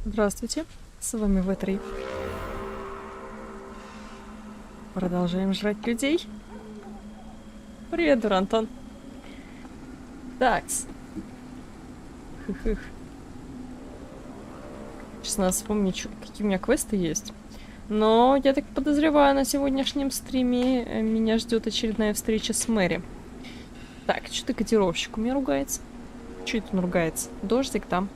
Здравствуйте, с вами В3. Продолжаем жрать людей. Привет, Антон. Такс. Хых-хых. Сейчас надо вспомнить, какие у меня квесты есть. Но я так подозреваю, на сегодняшнем стриме меня ждет очередная встреча с Мэри. Так, что-то котировщик у меня ругается. Что это он ругается? Дождик там.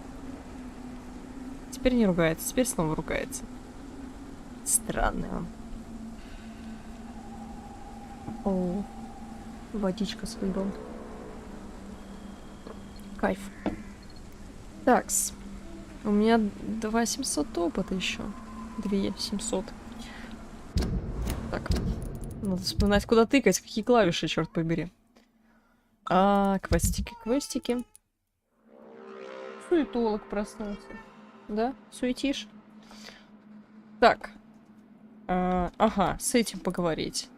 Теперь не ругается, теперь снова ругается. Странный он. О, водичка с льдом. Кайф. Такс. У меня 2700 опыта еще. 2700. Так. Надо вспоминать, куда тыкать, какие клавиши, черт побери. Квестики, квестики. Суетолог проснулся. Да? Суетишь? Так. Ага, с этим поговорить.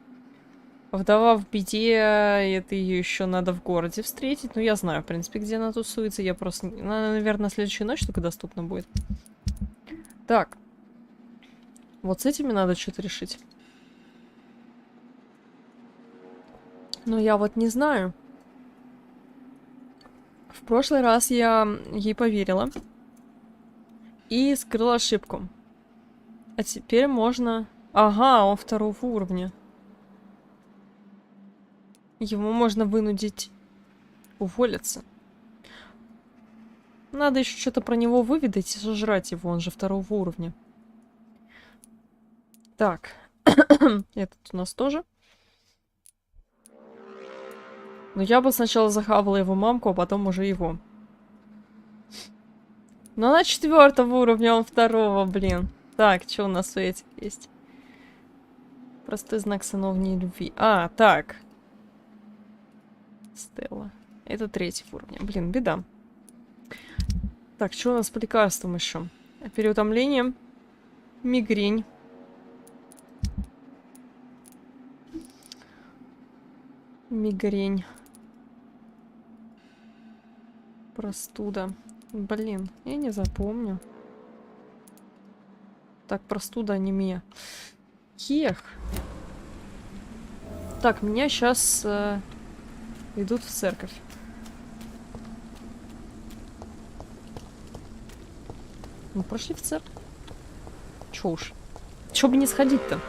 Вдова в беде, это ее еще надо в городе встретить. Ну, я знаю, в принципе, где она тусуется. Я просто... Она, наверное, следующую ночь только доступна будет. Так. Вот с этими надо что-то решить. Но я вот не знаю. В прошлый раз я ей поверила. И скрыла ошибку. А теперь можно... Ага, он второго уровня. Его можно вынудить уволиться. Надо еще что-то про него выведать и сожрать его, он же второго уровня. Так. Этот у нас тоже. Но я бы сначала захавала его мамку, а потом уже его. Но на 4-го уровня, он второго, блин. Так, что у нас у этих есть? Простой знак сыновней любви. Так. Стелла. Это 3-го уровня. Блин, беда. Так, что у нас по лекарствам еще? Переутомление. Мигрень. Мигрень. Простуда. Блин, я не запомню. Так, простуда, анемия. Хех. Так, меня сейчас идут в церковь. Мы прошли в церковь. Чё уж. Чё бы не сходить-то?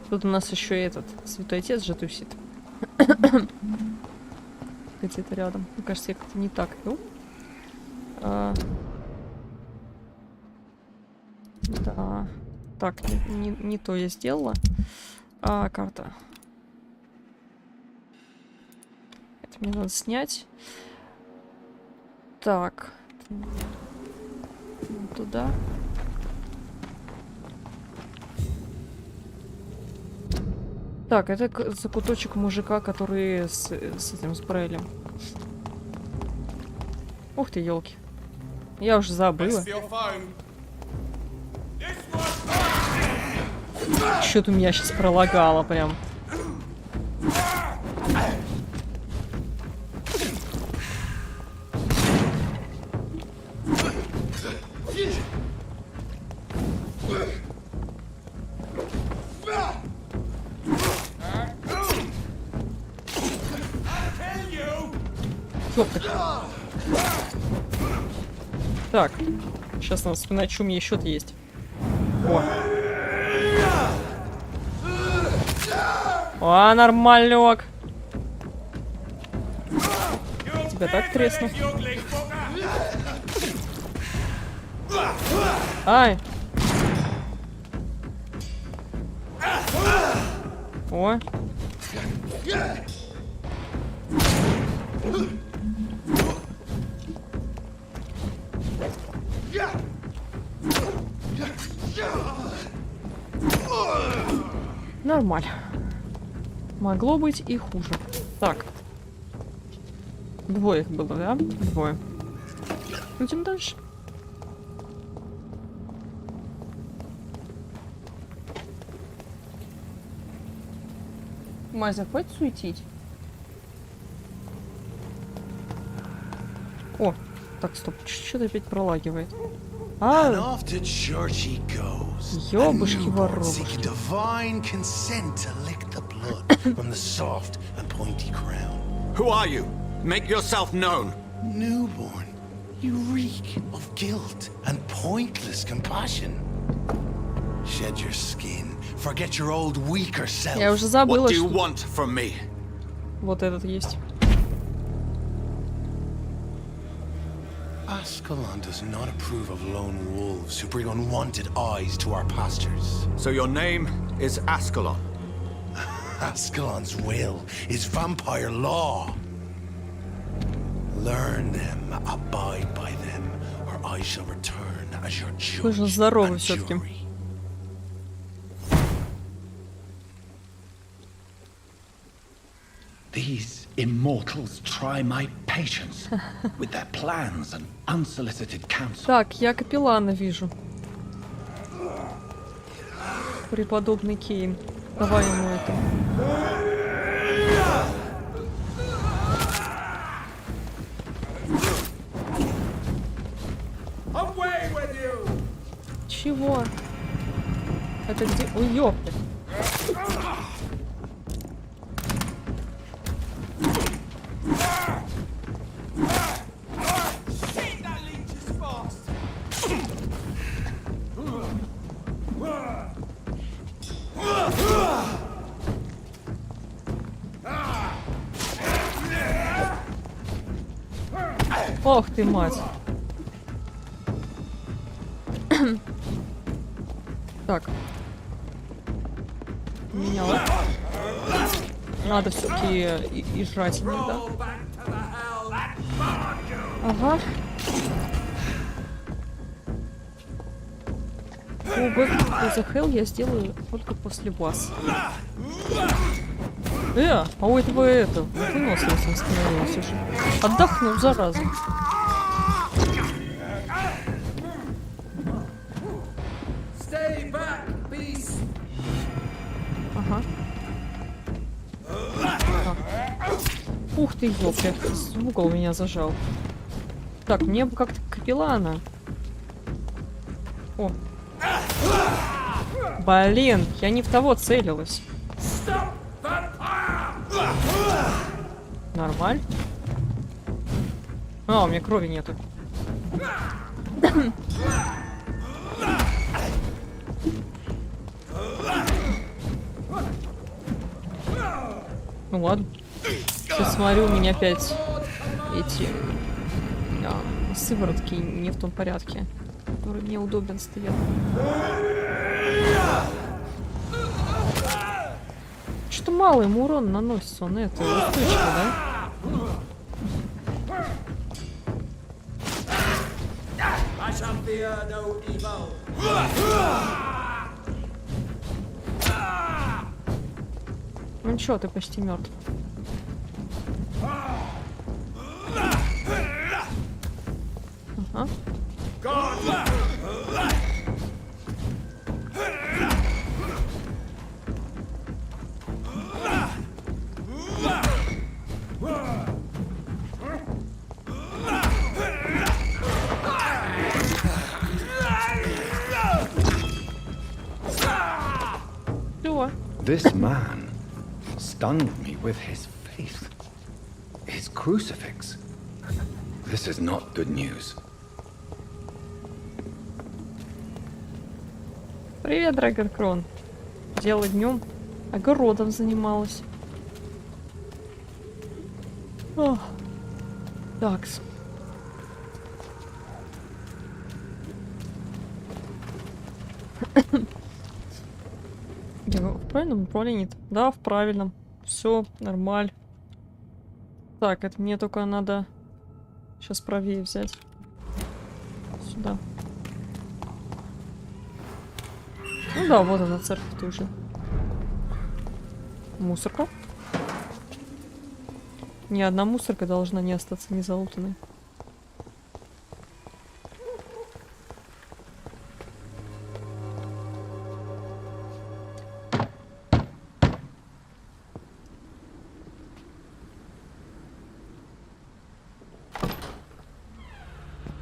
Тут у нас еще этот Святой Отец же тусит. Где-то рядом. Мне кажется, я как-то не так иду. Да. Так, не то я сделала. Карта. Это мне надо снять. Так. Туда. Так, это закуточек мужика, который с этим с Брайлем. Ух ты, елки. Я уже забыла. Что-то у меня сейчас пролагало прям. Так, сейчас надо вспоминать, что у меня еще-то есть. Нормалек. Тебя так тресну. Ай. О. Нормально. Могло быть и хуже. Так. Двое их было, да? Двое. Идем дальше. Мазя, хватит суетить. О, Так, стоп, что-то опять пролагивает. А, ёбушки-воробушки. Who are you? Make yourself known. Newborn, you reek of guilt and pointless compassion. Shed your skin, forget your old weaker self. Я уже забыла, What do you что... want from me? Вот этот есть. Ascalon does not approve of lone wolves who bring unwanted eyes to our pastures. So your name is Ascalon. Ascalon's will is vampire law. Learn them, abide by them, or I shall return as your judge Вы же здоровы and все-таки. jury. These immortals try my patience with their plans and unsolicited counsel. Так, я капеллана вижу. Преподобный Кейн. Давай ему это. Чего? Это где? Ой, ёпта. Ох ты, мать. Так. Меня надо все-таки и жрать иногда. Ага. What the hell я сделаю только после вас. А у этого это, выносливость остановилась уже. Отдохнул, зараза. Ага. Так. Ух ты, ёпта, в угол меня зажал. Так, мне бы как-то капеллана. О. Блин, я не в того целилась. Нормаль. А, у меня крови нету. Ну ладно. Сейчас смотрю, у меня опять эти сыворотки не в том порядке, который мне удобен стоят. Что-то мало ему урон наносится, он это устойчиво, да? Ну чё, ты почти мертв. Ага. This man stunned me with his faith. His crucifix. This is not good news. Привет, Драгонкрон. Дело днем. Огородом занималась. Ох. Такс. Я в правильном направлении? Да, в правильном. Все, нормаль. Так, это мне только надо сейчас правее взять. Сюда. Ну да, вот она, церковь тоже. Мусорка. Ни одна мусорка должна не остаться незалутанной.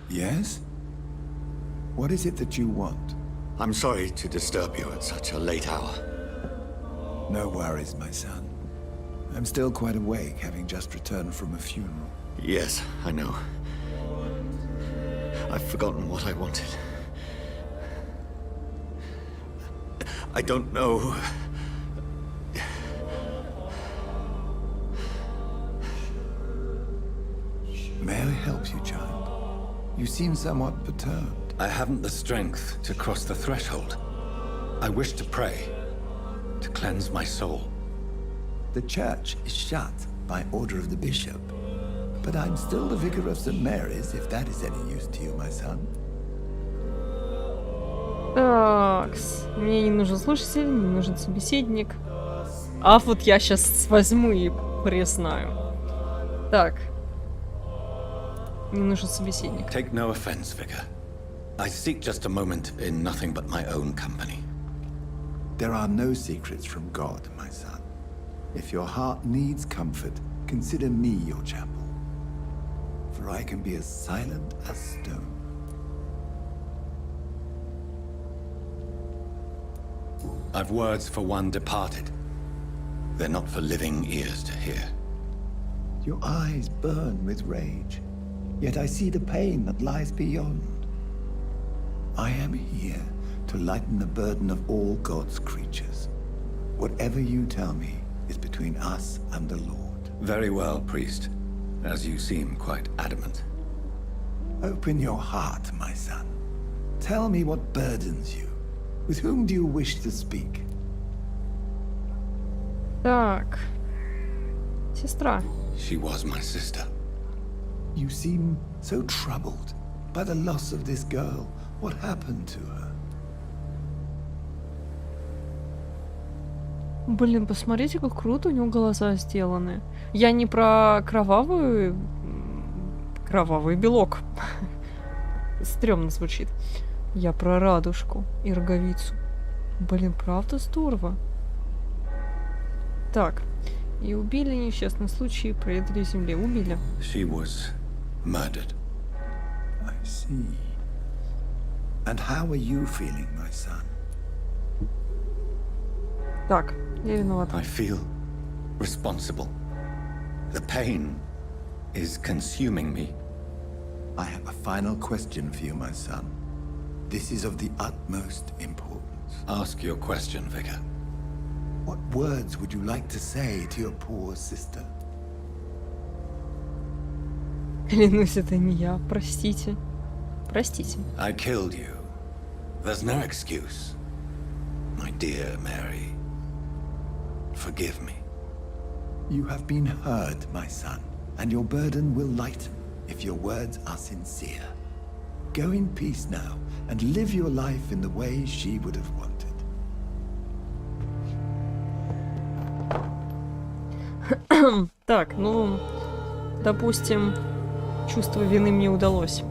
Yes? What is it that you want? I'm sorry to disturb you at such a late hour. No worries, my son. I'm still quite awake, having just returned from a funeral. Yes, I know. I've forgotten what I wanted. I don't know. May I help you, child? You seem somewhat perturbed. I haven't the strength to cross the threshold. I wish to pray, to cleanse my soul. The church is shut by order of the bishop. But I'm still the vicar of St. Mary's, if that is any use to you, my son. Такс. Мне не нужен слушатель, не нужен собеседник. А вот я сейчас возьму и признаю. Так. Не нужен собеседник. Take no offense, Vicar. I seek just a moment in nothing but my own company. There are no secrets from God, my son. If your heart needs comfort, consider me your chapel. For I can be as silent as stone. I've words for one departed. They're not for living ears to hear. Your eyes burn with rage, yet I see the pain that lies beyond. I am here to lighten the burden of all God's creatures. Whatever you tell me is between us and the Lord. Very well, priest. As you seem quite adamant. Open your heart, my son. Tell me what burdens you. With whom do you wish to speak? Так. Сестра. She was my sister. You seem so troubled by the loss of this girl. What happened to her? Блин, посмотрите, как круто у него глаза сделаны. Я не про кровавый белок. Стрёмно звучит. Я про радужку и роговицу. Блин, правда здорово. Так. И убили несчастный случай, предали земле. Убили. She was murdered. I see. And how are you feeling, my son? Так, я виновата. I feel responsible. The pain is consuming me. I have a final question for you, my son. This is of the utmost importance. Ask your question, Vicar. What words would you like to say to your poor sister? Клянусь, это не я. Простите. Простите. I killed you. There's no excuse. My dear Mary, forgive me. You have been heard, my son, and your burden will lighten if your words are sincere. Go in peace now and live your life in the way she would have wanted. Так, ну, допустим, чувство вины мне удалось.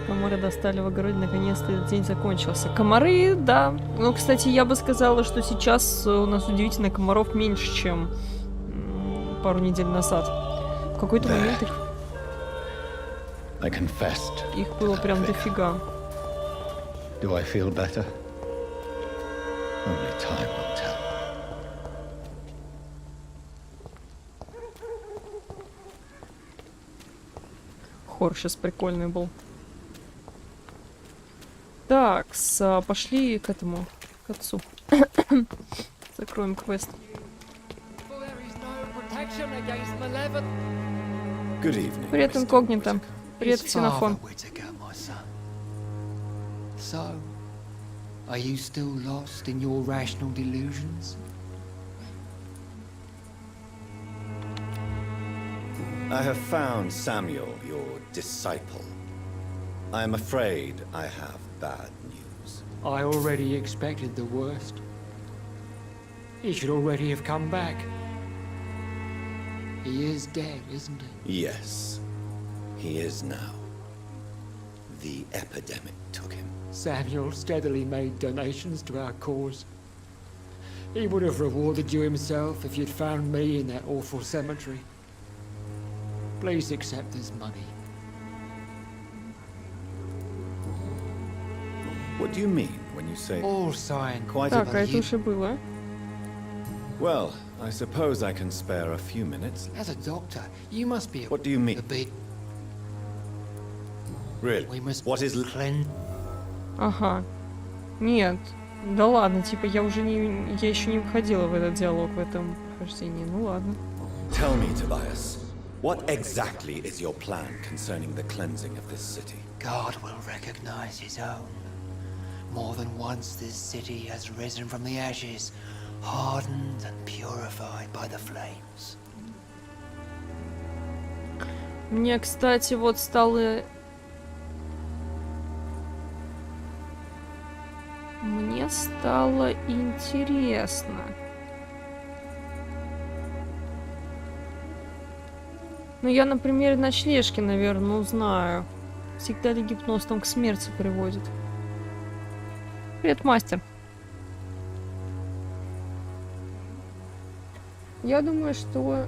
Комары достали в огороде, наконец-то этот день закончился. Комары, да. Ну, кстати, я бы сказала, что сейчас у нас удивительно комаров меньше, чем пару недель назад. В какой-то момент их было прям дофига. Do I feel better? Only time will tell. Хор сейчас прикольный был. Так, пошли к этому, к отцу. Закроем квест. Привет, инкогнито. Привет, ксенофон. So, are you still lost in your rational delusions? I have found Samuel, your disciple. I am afraid I have bad news. I already expected the worst. He should already have come back. He is dead, isn't he? Yes, he is now. The epidemic took him. Samuel steadily made donations to our cause. He would have rewarded you himself if you'd found me in that awful cemetery. Please accept this money. What do you mean when you say... All sign. Quite Так, а a... это уже было. Well, I suppose I can spare a few minutes. As a doctor, you must be What do you mean? a bit. Really? We must What is... cleanse. Ага. Нет. Да ладно, типа, я еще не входила в этот диалог, в этом прохождении. Ну ладно. Tell me, Tobias, what exactly is your plan concerning the cleansing of this city? God will recognize his own. More than once this city has risen from the ashes, hardened and purified by the flames. Мне, кстати, вот стало... Мне стало интересно. Ну, я на примере ночлежки, наверное, узнаю. Всегда ли гипноз там к смерти приводит? Привет, мастер. Я думаю, что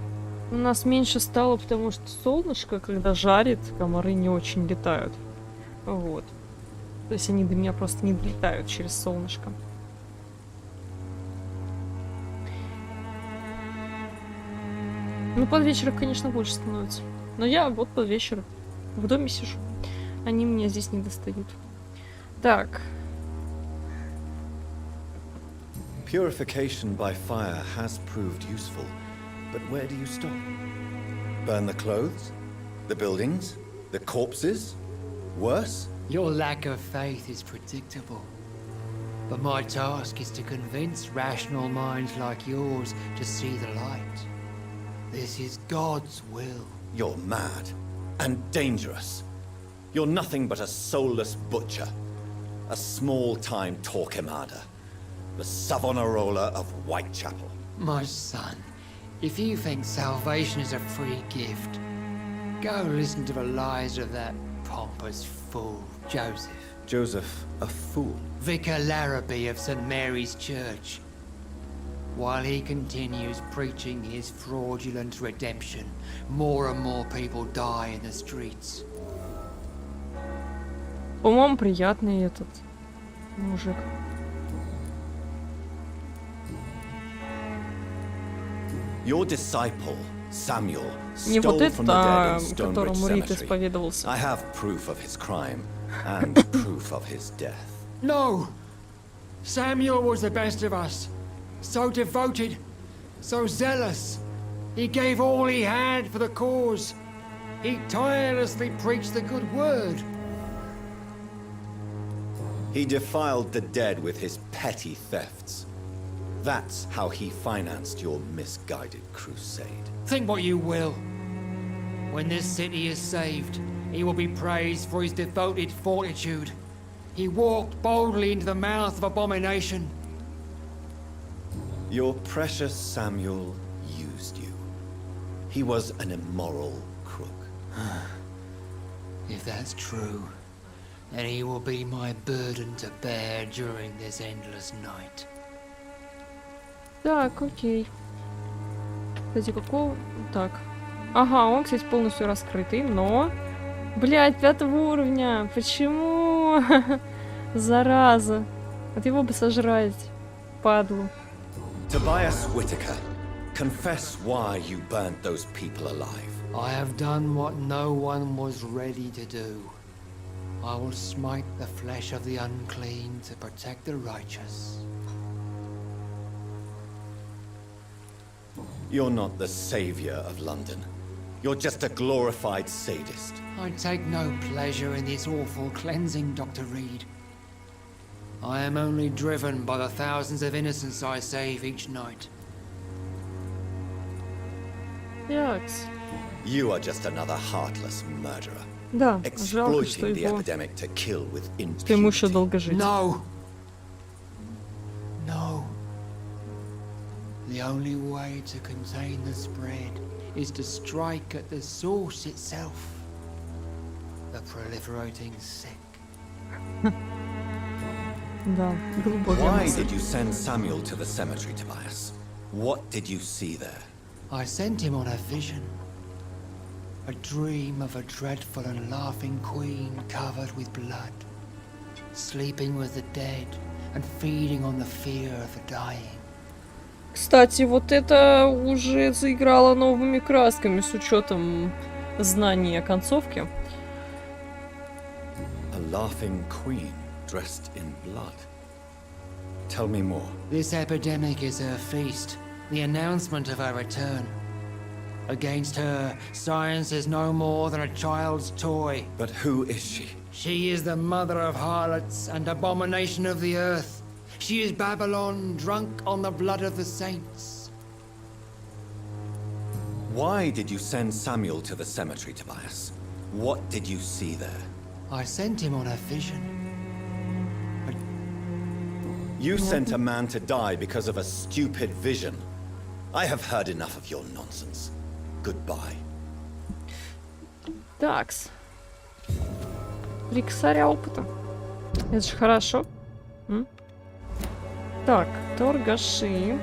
у нас меньше стало, потому что солнышко, когда жарит, комары не очень летают. Вот. То есть они до меня просто не долетают через солнышко. Ну, под вечер, конечно, больше становится. Но я вот под вечер в доме сижу. Они меня здесь не достают. Так. Purification by fire has proved useful, but where do you stop? Burn the clothes? The buildings? The corpses? Worse? Your lack of faith is predictable. But my task is to convince rational minds like yours to see the light. This is God's will. You're mad and dangerous. You're nothing but a soulless butcher, a small-time Torquemada, the Savonarola of Whitechapel. My son, if you think salvation is a free gift, go listen to the lies of that pompous fool, Joseph. Joseph, a fool. Vicar Larrabee of St. Mary's Church. While he continues preaching his fraudulent redemption, more and more people die in the streets. По-моему, приятный этот мужик. Your disciple, Samuel, Не вот stole from the dead этот, in Stonebridge которому Рит Cemetery. исповедовался. I have proof of his crime and proof of his death. No! Samuel was the best of us. So devoted, so zealous. He gave all he had for the cause. He tirelessly preached the good word. He defiled the dead with his petty thefts. That's how he financed your misguided crusade. Think what you will. When this city is saved, he will be praised for his devoted fortitude. He walked boldly into the mouth of abomination. Your precious Samuel used you. He was an immoral crook. If that's true, then he will be my burden to bear during this endless night. Так, окей. Кстати, какого... Так. Ага, он, кстати, полностью раскрытый, но... Блядь, 5-го уровня. Почему? Зараза. Вот его бы сожрать. Падлу. Tobias Whitaker, confess why you burnt those people alive. I have done what no one was ready to do. I will smite the flesh of the unclean to protect the righteous. You're not the savior of London. You're just a glorified sadist. I take no pleasure in this awful cleansing, Dr. Reed. I am only driven by the thousands of innocents I save each night. Якс. You are just another heartless murderer, Да, жалко, что exploiting the его... epidemic to kill with Что ему еще impunity. долго жить. No! No. The only way to contain the spread is to strike at the source itself. The proliferating sick. Да, глубокая Why мысль. did you send Samuel to the cemetery, Tobias? What did you see there? I sent him on a vision. A dream of a dreadful and laughing queen covered with blood. sleeping with the dead and feeding on the fear of the dying. Кстати, вот это уже заиграло новыми красками с учетом знаний о концовке. A laughing queen dressed in blood. Tell me more. This epidemic is her feast, the announcement of her return. Against her, science is no more than a child's toy. But who is she? She is the mother of harlots and abomination of the earth. She is Babylon, drunk on the blood of the saints. Why did you send Samuel to the cemetery, Tobias? What did you see there? I sent him on a vision. You sent a man to die because of a stupid vision. I have heard enough of your nonsense. Goodbye. Такс. 3 косаря опыта. Это же хорошо. М? Так, торгаши.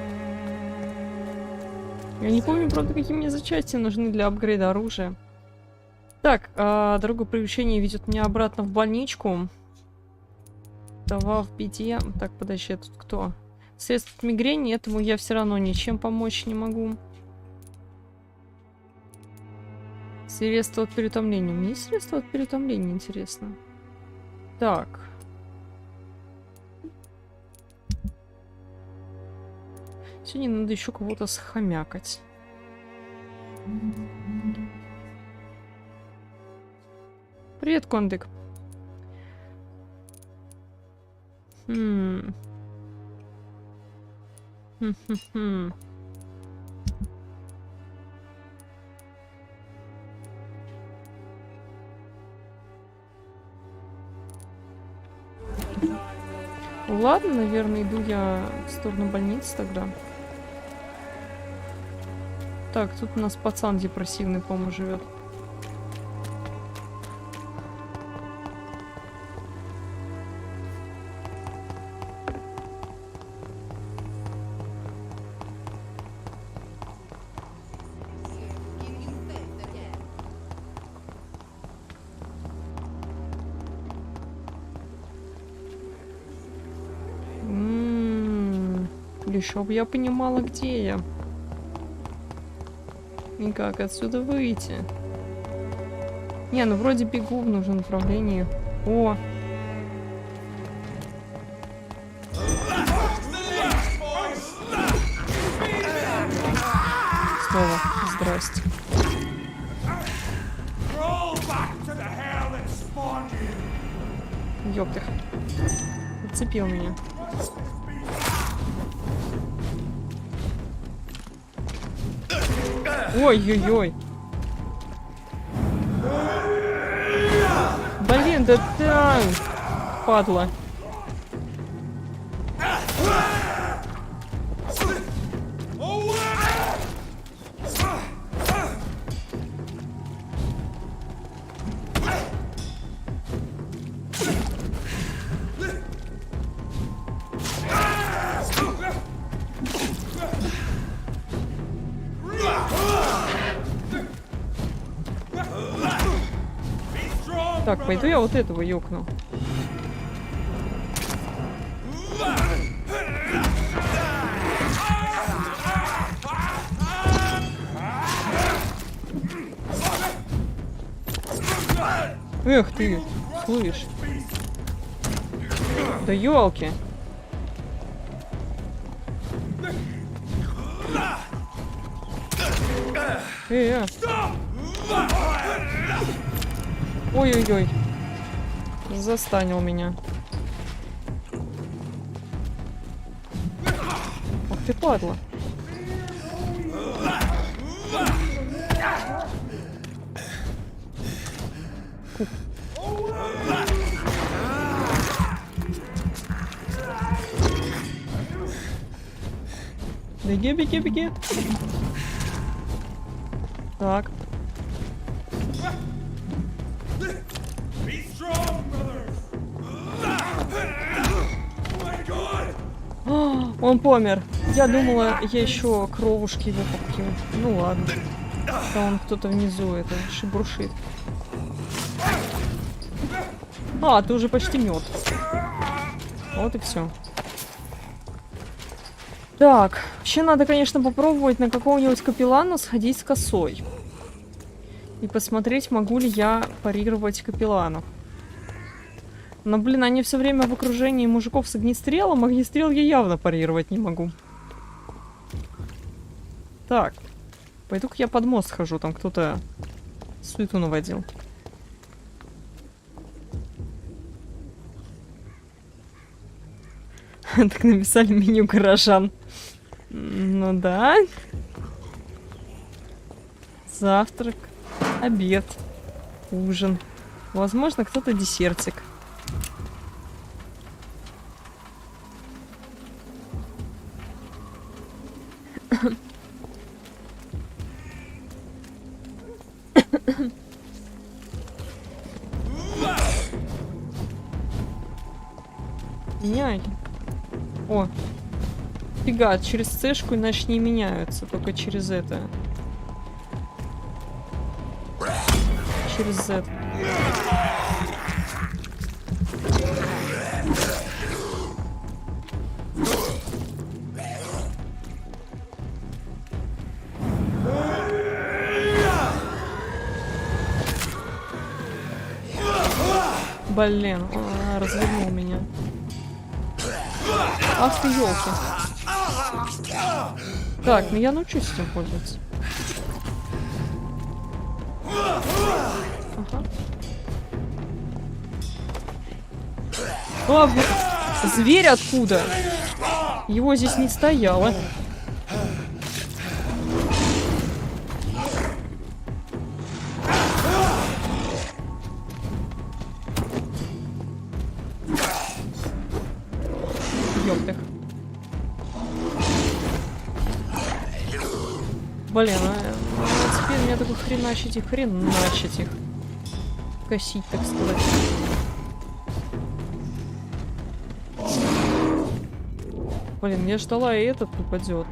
Я не помню, правда, какие мне зачатия нужны для апгрейда оружия. Так, дорога приключения ведет меня обратно в больничку. Вдова в беде. Так, подожди, а тут кто? Средств от мигрени, этому я все равно ничем помочь не могу. Средства от переутомления. Мне есть средства от переутомления, интересно. Так. Сегодня надо еще кого-то схомякать. Привет, Кондик. Ладно, наверное, иду я в сторону больницы тогда. Так, тут у нас пацан депрессивный, по-моему, живет. Еще бы я понимала, где я. И как отсюда выйти. Не, ну вроде бегу в нужном направлении. О! Снова. Здрасте. Ёптых. Подцепил меня. Ой-ой-ой. Блин, да там, падла. Так, пойду я вот этого ёкну. Эх ты, слышь. Да ёлки. Ой-ой-ой. Застанил меня. Ах ты падла. Беги, беги, беги. Так. Он помер. Я думала, я еще кровушки его попью. Ну ладно. Там кто-то внизу это шебуршит. А, ты уже почти мертв. Вот и все. Так, вообще надо, конечно, попробовать на какого-нибудь капеллана сходить с косой. И посмотреть, могу ли я парировать капелланов. Но, блин, они все время в окружении мужиков с огнестрелом. Огнестрел я явно парировать не могу. Так. Пойду-ка я под мост хожу. Там кто-то суету наводил. Так написали меню горожан. Ну да. Завтрак, обед, ужин. Возможно, кто-то десертик. Меняй. О, фига, через цешку иначе не меняются, только через это. Через Z. Блин, развернул меня. Ах ты, ёлки. Так, ну я научусь этим пользоваться. Ага. О, зверь откуда? Его здесь не стояло. Ёптых. Блин, теперь мне только хреначить их. Косить, так сказать. Блин, я ждала, и этот упадет.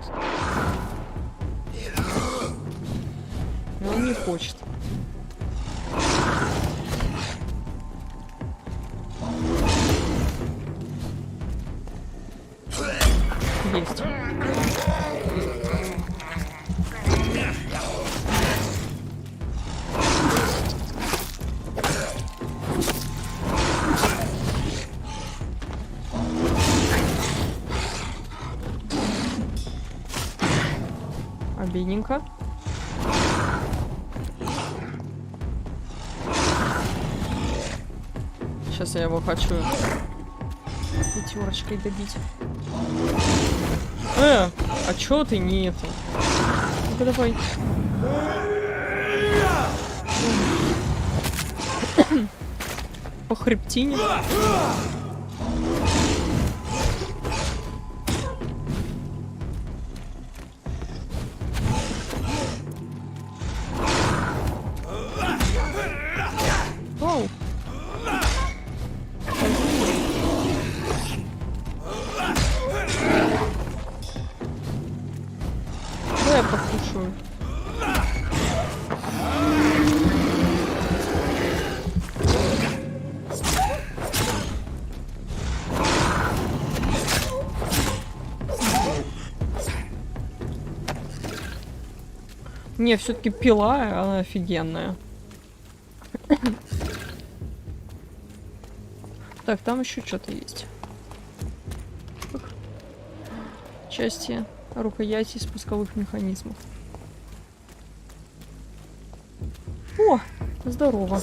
Но он не хочет. Есть. Обидненько. Сейчас я его хочу пятерочкой добить. А чё ты не это? Ну-ка давай. По хребтине. Оу. Давай я покушаю. Не, все-таки пила, она офигенная. Так, там еще что-то есть. Части рукояти спусковых механизмов. О, здорово.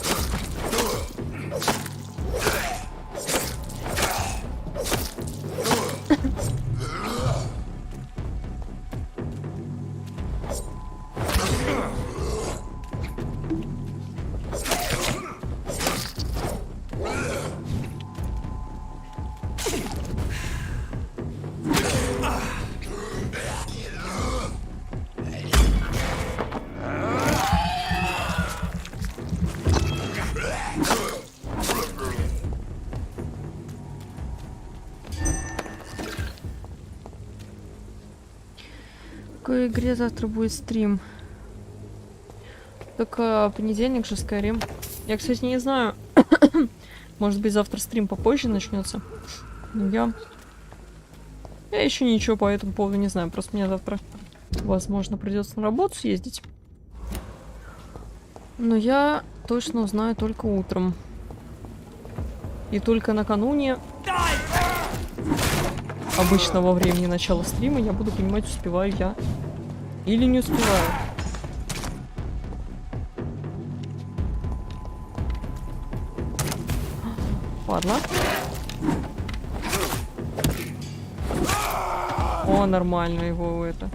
В какой игре завтра будет стрим? Только понедельник же, Skyrim. Я, кстати, не знаю. Может быть, завтра стрим попозже начнется. Я еще ничего по этому поводу не знаю. Просто мне завтра, возможно, придется на работу съездить. Но я точно узнаю только утром. И только накануне обычного времени начала стрима я буду понимать, успеваю я или не успеваю. Ладно. О, нормально его это.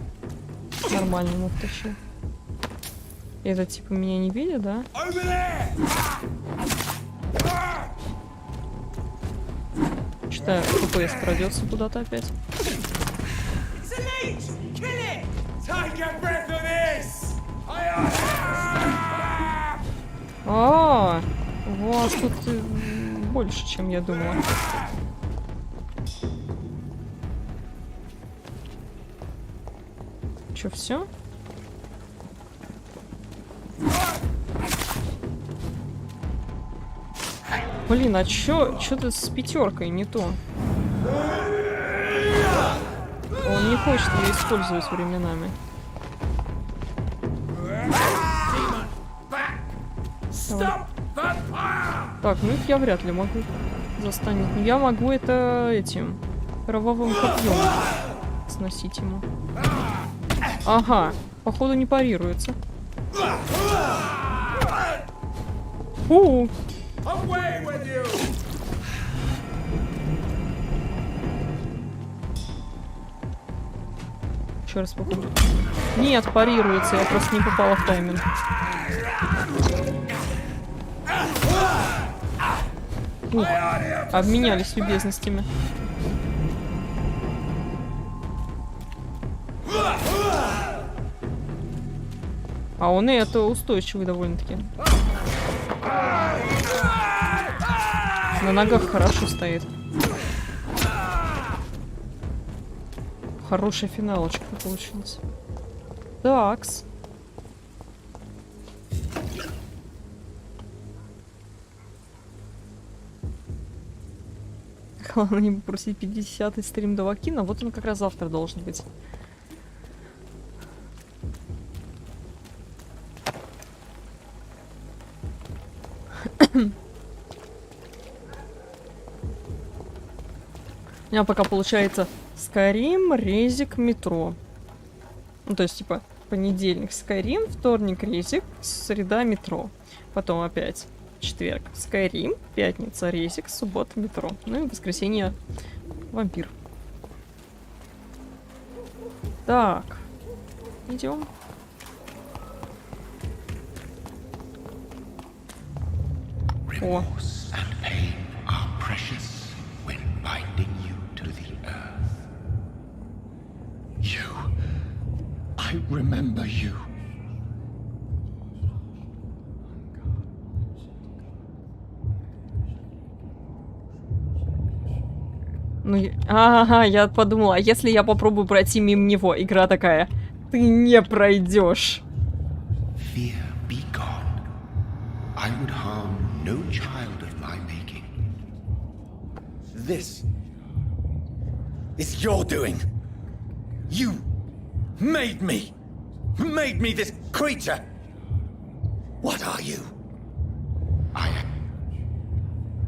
Нормально ему втащил. Это типа меня не видит, да? Что-то ФПС пройдется куда-то опять. А, у вас тут больше, чем я думала. Чё, все? Блин, а чё-то с пятеркой не то? Он не хочет ее использовать временами. Давай. Так, ну их я вряд ли могу застанет. Но я могу это этим кровавым копьем сносить ему. Ага, походу не парируется. Еще раз попробую. Нет, парируется, я просто не попала в тайминг. Ух, обменялись любезностями. А он и это устойчивый довольно-таки. На ногах хорошо стоит. Хорошая финалочка получилась. Такс. Главное не попросить 50-й стрим до Вакина. Вот он как раз завтра должен быть. У меня пока получается Скайрим, Резик, Метро. Ну, то есть, типа, понедельник Скайрим, вторник Резик, среда Метро. Потом опять четверг Скайрим, пятница Резик, суббота Метро. Ну и воскресенье Вампир. Так. Идем. О. I remember you. Ну, ага, я подумала, а если я попробую пройти мимо него? Игра такая: ты не пройдешь. Fear be gone. I would harm no child of my making. This is your doing. You made me this creature. What are you? I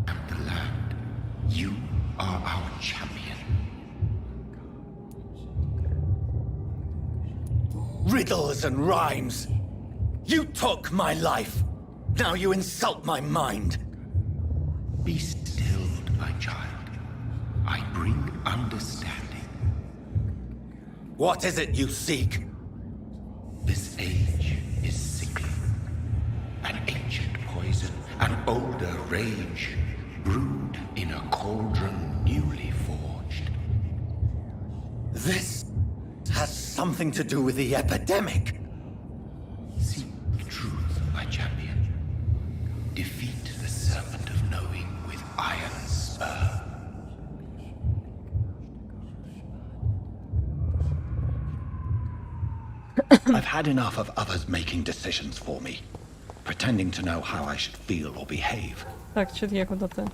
am the land. You are our champion. Riddles and rhymes. You took my life. Now you insult my mind. Be stilled, my child. I bring understanding. What is it you seek? This age is sickly. An ancient poison, an older rage, brewed in a cauldron newly forged. This has something to do with the epidemic. Seek truth, my champion. Defeat the serpent of knowing with iron spur. I've had enough of others making decisions for me, pretending to know how I should feel or behave. Так, что-то я куда-то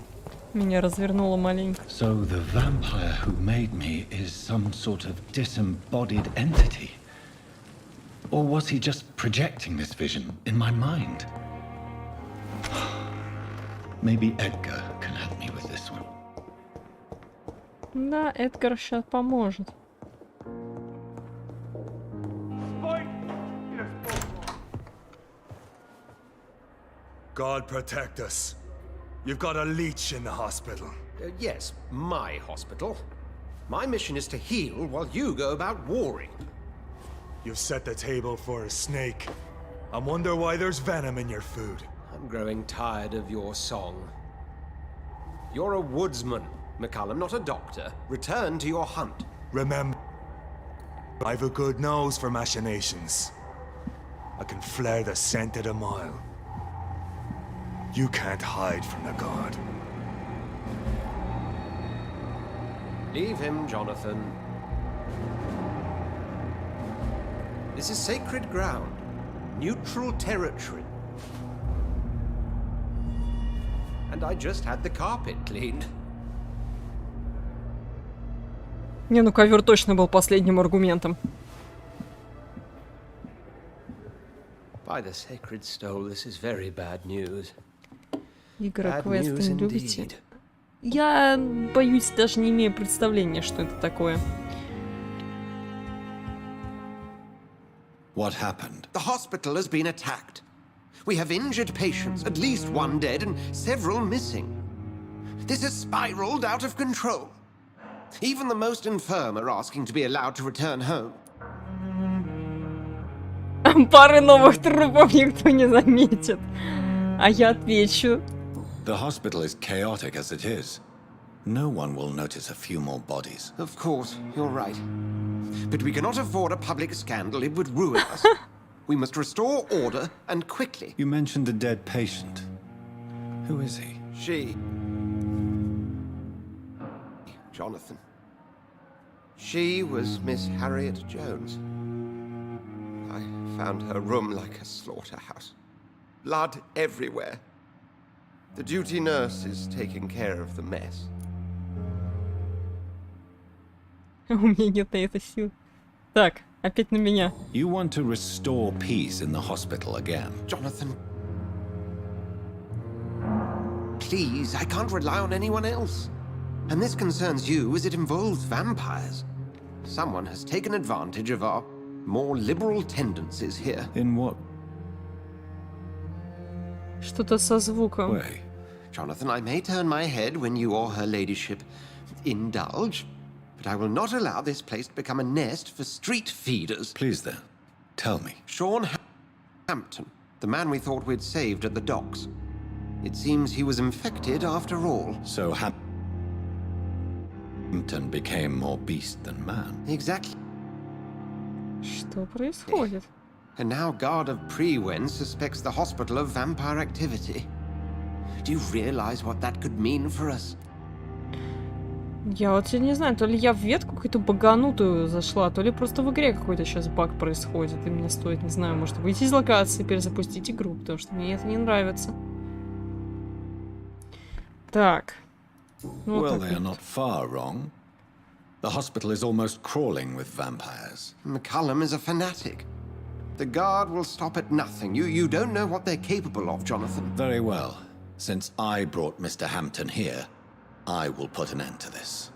Меня развернуло маленько. So the vampire who made me is some sort of disembodied entity? Or was he just projecting this vision in my mind? Maybe Edgar can help me with this one. Да, Эдгар сейчас поможет. God protect us. You've got a leech in the hospital. Yes, my hospital. My mission is to heal while you go about warring. You've set the table for a snake. I wonder why there's venom in your food. I'm growing tired of your song. You're a woodsman, McCallum, not a doctor. Return to your hunt. Remember, I've a good nose for machinations. I can flare the scent at a mile. You can't hide from the god. Leave him, Jonathan. This is sacred ground. Neutral territory. And I just had the carpet cleaned. Не, ну ковер точно был последним аргументом. By the sacred stole, this is very bad news. Игры, Bad квесты news не любите? indeed. Я боюсь, даже не имею представления, что это такое. What happened? The hospital has been attacked. We have injured patients, at least one dead and several missing. This has spiraled out of control. Even the most infirm are asking to be allowed to return home. Пары новых трупов никто не заметит. А я отвечу. The hospital is chaotic as it is. No one will notice a few more bodies. Of course, you're right. But we cannot afford a public scandal. It would ruin us. We must restore order, and quickly. You mentioned a dead patient. Who is he? She... Jonathan. She was Miss Harriet Jones. I found her room like a slaughterhouse. Blood everywhere. The duty nurse is taking care of the mess. У меня нет на это сил. Так, опять на меня. You want to restore peace in the hospital again? Jonathan. Please, I can't rely on anyone else. And this concerns you as it involves vampires. Someone has taken advantage of our more liberal tendencies here. In what Что-то со звуком. way? Jonathan, I may turn my head when you or her ladyship indulge, but I will not allow this place to become a nest for street feeders. Please then, tell me. Sean Hampton, the man we thought we'd saved at the docks. It seems he was infected after all. So Hampton became more beast than man. Exactly. Что происходит? And now Guard of Prewen suspects the hospital of vampire activity. Do you realize what that could mean for us? Я вот теперь не знаю, то ли я в ветку какую-то баганутую зашла, то ли просто в игре какой-то сейчас баг происходит, и мне стоит, не знаю, может выйти из локации, перезапустить игру, потому что мне это не нравится. Так. Ну, Well, вот they так are вот. not far wrong. The hospital is almost crawling with vampires. McCallum is a fanatic. The Guard will stop at nothing. You don't know what they're capable of, Jonathan. Very well. Since I brought Mr. Hampton here, I will put an end to this.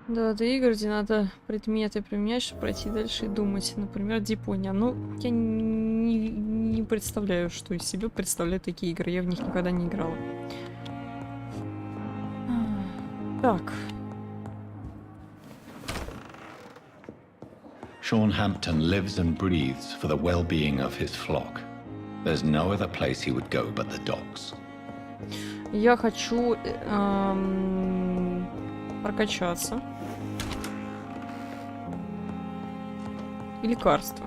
Да, до игр, где надо предметы применять, чтобы пройти дальше и думать. Например, Дипония. Ну, я не представляю, что из себя представляют такие игры. Я в них никогда не играла. Так. Sean Hampton lives and breathes for the well-being of his flock. There's no other place he would go but the docks. Я хочу прокачаться. И лекарства.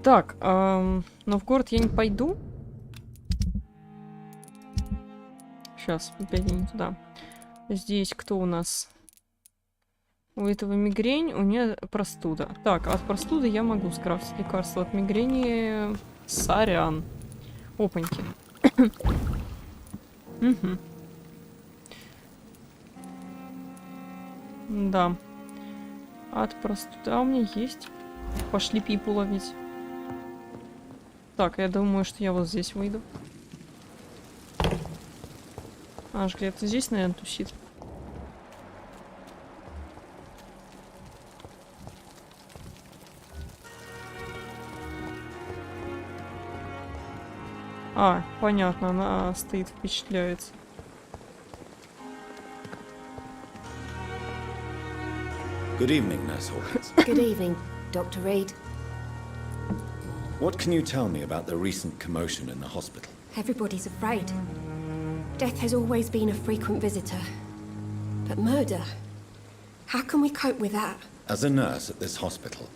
Так, но в город я не пойду. Сейчас, опять я не туда. Здесь кто у нас? У этого мигрень, у нее простуда. Так, от простуды я могу скрафтить лекарство. От мигрени Сорян. Опаньки. Угу. Да. От простуды. А у меня есть. Пошли пипу ловить. Так, я думаю, что я вот здесь выйду. Аж где-то здесь, наверное, тусит. А, понятно, она стоит, впечатляется. Good evening, Nurse Hawkins. Good evening, Dr. Reed. What can you tell me about the recent commotion in the hospital? Everybody's afraid. Death has always been a frequent visitor. But murder? How can we cope with that? As a nurse at this hospital,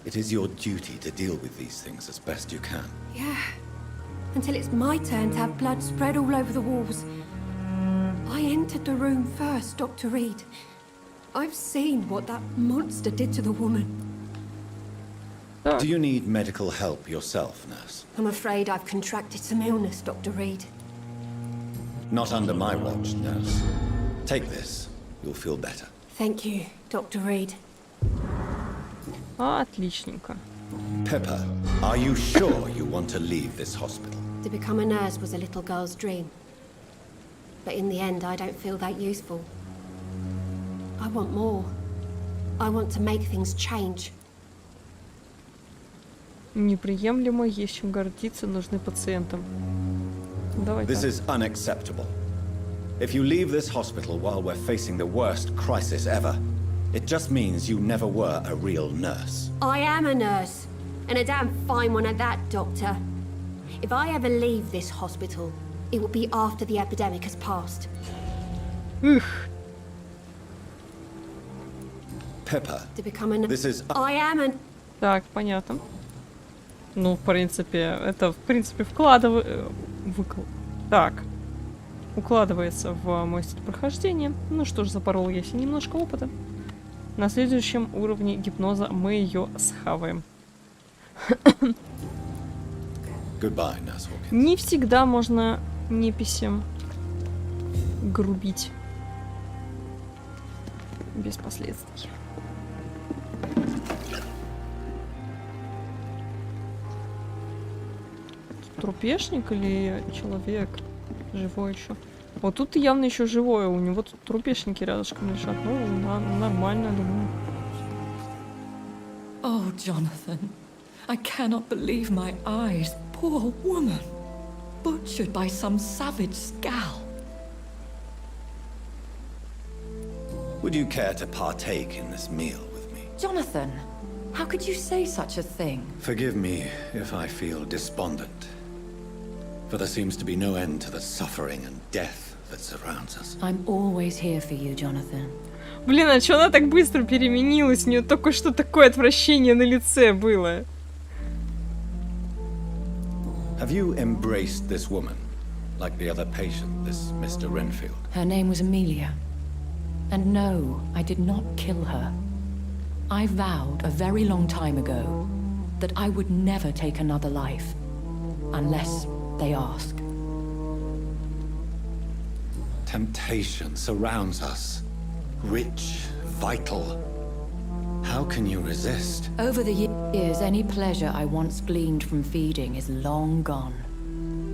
it is your duty to deal with these things as best you can. Yeah. Until it's my turn to have blood spread all over the walls. I entered the room first, Dr. Reed. I've seen what that monster did to the woman. Do you need medical help yourself, nurse? I'm afraid I've contracted some illness, Dr. Reed. Not under my watch, nurse. Take this. You'll feel better. Thank you, Dr. Reed. Отличненько. Pepper, are you sure you want to leave this hospital? To become a nurse was a little girl's dream. But in the end, I don't feel that useful. I want more. I want to make things change. Неприемлемо, есть чем гордиться, нужны пациентам. Давай This так. is unacceptable. If you leave this hospital while we're facing the worst crisis ever, it just means you never were a real nurse. I am a nurse, and a damn fine one at that, Doctor. If I ever leave this hospital, it will be after the epidemic has passed. Ух, Pepper, To become a this is... I am a... так, понятно. Ну, в принципе, это, в принципе, вкладывается... Так. Укладывается в мой стиль прохождения. Ну что ж, запорол я себе немножко опыта. На следующем уровне гипноза мы ее схаваем. Goodbye, Nurse Hawkins. Не всегда можно неписям грубить. Без последствий. Трупешник или человек? Живой еще. Вот тут явно еще живое. У него тут трупешники рядышком лежат. Ну, нормально, думаю. Oh, Jonathan. I cannot believe my eyes. Poor woman. Butchered by some savage scowl. Would you care to partake in this meal with me? Jonathan, how could you say such a thing? Forgive me if I feel despondent. For there seems to be no end to the suffering and death that surrounds us. I'm always here for you, Jonathan. Блин, а чё она так быстро переменилась? У нее только что такое отвращение на лице было. Have you embraced this woman, like the other patient, this Mr. Renfield? Her name was Amelia. And no, I did not kill her. I vowed a very long time ago that I would never take another life. Unless they ask. Temptation surrounds us. Rich, vital. How can you resist? Over the years, any pleasure I once gleaned from feeding is long gone.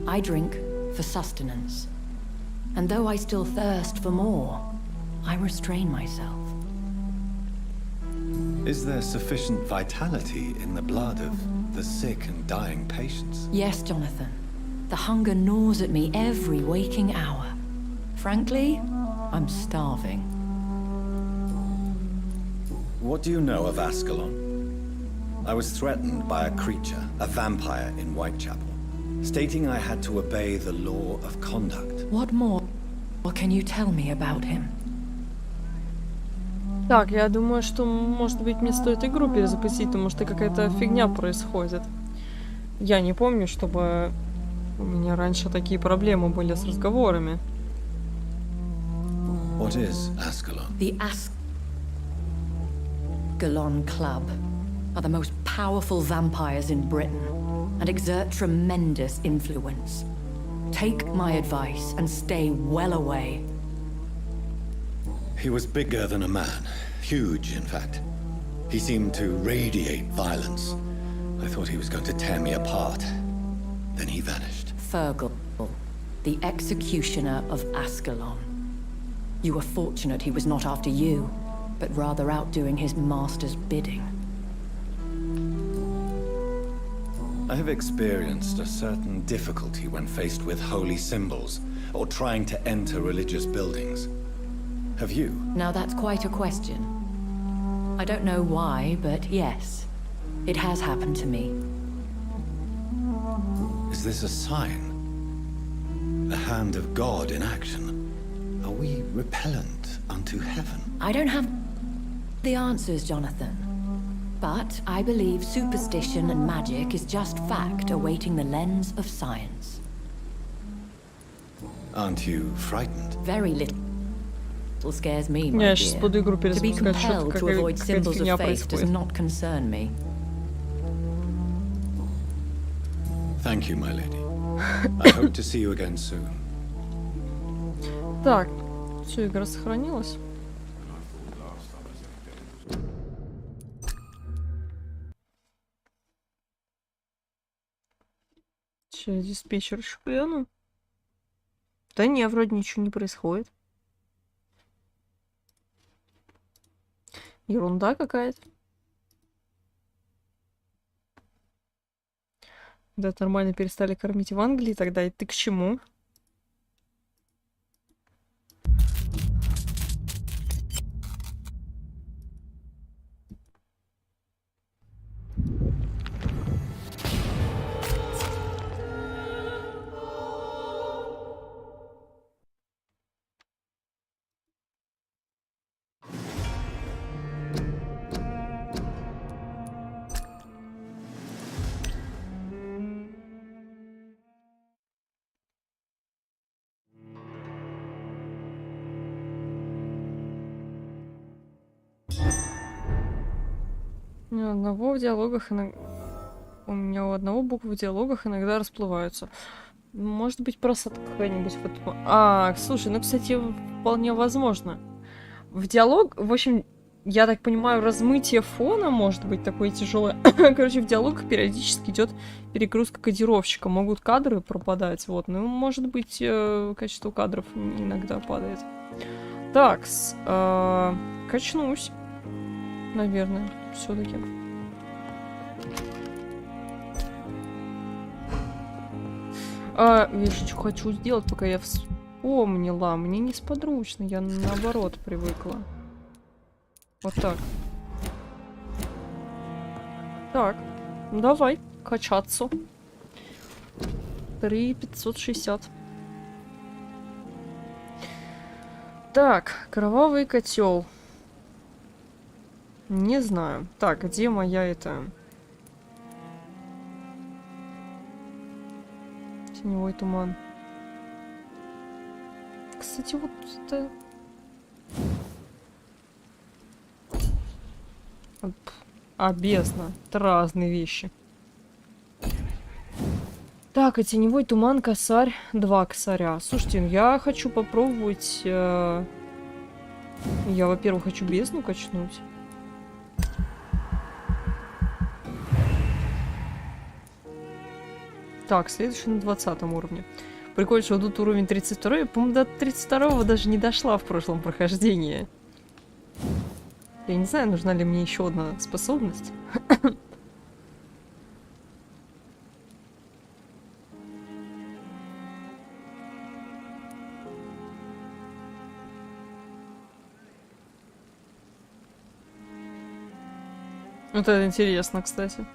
I drink for sustenance. And though I still thirst for more, I restrain myself. Is there sufficient vitality in the blood of the sick and dying patients? Yes, Jonathan. The hunger gnaws at me every waking hour. Frankly, I'm starving. What do you know of Ascalon? I was threatened by a creature, a vampire in Whitechapel, stating I had to obey the law of conduct. What more can you tell me about him? Так, я думаю, что, может быть, мне стоит игру перезапустить, потому что какая-то фигня происходит. Я не помню, чтобы у меня раньше такие проблемы были с разговорами. What is Ascalon? The Ascalon Club are the most powerful vampires in Britain and exert tremendous influence. Take my advice and stay well away. He was bigger than a man. Huge, in fact. He seemed to radiate violence. I thought he was going to tear me apart. Then he vanished. Fergal, the executioner of Ascalon. You were fortunate he was not after you, but rather out doing his master's bidding. I have experienced a certain difficulty when faced with holy symbols or trying to enter religious buildings. Have you? Now that's quite a question. I don't know why, but yes, it has happened to me. Is this a sign? The hand of God in action? Are we repellent unto heaven? I don't have the answers, Jonathan. But I believe superstition and magic is just fact awaiting the lens of science. Aren't you frightened? Very little scares me, my Я сейчас dear. буду игру To be перезапускать, что-то compelled to какая-то avoid symbols фигня of faith does происходит. not concern me. Thank you, my lady. I hope to see you again soon. Так, все, игра сохранилась. Сейчас диспетчер еще гляну. Да не, вроде ничего не происходит. Ерунда какая-то. Да, нормально перестали кормить в Англии, тогда и ты к чему? Одного в диалогах у меня у одного буквы в диалогах иногда расплываются. Может быть, просадка какая-нибудь в этом. А, слушай, ну, кстати, вполне возможно. В диалог, в общем, я так понимаю, размытие фона может быть такое тяжелое. Короче, в диалогах периодически идет перегрузка кодировщика. Могут кадры пропадать. Вот. Ну, может быть, качество кадров иногда падает. Так, качнусь. Наверное, все-таки. Я что хочу сделать, пока я вспомнила. Мне несподручно, я наоборот привыкла. Вот так. Так, ну давай качаться. 3560. Так, кровавый котел. Не знаю. Так, где моя это... Теневой туман. Кстати, вот это... бездна. Это разные вещи. Так, а теневой туман, косарь, 2 косаря. Слушайте, я хочу попробовать... Я, во-первых, хочу бездну качнуть. Так, следующий на 20 уровне. Прикольно, что тут уровень 32. Я, по-моему, до 32 даже не дошла в прошлом прохождении. Я не знаю, нужна ли мне еще одна способность. Вот это интересно, кстати.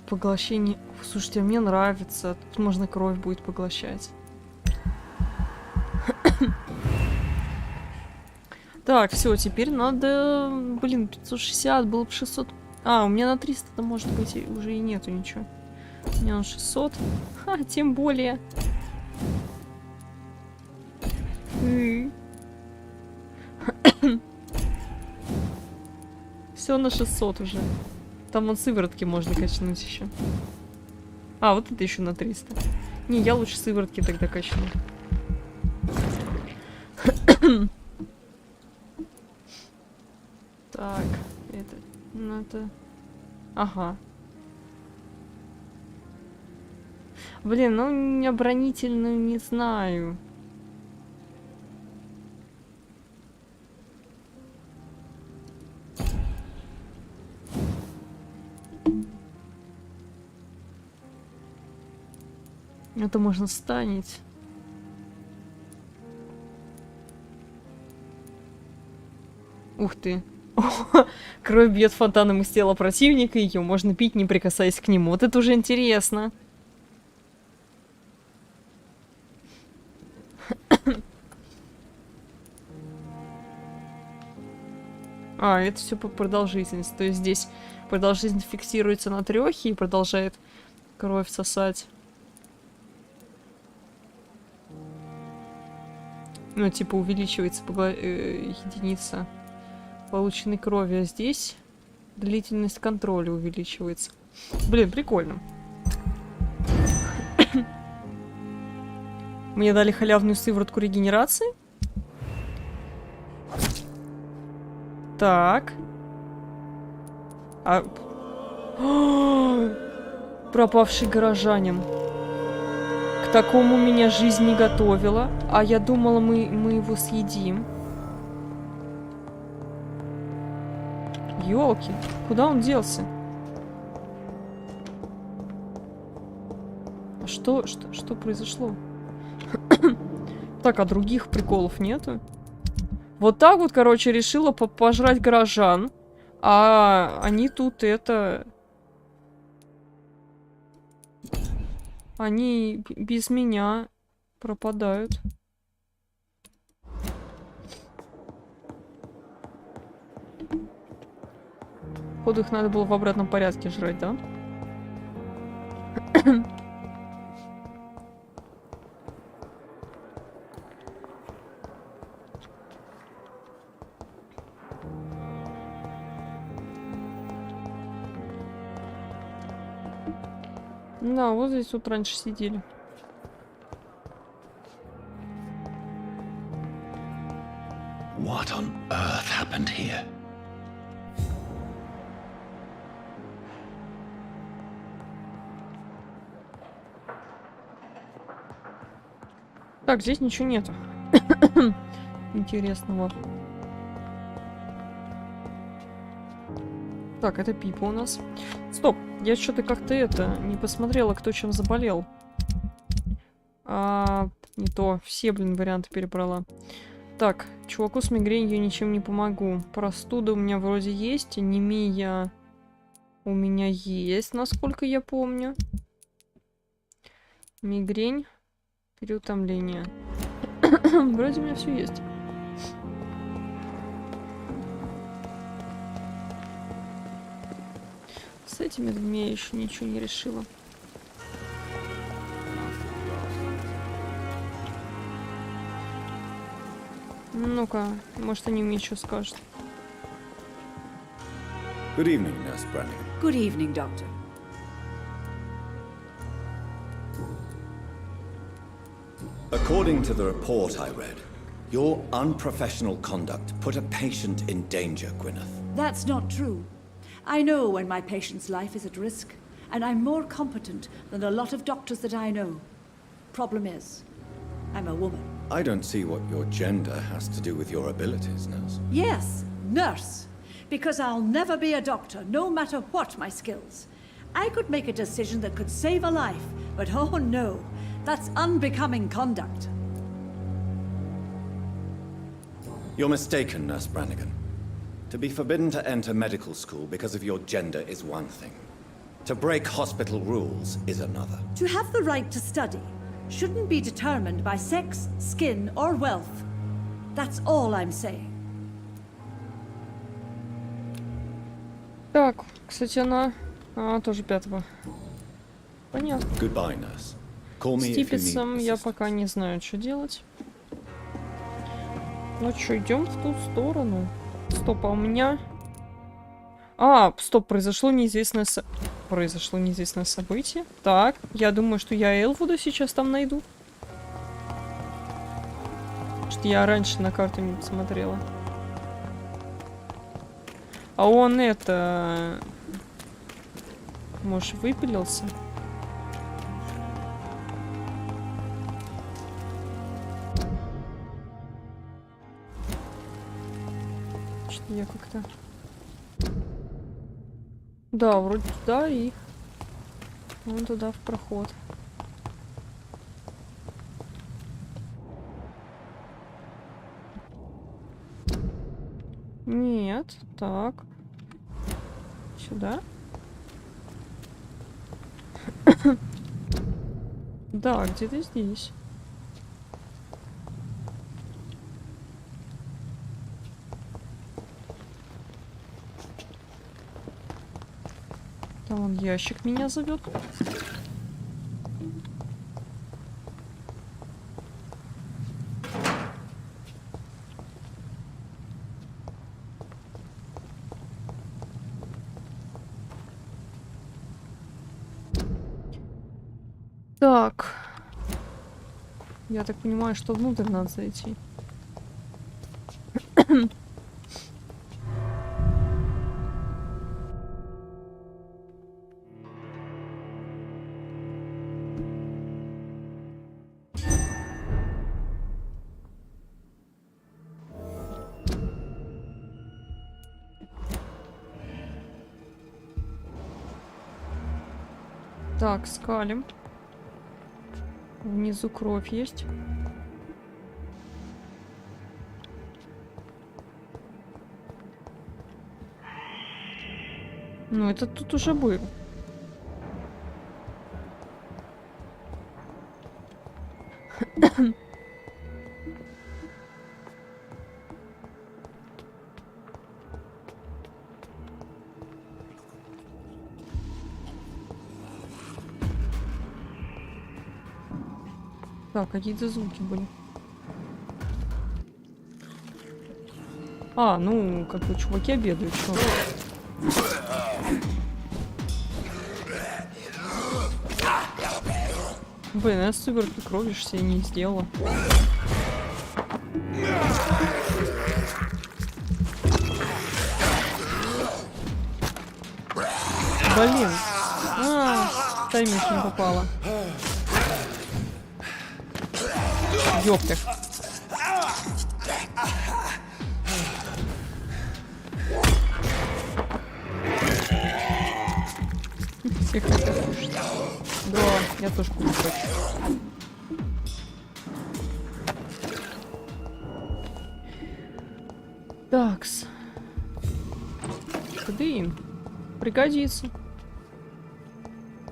Поглощение. Слушайте, мне нравится. Тут можно кровь будет поглощать. Так, все, теперь надо... Блин, 560, было бы 600. А, у меня на 300-то, может быть, уже и нету ничего. У меня на 600. Ха, тем более. Все на 600 уже. Там вон сыворотки можно качнуть еще. А, вот это еще на 300. Не, я лучше сыворотки тогда качну. Так, это... Ну, это... Ага. Блин, ну, оборонительную не знаю. Это можно станить. Ух ты. Кровь бьет фонтаном из тела противника, ее можно пить, не прикасаясь к нему. Вот это уже интересно. А, это все по продолжительности. То есть здесь продолжительность фиксируется на 3 и продолжает кровь сосать. Ну, типа увеличивается единица полученной крови, а здесь длительность контроля увеличивается. Блин, прикольно. Мне дали халявную сыворотку регенерации. Так. Пропавший горожанин. К такому меня жизнь не готовила. А я думала, мы его съедим. Ёлки, куда он делся? Что произошло? Так, а других приколов нету? Вот так вот, короче, решила пожрать горожан. А они тут это... Они без меня пропадают. Походу, их надо было в обратном порядке жрать, да? Да, вот здесь вот раньше сидели. What on earth happened here? Так, здесь ничего нету. Интересного. Так, это Пипа у нас. Стоп, я что-то как-то не посмотрела, кто чем заболел. Не то, все, блин, варианты перебрала. Так, чуваку с мигренью ничем не помогу. Простуда у меня вроде есть, анемия у меня есть, насколько я помню. Мигрень, переутомление. Вроде у меня все есть. С этими двумя я еще ничего не решила. Ну-ка, может, они мне что скажут. Good evening, Nurse Brannigan. Good evening, Doctor. According to the report I read, your unprofessional conduct put a patient in danger, Gwyneth. That's not true. I know when my patient's life is at risk, and I'm more competent than a lot of doctors that I know. Problem is, I'm a woman. I don't see what your gender has to do with your abilities, Nurse. Yes, nurse. Because I'll never be a doctor, no matter what my skills. I could make a decision that could save a life, but oh no, that's unbecoming conduct. You're mistaken, Nurse Brannigan. To be forbidden to enter medical school because of your gender is one thing. To break hospital rules is another. To have the right to study shouldn't be determined by sex, skin, or wealth. That's all I'm saying. Так, кстати, она тоже 5-го. Понятно. Goodbye, nurse. Call me С if you need Типицем я assistance. пока не знаю, что делать. Ну что, идем в ту сторону. Стоп, а у меня... А, стоп, произошло неизвестное событие. Так, я думаю, что я Элвуда сейчас там найду. Что я раньше на карту не посмотрела. А он это... Может, выпилился? Что-то я как-то... Да, вроде туда и... Вон туда в проход. Нет, так. Сюда. Да, где-то здесь. Там вон ящик меня зовет. Так. Я так понимаю, что внутрь надо зайти. Так, скалим. Внизу кровь есть. Ну, это тут уже был. Так, какие-то звуки были. А, ну, как бы чуваки обедают, что? Блин, я супер кровишь себе не сделала. Блин. Тайминг не попала. Ёптых. Все хотят кушать. Да, я тоже кушать хочу. Такс. Блин. Пригодится.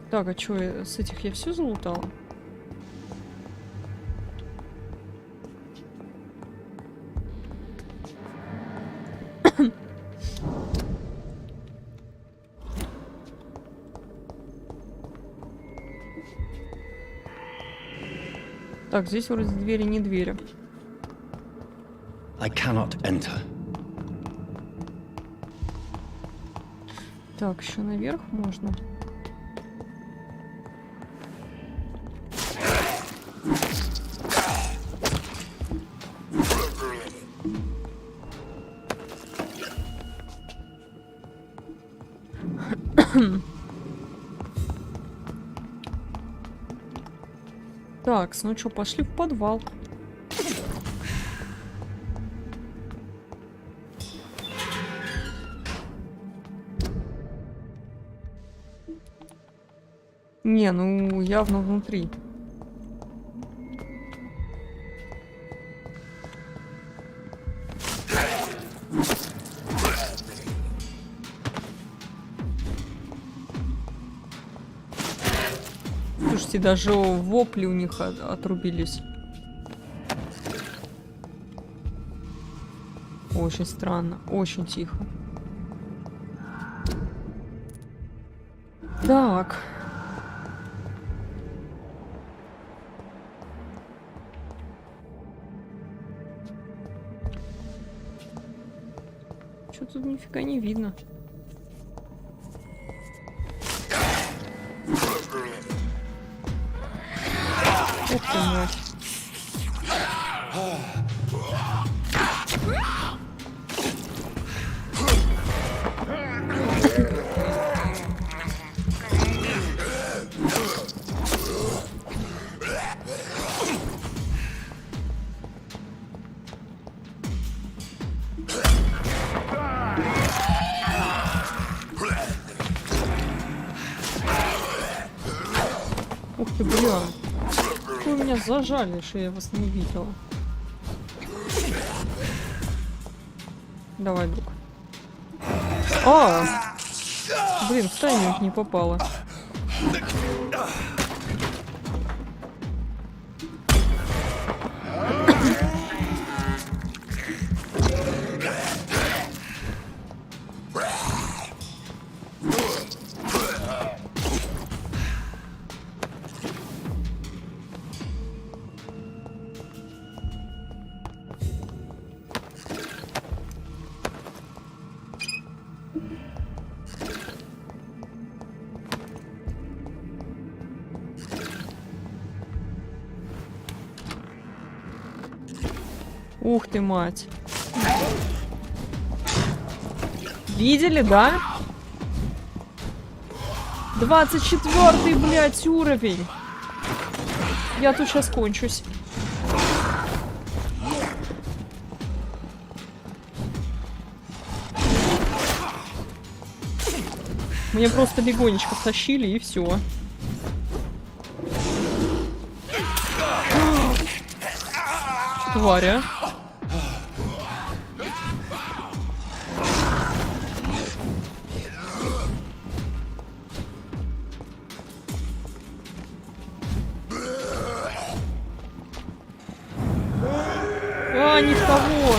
Так, а чё, с этих я все залутала? Так, здесь вроде двери не двери. I cannot enter. Так, еще наверх можно. Так, ну что, пошли в подвал. Не, ну явно внутри. Слушайте, даже вопли у них отрубились. Очень странно, очень тихо. Так. Что тут нифига не видно. ты, бля. Вы меня зажали, что я вас не видела. Давай, друг. А! Блин, в тайминг не попало. Ух ты, мать. Видели, да? 24-й, блядь, уровень. Я тут сейчас кончусь. Мне просто легонечко тащили и все. Тваря. А, не в того.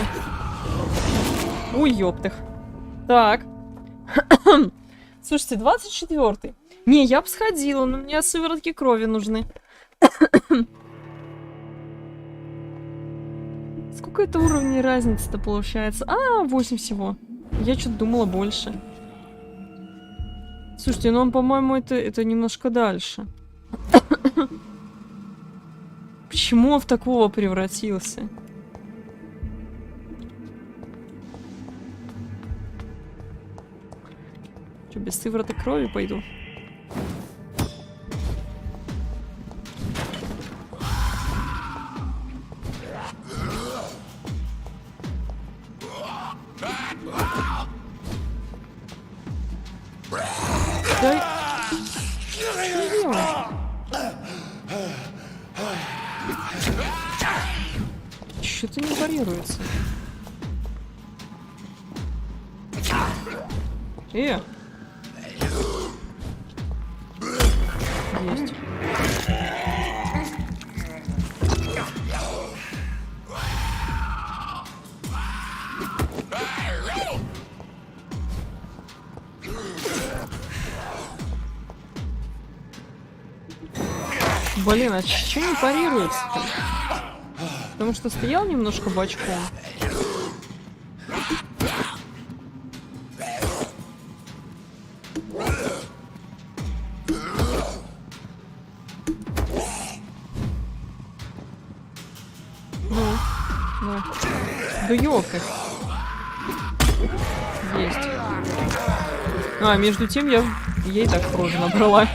Ой, ёптых. Так. Слушайте, 24-й. Не, я бы сходила, но мне сыворотки крови нужны. Сколько это уровней разница-то получается? А, 8 всего. Я что-то думала больше. Слушайте, ну он, по-моему, это немножко дальше. Почему он в такого превратился? Что, без сывороток крови пойду? Дай... Что-то не парируется. Есть. Блин, а чего не парируется-то? Потому что стоял немножко бочком. Ну. Да ёпта. Есть. А, между тем я ей так крови набрала.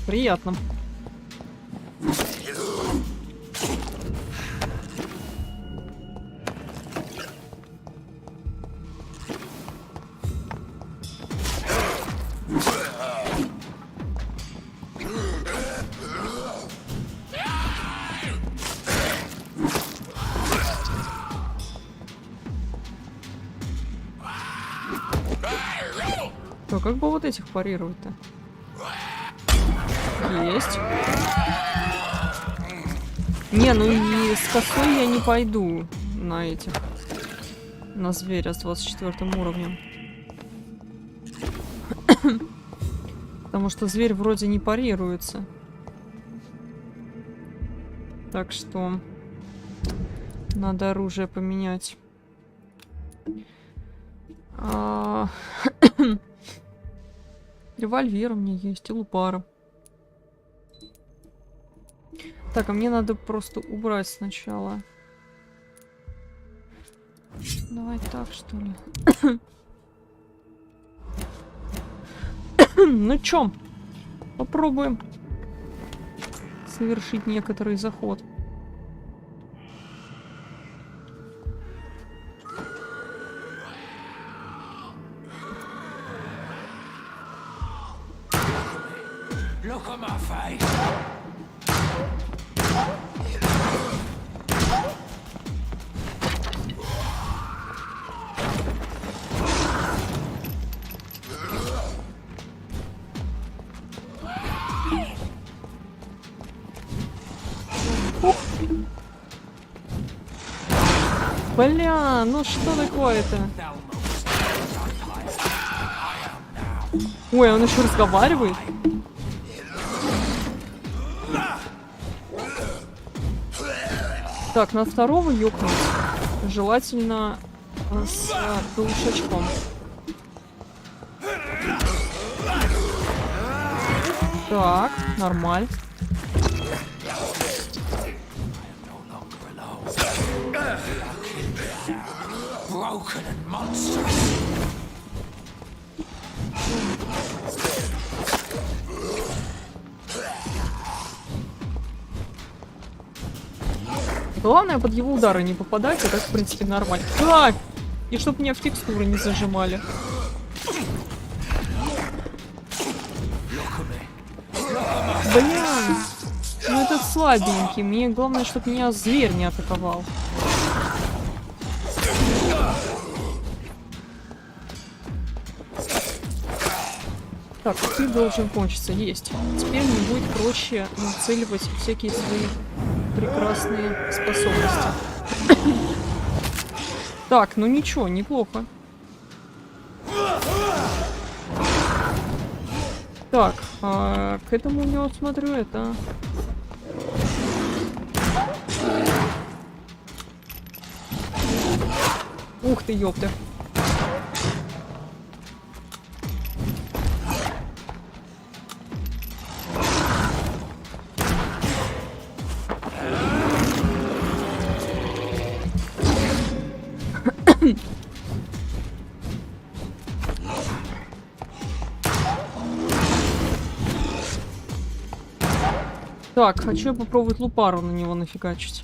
Приятно. То как бы вот этих парировать-то? Есть. Не, ну и с косой я не пойду на этих. На зверя с 24 уровнем. Потому что зверь вроде не парируется. Так что надо оружие поменять. Револьвер у меня есть и лупара. Так, а мне надо просто убрать сначала. Давай так, что ли. Ну чё? Попробуем совершить некоторый заход. Look at my face. Бля, ну что такое-то? Ой, он еще разговаривает. Так, на второго ёкнуть. Желательно с глушачком. Так, нормально. Broken and monstrous. Главное под его удары не попадать, а так в принципе нормально. Так! И чтоб меня в текстуры не зажимали. Бля! Ну этот слабенький. Мне главное, чтобы меня зверь не атаковал. Так, ты должен кончиться. Есть. Теперь мне будет проще нацеливать всякие свои прекрасные способности. Так, ну ничего, неплохо. Так, к этому я вот смотрю, это... Ух ты, ёпта. Так, хочу я попробовать лупару на него нафигачить.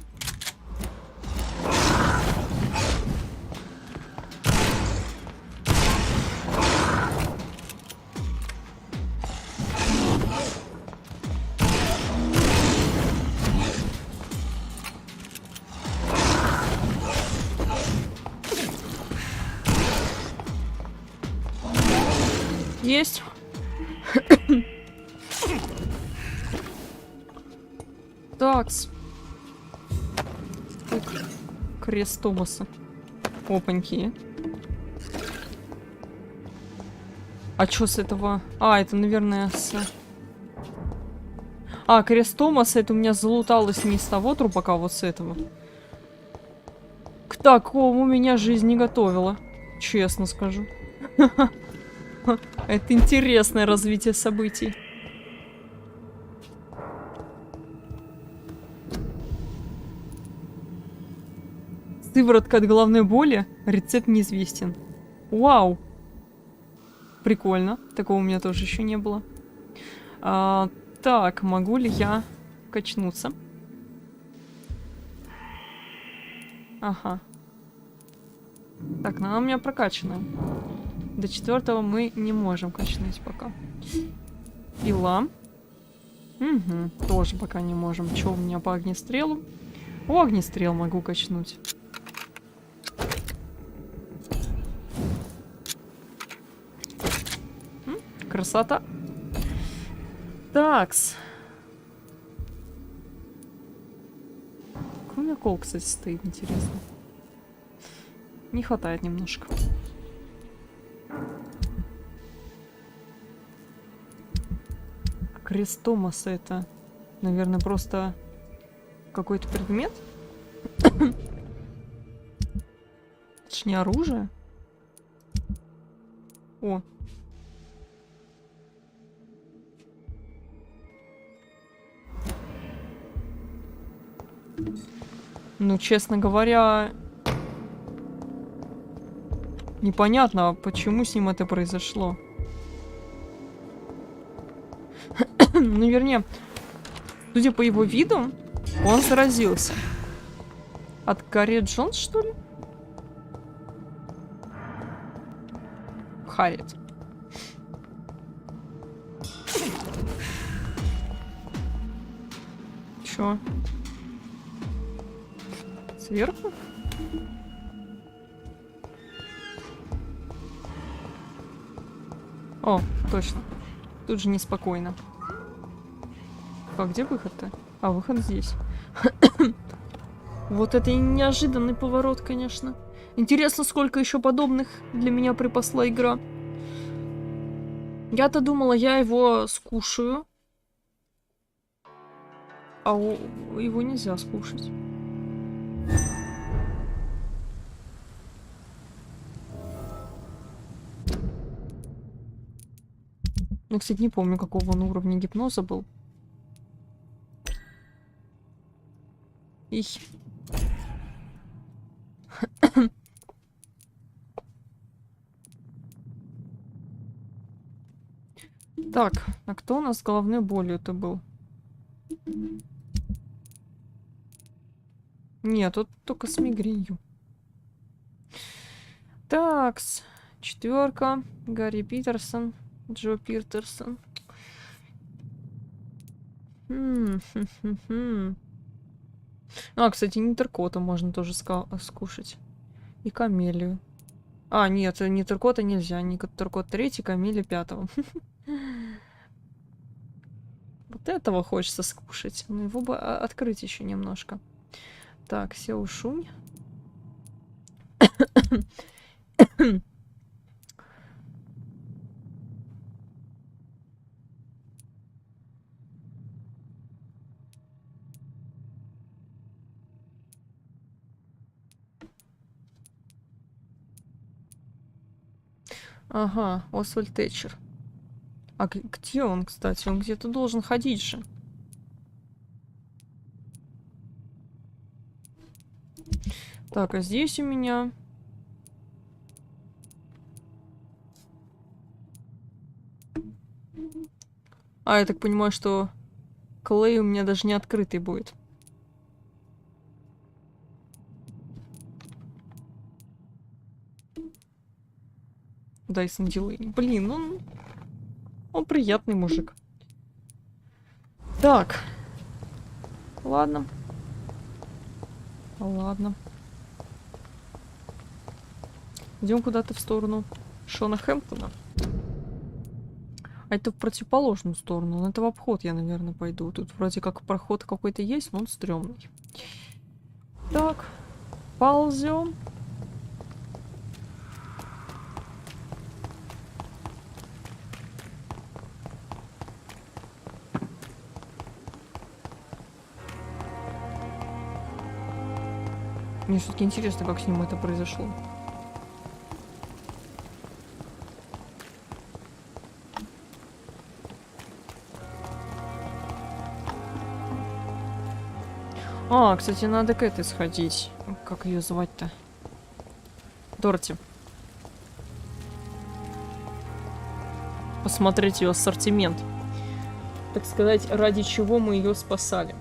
Есть. Такс. Крест Томаса. Опаньки. А чё с этого? А, это, наверное, с... А, крест Томаса, это у меня залуталось не с того трупака, а вот с этого. К такому меня жизнь не готовила. Честно скажу. Это интересное развитие событий. Сыворотка от головной боли. Рецепт неизвестен. Вау. Прикольно. Такого у меня тоже еще не было. Так, могу ли я качнуться? Ага. Так, ну она у меня прокачана. До 4-го мы не можем качнуть пока. Пила. Угу, тоже пока не можем. Что у меня по огнестрелу? О, огнестрел могу качнуть. Красота. Такс. Какой у меня кол, кстати, стоит, интересно. Не хватает немножко. Крест Томаса это, наверное, просто какой-то предмет? Точнее, оружие? О. Ну, честно говоря, непонятно, почему с ним это произошло. Ну, вернее, судя по его виду, он заразился. От Гарри Джонс, что ли? Харриет. Чё? Сверху? О, точно. Тут же неспокойно. А где выход-то? А, выход здесь. Вот это и неожиданный поворот, конечно. Интересно, сколько еще подобных для меня припасла игра. Я-то думала, я его скушаю. А его нельзя скушать. Я, кстати, не помню, какого он уровня гипноза был. Их. Так, а кто у нас с головной болью-то был? Нет, тут только с мигренью. Такс. 4. Гарри Питерсон. Джо Пиртерсон. А, кстати, нитеркота можно тоже скушать. И камелию. А, нет, нитеркота нельзя. Нитеркот 3, камелия 5. Вот этого хочется скушать. Но его бы открыть еще немножко. Так, Сяошунь. Ага, Освальд Тэтчер. А где он, кстати? Он где-то должен ходить же. Так, а здесь у меня... А, я так понимаю, что клей у меня даже не открытый будет. Дайсон Дилейни. Блин, он приятный мужик. Так. Ладно. Ладно. Идем куда-то в сторону Шона Хэмптона. А это в противоположную сторону. На это в обход я, наверное, пойду. Тут вроде как проход какой-то есть, но он стрёмный. Так. Ползем. Мне все-таки интересно, как с ним это произошло. А, кстати, надо к этой сходить. Как ее звать-то? Дороти. Посмотреть ее ассортимент. Так сказать, ради чего мы ее спасали.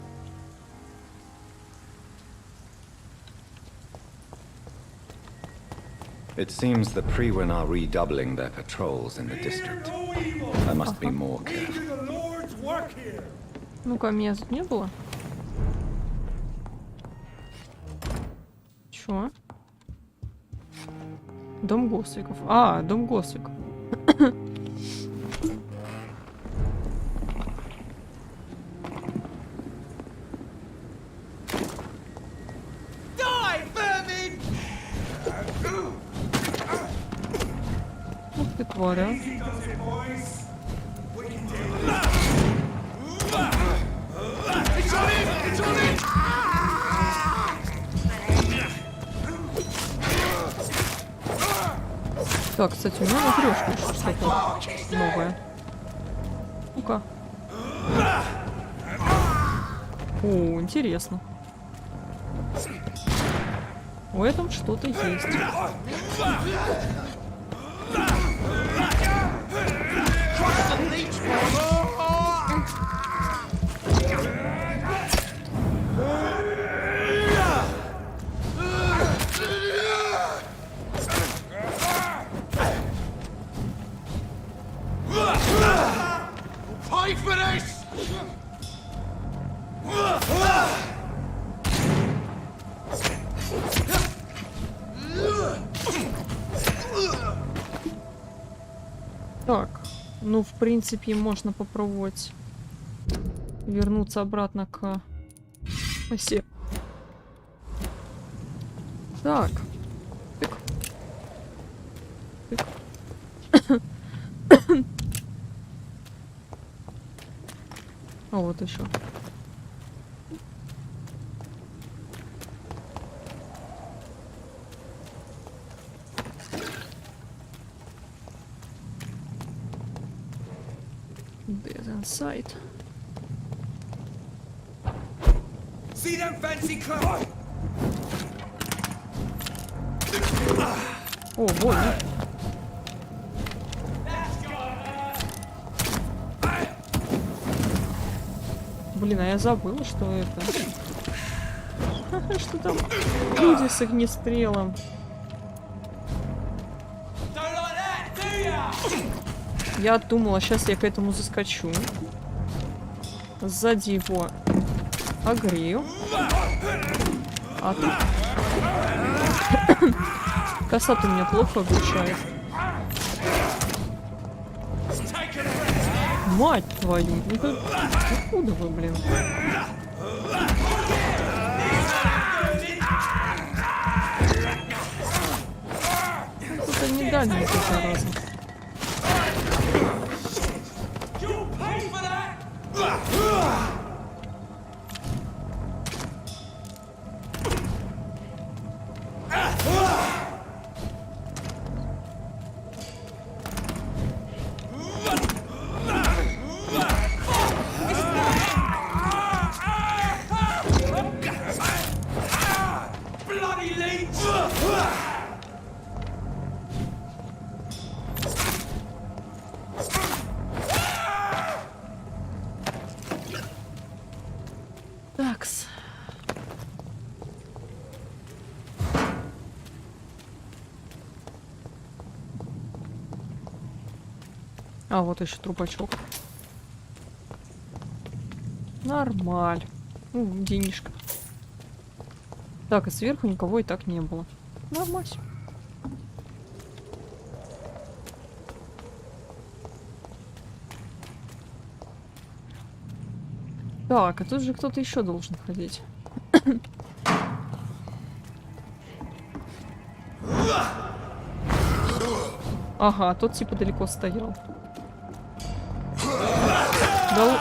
It seems the Priwen are redoubling their patrols in the district. I must be more careful. Ну-ка, меня тут не было. Чё? Дом Госвиков. А, дом Госвиков. Ух ты, тварь, а. Так, кстати, у меня матрешка что-то новое. Ну-ка. О, интересно. В этом что-то есть. Fight for this! Так, ну, в принципе, можно попробовать вернуться обратно к оси. Так. Тык. Тык. А вот еще. Dead inside. See them fancy clothes? О, больно. Блин, а я забыла, что это. Что там люди с огнестрелом. Я думала, сейчас я к этому заскочу. Сзади его огрею. А тут... Коса-то меня плохо обучает. Мать твою! Это... Откуда вы, блин? Это не дальний зараза. Такс. А, вот еще трубачок. Нормаль. Ну, денежка. Так, и сверху никого и так не было. Нормально. Так, а тут же кто-то еще должен ходить. Ага, тот типа далеко стоял. Да...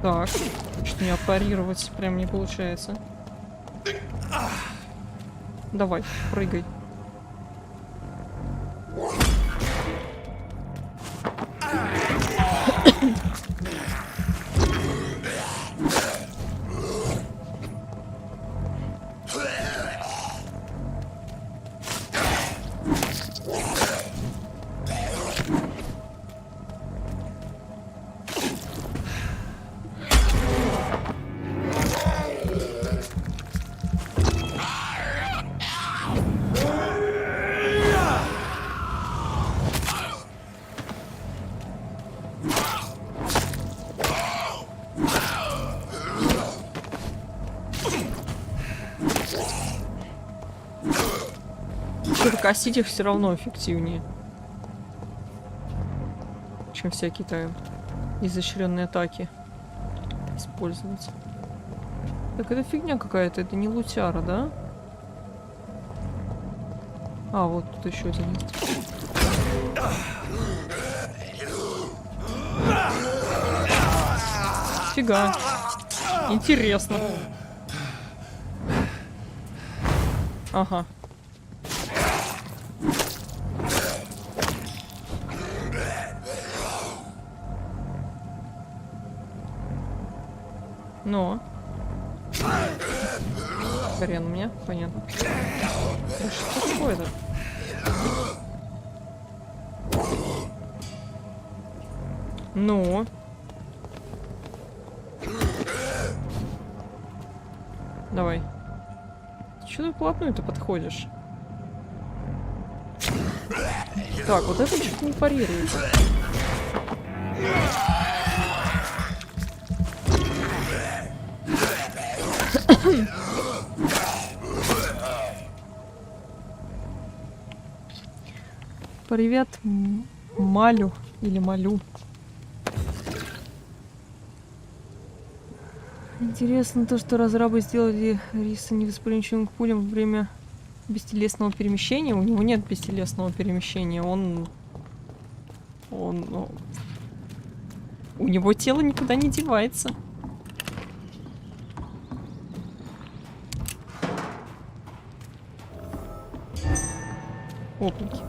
Так, что меня парировать прям не получается. Давай, прыгай. Косить их все равно эффективнее, чем всякие там изощренные атаки использовать. Так, это фигня какая-то, это не лутяра, да? А, вот тут еще один есть. Фига. Интересно. Ага. Но. Хрен мне, понятно. Да что такое-то? Ну. Давай. Чё ты вплотную-то подходишь? Так, вот это что-то не парируется. Привет, Малю или Малю. Интересно то, что разрабы сделали Риса невосприимчивым к пулям во время бестелесного перемещения. У него нет бестелесного перемещения. Ну, у него тело никуда не девается. Опаньки.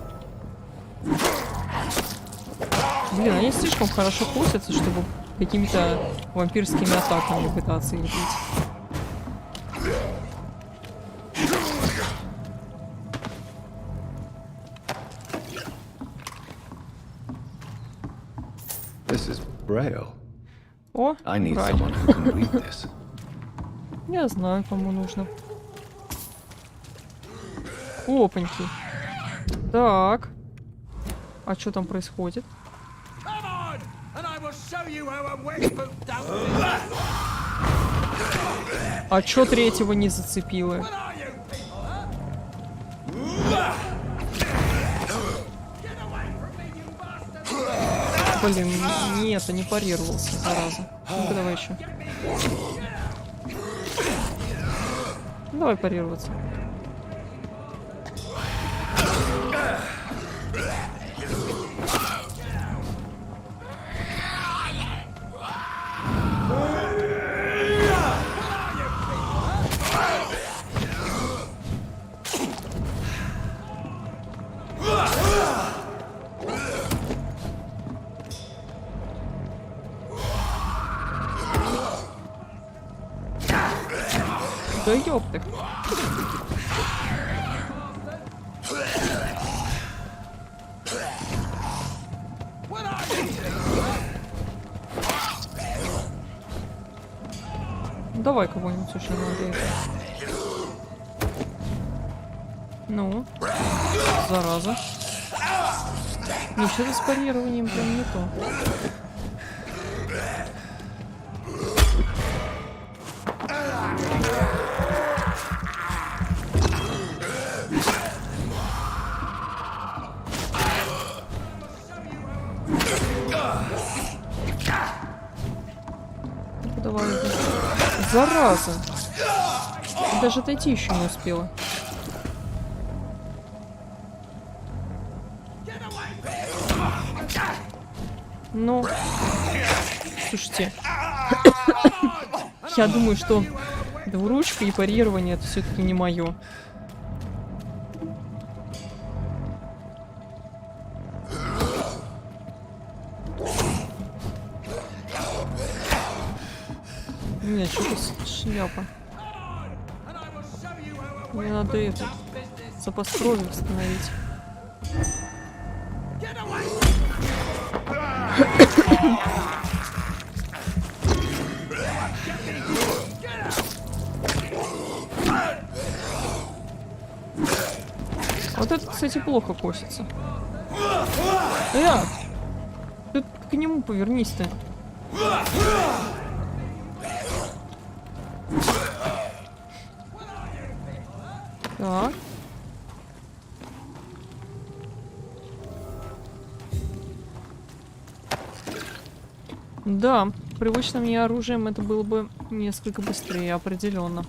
Блин, они слишком хорошо косятся, чтобы какими-то вампирскими атаками пытаться их бить. This is Braille. О, I need Брайль. someone who can read this. Я знаю, кому нужно. Опаньки. Так. А что там происходит? А чё третьего не зацепило? Блин, нет, не парировался, зараза. Ну-ка, давай еще. Давай парироваться. Да ёпты. Давай кого-нибудь еще надо. Ну, зараза. Ничего с парированием прям не то. Давай. Зараза! Даже отойти еще не успела. Ну, слушайте, я думаю, что двуручка и парирование это все-таки не мое. У меня что-то шляпа. Мне надо это запас крови восстановить. Вот это, кстати, плохо косится. Ты к нему повернись-то. Так. Да, привычным мне оружием это было бы несколько быстрее, определенно.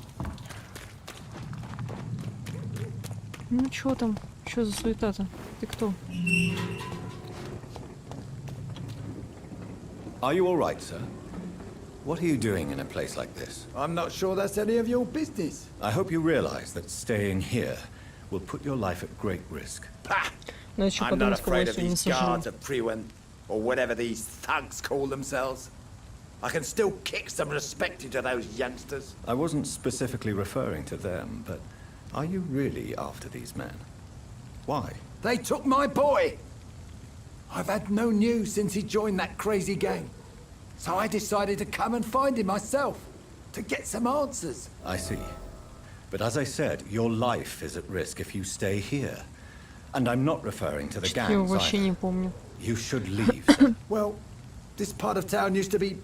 Ну чё там? Чё за суета-то? Ты кто? Are you all right, sir? What are you doing in a place like this? I'm not sure that's any of your business. I hope you realize that staying here will put your life at great risk. Pah! Ну, еще I'm not подумать, кого afraid я of сегодня these сожру. guards of Priwen, or whatever these thugs call themselves. I can still kick some respect into those youngsters. I wasn't specifically referring to them, but are you really after these men? Why? They took my boy! I've had no news since he joined that crazy gang. So I decided to come and find him myself, to get some answers. I see. But as I said, your life is at risk if you stay here. And I'm not referring to the Я его gangs вообще не either. помню. You should leave, sir. Well, this part of town used to be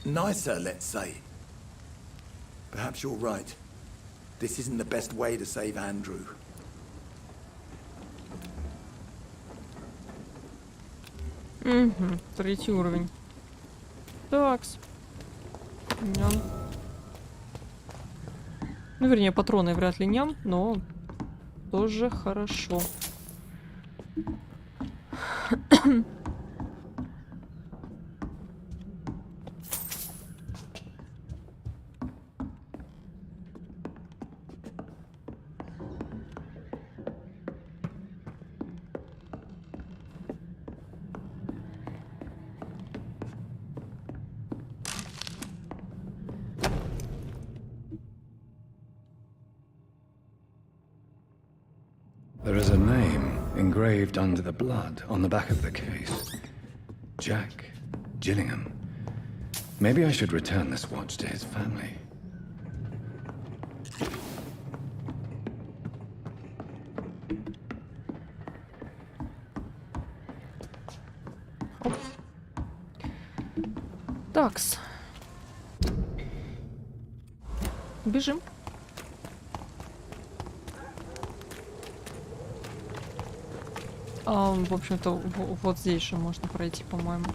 nicer, let's say. Perhaps you're right. This isn't the best way to save Andrew. Угу, 3-й уровень. Такс. Ням. Ну, вернее, патроны вряд ли ням, но тоже хорошо. There is a name engraved under the blood on the back of the case. Jack Gillingham. Maybe I should return this watch to his family. Такс. Бежим. В общем-то, вот здесь же можно пройти, по-моему.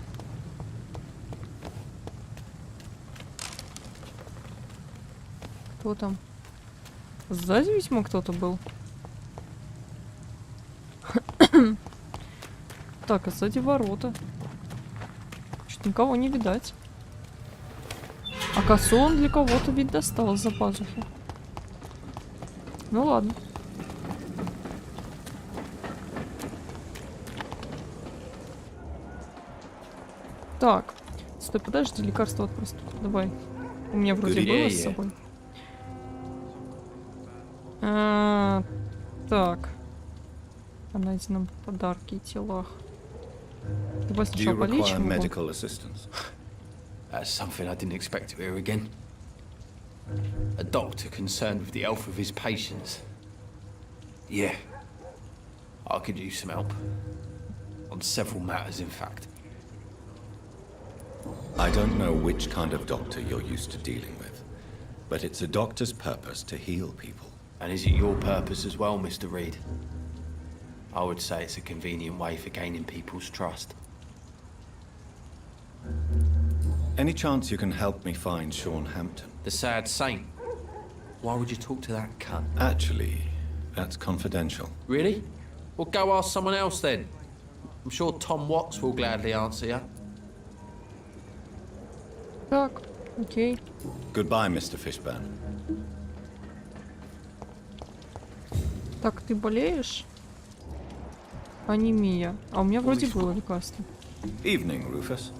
Кто там? Сзади, видимо, кто-то был. Так, а сзади ворота. Чуть никого не видать. А косу он для кого-то ведь достал из-за пазухи. Ну ладно. Так. Стой, подожди, лекарство от простуды. Давай. У меня вроде было с собой. Так. О найденном подарке и телах. Давай сначала полечим его. That's something I didn't expect to hear again. A doctor concerned with the health of his patients. Yeah. I could use some help. On several matters, in fact. I don't know which kind of doctor you're used to dealing with, but it's a doctor's purpose to heal people. And is it your purpose as well, Mr. Reed? I would say it's a convenient way for gaining people's trust. Any chance you can help me find Sean Hampton? The sad saint. Why would you talk to that cunt? Actually, that's confidential. Really? Well, go ask someone else then. I'm sure Tom Watts will gladly answer you. Так, окей. Goodbye, Mr. Fishburne. Так, ты болеешь? Анемия. А у меня вроде было лекарство. Evening, Rufus.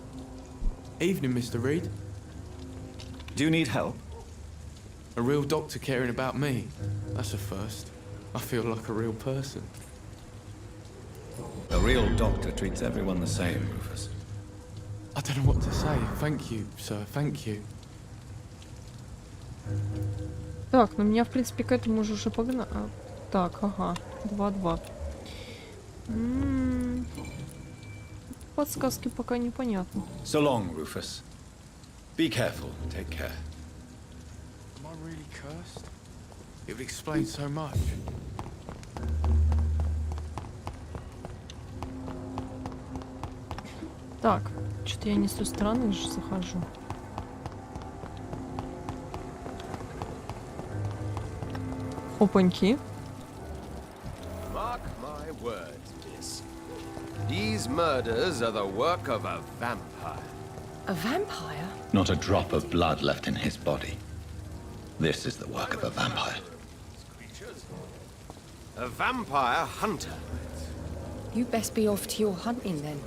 Evening, Mr. Reed. Do you need help? A real doctor caring about me. That's a first. I feel like a real person. A real doctor treats everyone the same, Rufus. I don't know what to say. Thank you, sir. Thank you. Так, ну меня, в принципе, к этому уже погнали. Так, ага. 2-2. Подсказки пока непонятно. So long, Rufus. Be careful. Take care. Am I really cursed? It would explain so much. Так, что-то я не с той стороны же захожу. Опаньки. Mark my words, miss. These murders are the work of a vampire. A vampire? Not a drop of blood left in his body. This is the work of a vampire. A vampire hunter. You best be off to your hunting then,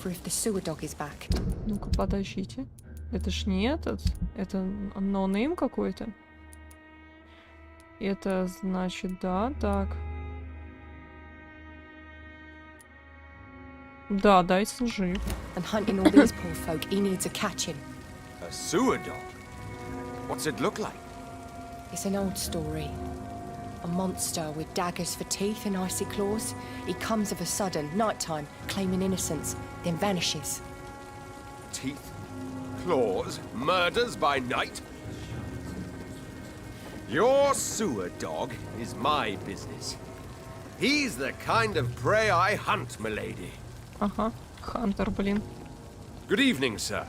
for if the sewer dog is back. Ну-ка, подождите. Это ж не этот. Это ноунейм какой-то. Это значит, да, так. Да, Дайсон жив. And hunting all these poor folk, he needs a catching. A sewer dog? What's it look like? It's an old story. A monster with daggers for teeth and icy claws. He comes of a sudden, nighttime, claiming innocence, then vanishes. Teeth, claws, murders by night? Your sewer dog is my business. He's the kind of prey I hunt, milady. Ага. Хантер, блин. Good evening, sir.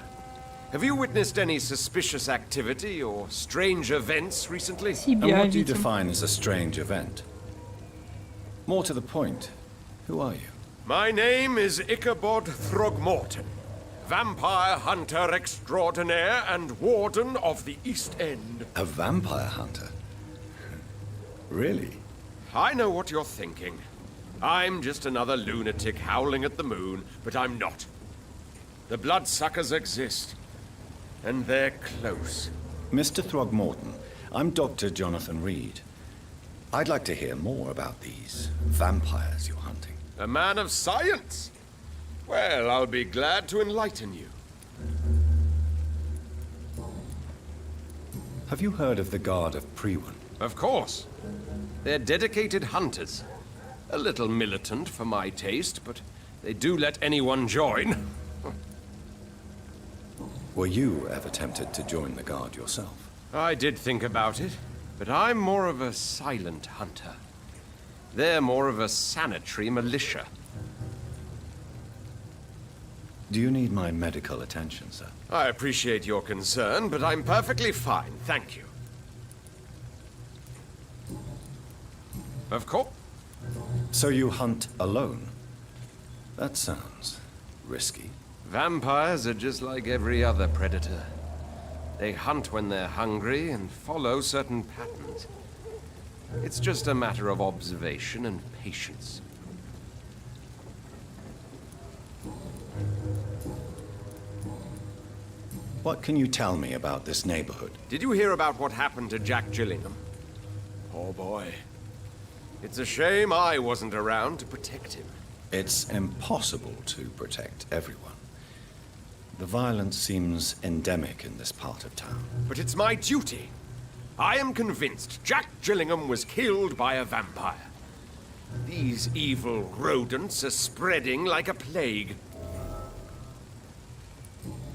Have you witnessed any suspicious activity or strange events recently? And what do you define as a strange event? More to the point, who are you? My name is Ichabod Throgmorton, vampire hunter extraordinaire and warden of the East End. A vampire hunter? Really? I know what you're thinking. I'm just another lunatic howling at the moon, but I'm not. The bloodsuckers exist, and they're close. Mr. Throgmorton, I'm Dr. Jonathan Reed. I'd like to hear more about these vampires you're hunting. A man of science? Well, I'll be glad to enlighten you. Have you heard of the Guard of Priwen? Of course. They're dedicated hunters. A little militant for my taste, but they do let anyone join. Were you ever tempted to join the Guard yourself? I did think about it, but I'm more of a silent hunter. They're more of a sanitary militia. Do you need my medical attention, sir? I appreciate your concern, but I'm perfectly fine, thank you. Of course. So you hunt alone? That sounds risky. Vampires are just like every other predator. They hunt when they're hungry and follow certain patterns. It's just a matter of observation and patience. What can you tell me about this neighborhood? Did you hear about what happened to Jack Gillingham? Poor boy. It's a shame I wasn't around to protect him. It's impossible to protect everyone. The violence seems endemic in this part of town. But it's my duty. I am convinced Jack Gillingham was killed by a vampire. These evil rodents are spreading like a plague.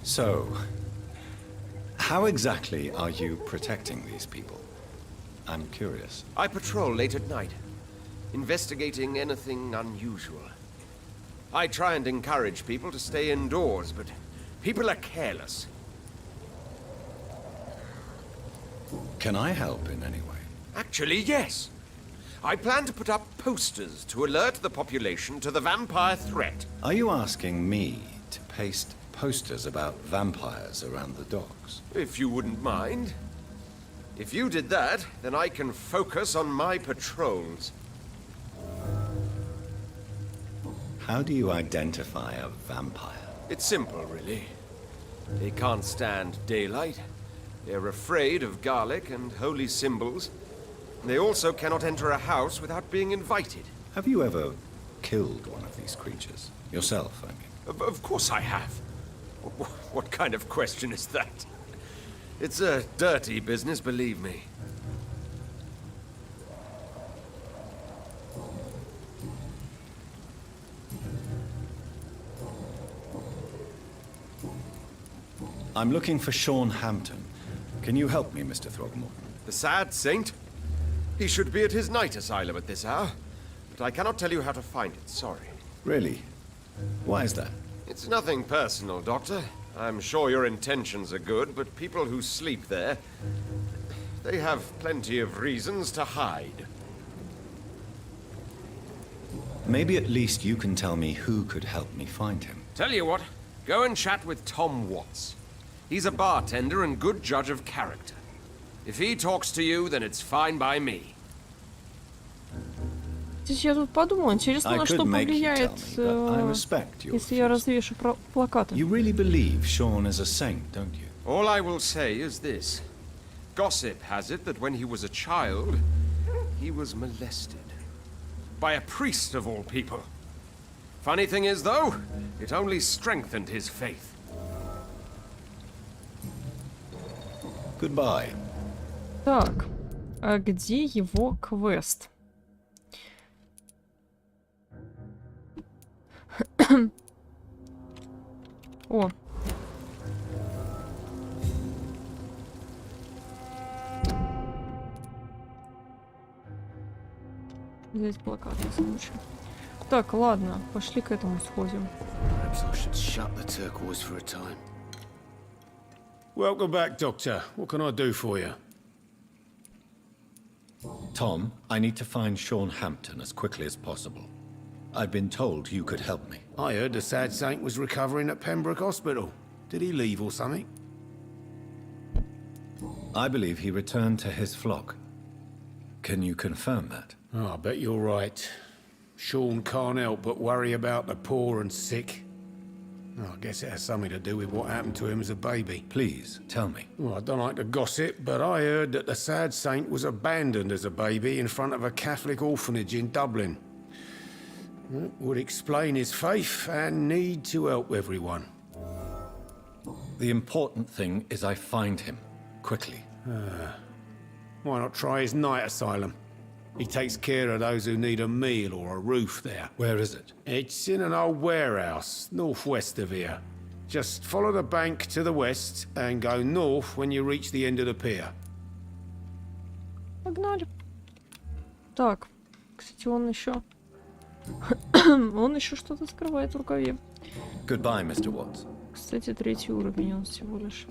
So, how exactly are you protecting these people? I'm curious. I patrol late at night, investigating anything unusual. I try and encourage people to stay indoors, but people are careless. Can I help in any way? Actually, yes. I plan to put up posters to alert the population to the vampire threat. Are you asking me to paste posters about vampires around the docks? If you wouldn't mind. If you did that, then I can focus on my patrols. How do you identify a vampire? It's simple, really. They can't stand daylight. They're afraid of garlic and holy symbols. They also cannot enter a house without being invited. Have you ever killed one of these creatures? Yourself, I mean. Of course I have. What kind of question is that? It's a dirty business, believe me. I'm looking for Sean Hampton. Can you help me, Mr. Throgmorton? The sad saint? He should be at his night asylum at this hour. But I cannot tell you how to find it, sorry. Really? Why is that? It's nothing personal, Doctor. I'm sure your intentions are good, but people who sleep there, they have plenty of reasons to hide. Maybe at least you can tell me who could help me find him. Tell you what, go and chat with Tom Watts. He's a bartender and good judge of character. If he talks to you, then it's fine by me. Я тут подумала, интересно, на что повлияет, если я развешу плакаты. You really believe Sean is a saint, don't you? All I will say is this. Gossip has it that when he was a child, he was molested. By a priest of all people. Funny thing is, though, it only strengthened his faith. Goodbye. Так, а где его квест? О. Взять плакат на случай. Так, ладно, пошли к этому сходим. Perhaps I should shut the turquoise for a time. Welcome back, Doctor. What can I do for you? Tom, I need to find Sean Hampton as quickly as possible. I've been told you could help me. I heard the sad saint was recovering at Pembroke Hospital. Did he leave or something? I believe he returned to his flock. Can you confirm that? Oh, I bet you're right. Sean can't help but worry about the poor and sick. Oh, I guess it has something to do with what happened to him as a baby. Please, tell me. Well, I don't like to gossip, but I heard that the sad saint was abandoned as a baby in front of a Catholic orphanage in Dublin. That would explain his faith and need to help everyone. The important thing is I find him, quickly. Why not try his night asylum? He takes care of those who need a meal or a roof there. Where is it? It's in an old warehouse, northwest of here. Just follow the bank to the west and go north when you reach the end of the pier. Погнали. Так, кстати, он еще... он еще что-то скрывает в рукаве. Goodbye, Mr. Watts. Кстати, 3-й уровень он всего лишь.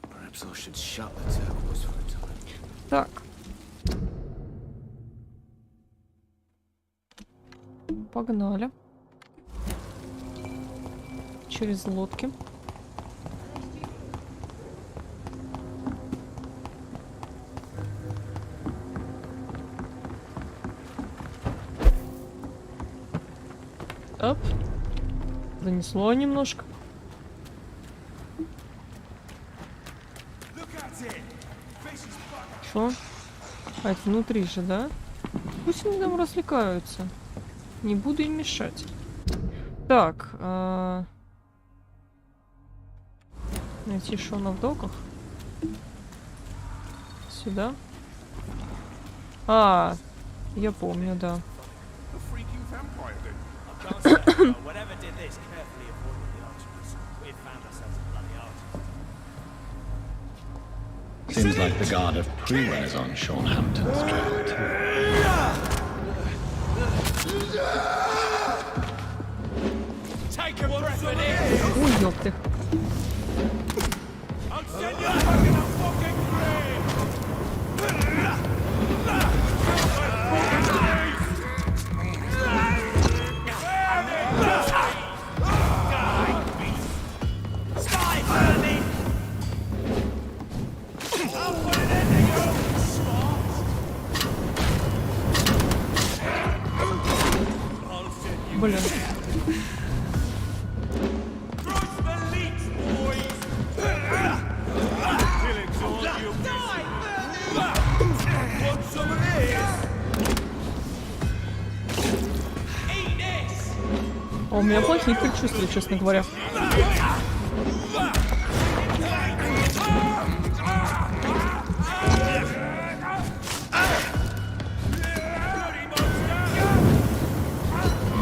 Perhaps I should shut the turquoise for a time. Так. Погнали. Через лодки. Оп. Занесло немножко. Чё? А, это внутри же, да? Пусть они там развлекаются. Не буду им мешать. Так. Найти Шона в доках. Сюда. А, я помню, да. Seems like the guard of pre-Renaissance Sean Hampton's trapped. Take a breath in it. Ой, ёпты. I'll send you back in a fucking grave. Stop burning. I'll put it into you. Блин. А у меня плохие предчувствия, честно говоря.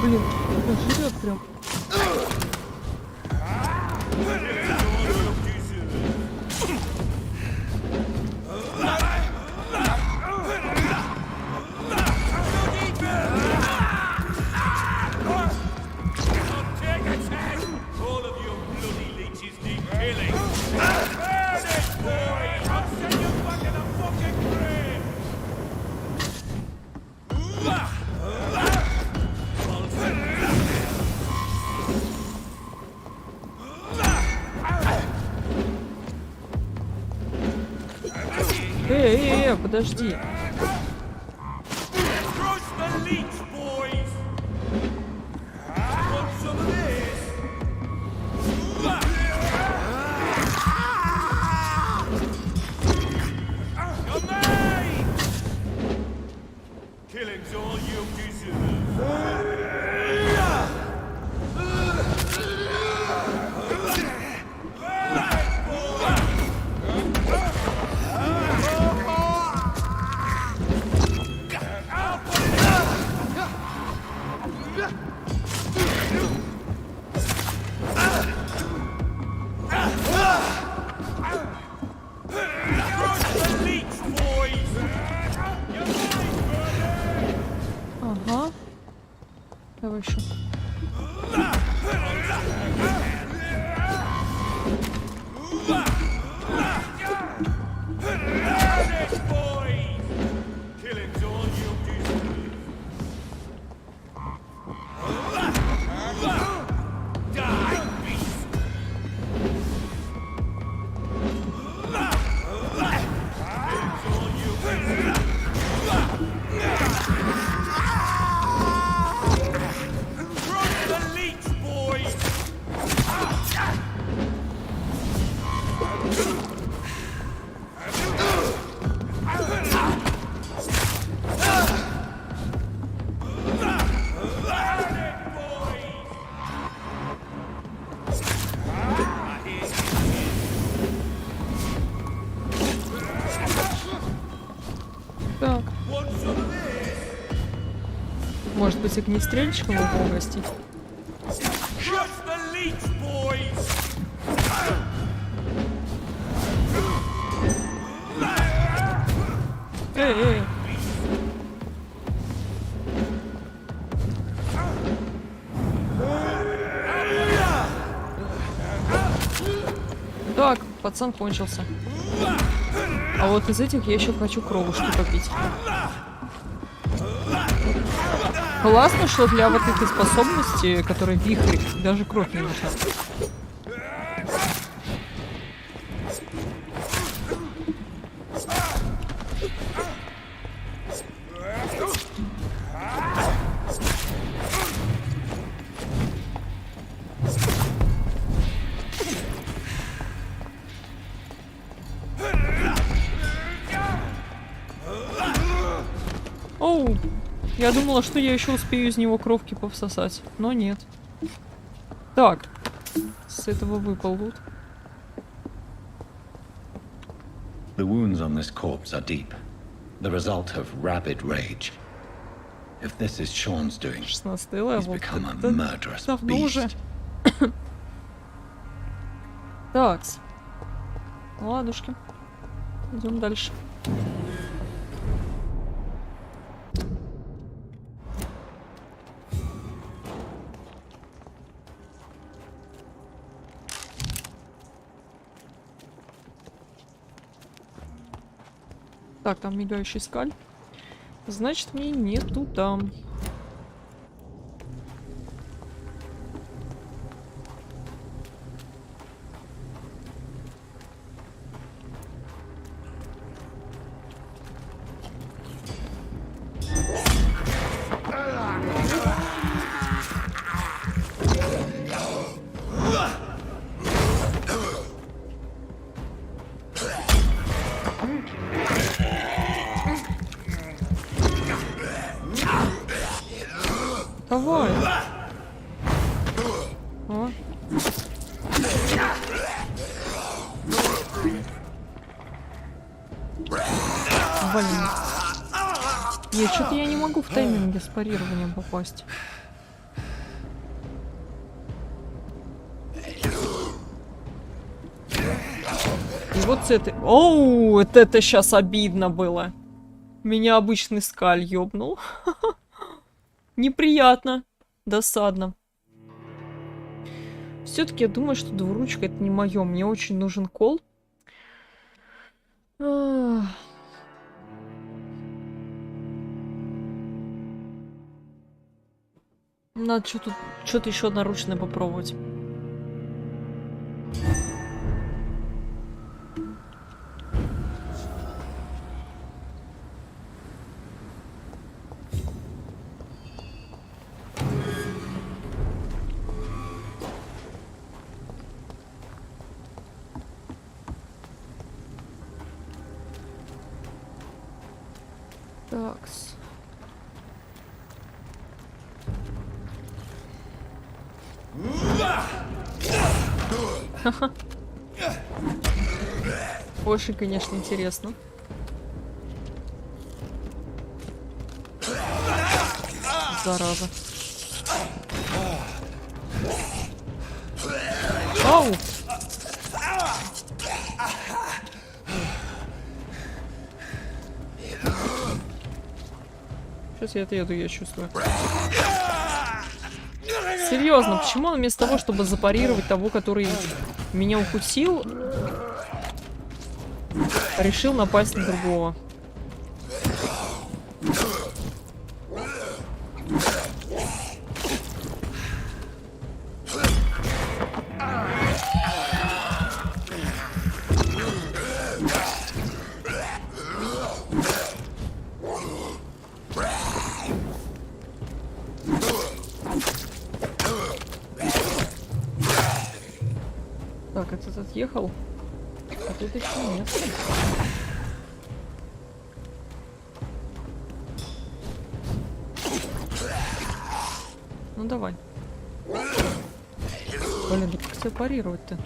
Блин, жрет прям. Подожди. Давай еще. быть, огнестрельчиком его угостить? Эй. Так, пацан кончился. А вот из этих я еще хочу кровушки попить. Классно, что для вот этой способности, которая вихрь, даже кровь не нужна. Оу, я думала, что я еще успею из него кровки повсосать, но нет. Так, с этого выпал лут. The wounds on this corpse are deep, the result of rabid rage. If this is Sean's doing, he's become a murderous beast. Такс. Ладушки. Идем дальше. Так, там мигающий скаль. Значит, мне нету там. Давай. О. Блин. Нет, что-то я не могу в тайминге с парированием попасть. И вот с этой... Оу, вот это сейчас обидно было. Меня обычный скаль ёбнул. Неприятно. Досадно. Все-таки я думаю, что двуручка это не мое. Мне очень нужен кол. Надо что-то еще одноручное попробовать. Такс. Очень, конечно, интересно. Зараза. Ау! Сейчас я отъеду, я чувствую. Серьезно, почему он вместо того, чтобы запарировать того, который меня укусил, решил напасть на другого? Так, этот отъехал. А тут еще нет. Ну давай. Блин, да как тебя парировать-то?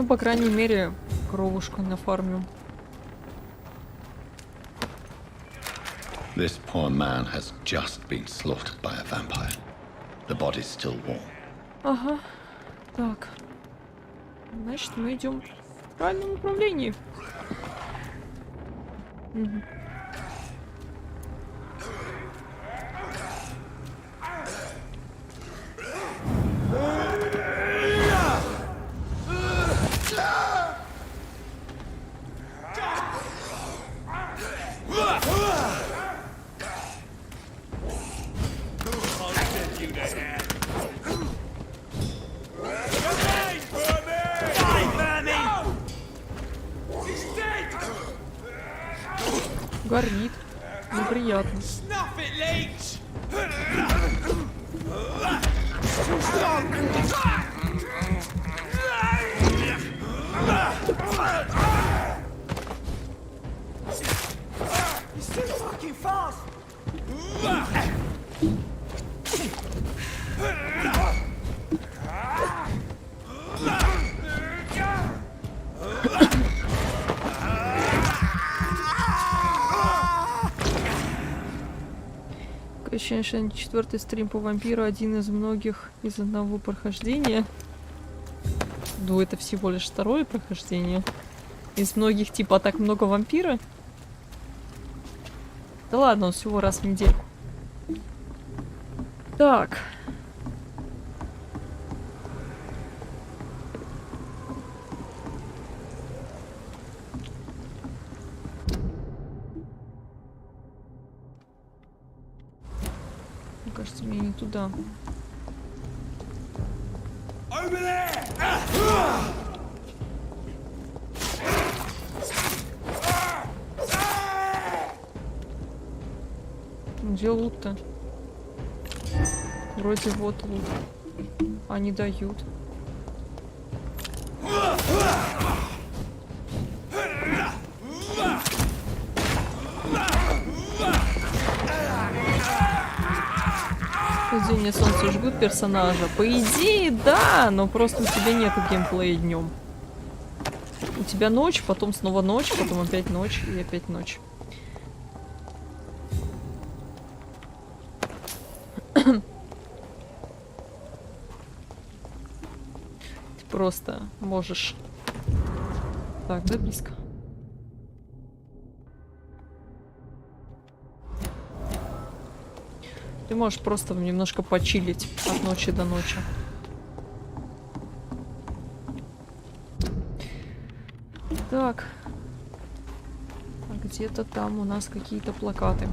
Ну, по крайней мере, кровушку нафармим. This poor man has just been slaughtered by a vampire. The body's still warm. Ага. Так. Значит, мы идем в правильном направлении. Угу. Горит. Неприятно. Ощущение, что 4-й стрим по вампиру один из многих из одного прохождения. Ну, это всего лишь 2-е прохождение. Из многих, типа, так много вампира. Да ладно, он всего раз в неделю. Так. Кажется, мне не туда. Где лут-то? Вроде вот лут. Они дают. Падение солнца жгут персонажа. По идее, да, но просто у тебя нету геймплея днем. У тебя ночь, потом снова ночь, потом опять ночь и опять ночь. Ты просто можешь... Так, да, близко. Ты можешь просто немножко почилить от ночи до ночи. Так. А где-то там у нас какие-то плакаты.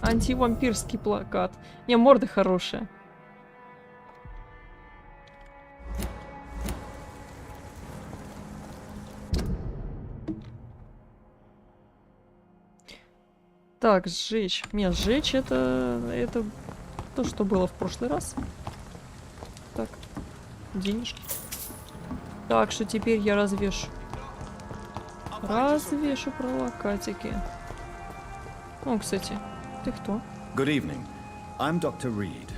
Антивампирский плакат. Не, морда хорошая. Так, сжечь. Нет, сжечь это то, что было в прошлый раз. Так, денежки. Так, что теперь я развешу. Развешу плакатики. О, кстати. Ты кто? Good evening. I'm Dr. Reed.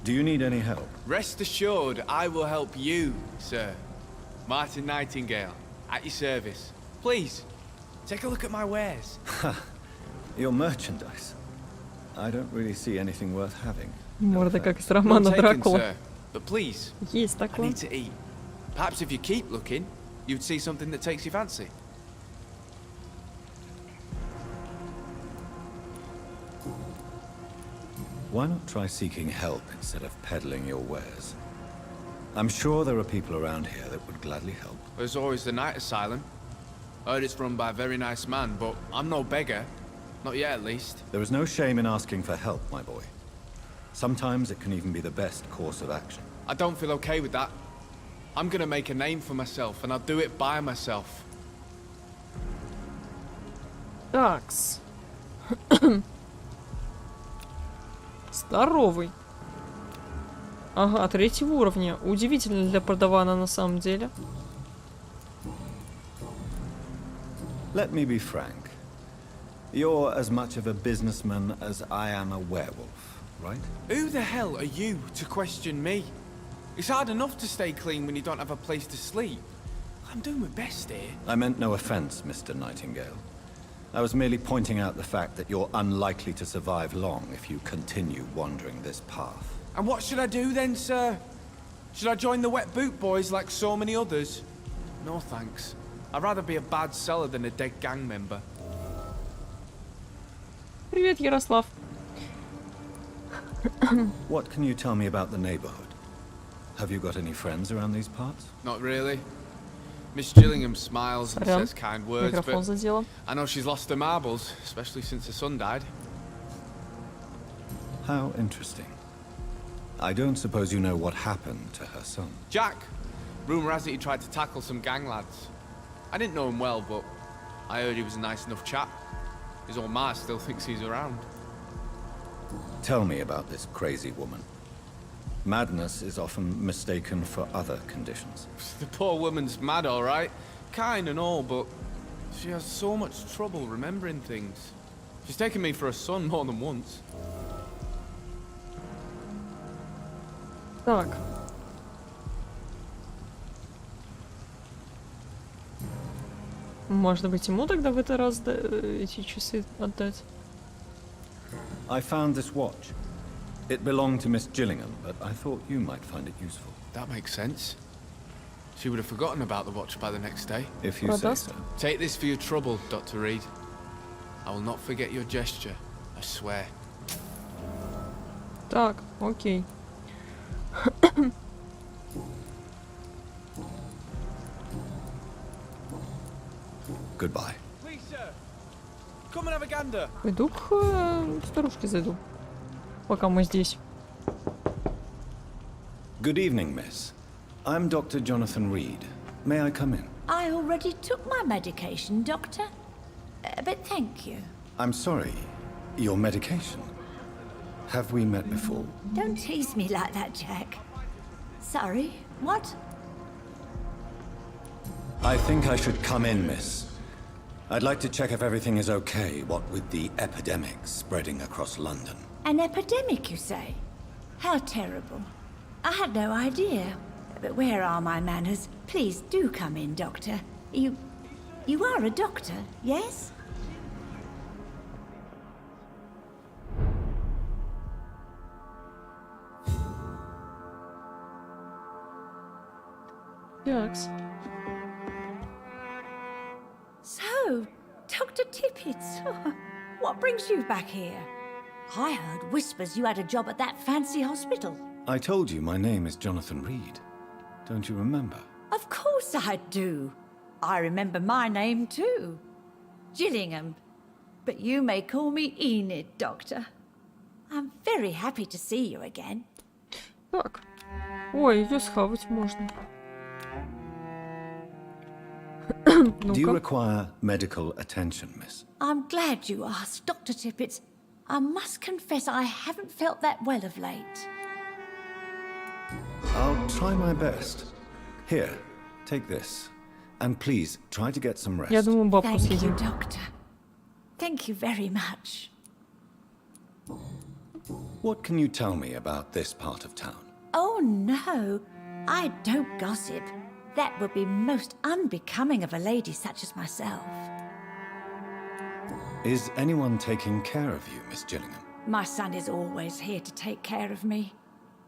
Do you need any help? Rest assured, I will help you, sir. Martin Nightingale, at your service. Please, take a look at my wares. Your merchandise. I don't really see anything worth having. Морда как из романа Дракула. But please, Есть I такое. need to eat. Perhaps if you keep looking, you'd see something that takes your fancy. Why not try seeking help instead of peddling your wares? I'm sure there are people around here that would gladly help. There's always the night asylum. Heard it's run by a very nice man, but I'm no beggar. Not yet, at least. There is no shame in asking for help, my boy. Sometimes it can even be the best course of action. I don't feel okay with that. I'm gonna make a name for myself, and I'll do it by myself. Такс. Здоровый. Ага, 3-го уровня. Удивительно для продавана на самом деле. Let me be frank. You're as much of a businessman as I am a werewolf, right? Who the hell are you to question me? It's hard enough to stay clean when you don't have a place to sleep. I'm doing my best here. I meant no offense, Mr. Nightingale. I was merely pointing out the fact that you're unlikely to survive long if you continue wandering this path. And what should I do then, sir? Should I join the wet boot boys like so many others? No thanks. I'd rather be a bad seller than a dead gang member. Привет, Ярослав. What can you tell me about the neighborhood? Have you got any friends around these parts? Not really. Miss Gillingham smiles and Сорян. says kind words, Микрофон but задела. I know she's lost her marbles, especially since her son died. How interesting. I don't suppose you know what happened to her son. Jack! Rumour has it he tried to tackle some gang lads. I didn't know him well, but I heard he was a nice enough chap. His old ma still thinks he's around. Tell me about this crazy woman. Madness is often mistaken for other conditions. The poor woman's mad, all right. Kind and all, but she has so much trouble remembering things. She's taken me for a son more than once. Так. Может быть, ему тогда в этот раз эти часы отдать? I found this watch. It belonged to Miss Gillingham, but I thought you might find it useful. That makes sense. She would have forgotten about the watch by the next day. If you say so. Take this for your trouble, Dr. Reed. I will not forget your gesture, I swear. Так, окей. Goodbye. Please, sir. Come and have a gander. Пойду к старушке зайду. Пока мы здесь. Good evening, miss. I'm Dr. Jonathan Reed. May I come in? I already took my medication, Doctor. But thank you. I'm sorry. Your medication? Have we met before? Don't tease me like that, Jack. Sorry, what? I think I should come in, miss. I'd like to check if everything is okay, what with the epidemic spreading across London. An epidemic, you say? How terrible. I had no idea. But where are my manners? Please do come in, Doctor. You are a doctor, yes? Якс. So, Dr. Tippett, what brings you back here? I heard whispers you had a job at that fancy hospital. I told you my name is Jonathan Reed. Don't you remember? Of course I do. I remember my name too. Gillingham. But you may call me Enid, Doctor. I'm very happy to see you again. Так. Ой, ее схавать можно. Do you require medical attention, miss? I'm glad you asked, Dr. Tippett. I must confess I haven't felt that well of late. I'll try my best. Here, take this. And please, try to get some rest. Я думаю, бабку Thank you, съедим. Doctor. Thank you very much. What can you tell me about this part of town? Oh, no. I don't gossip. That would be most unbecoming of a lady such as myself. Is anyone taking care of you, Miss Gillingham? My son is always here to take care of me.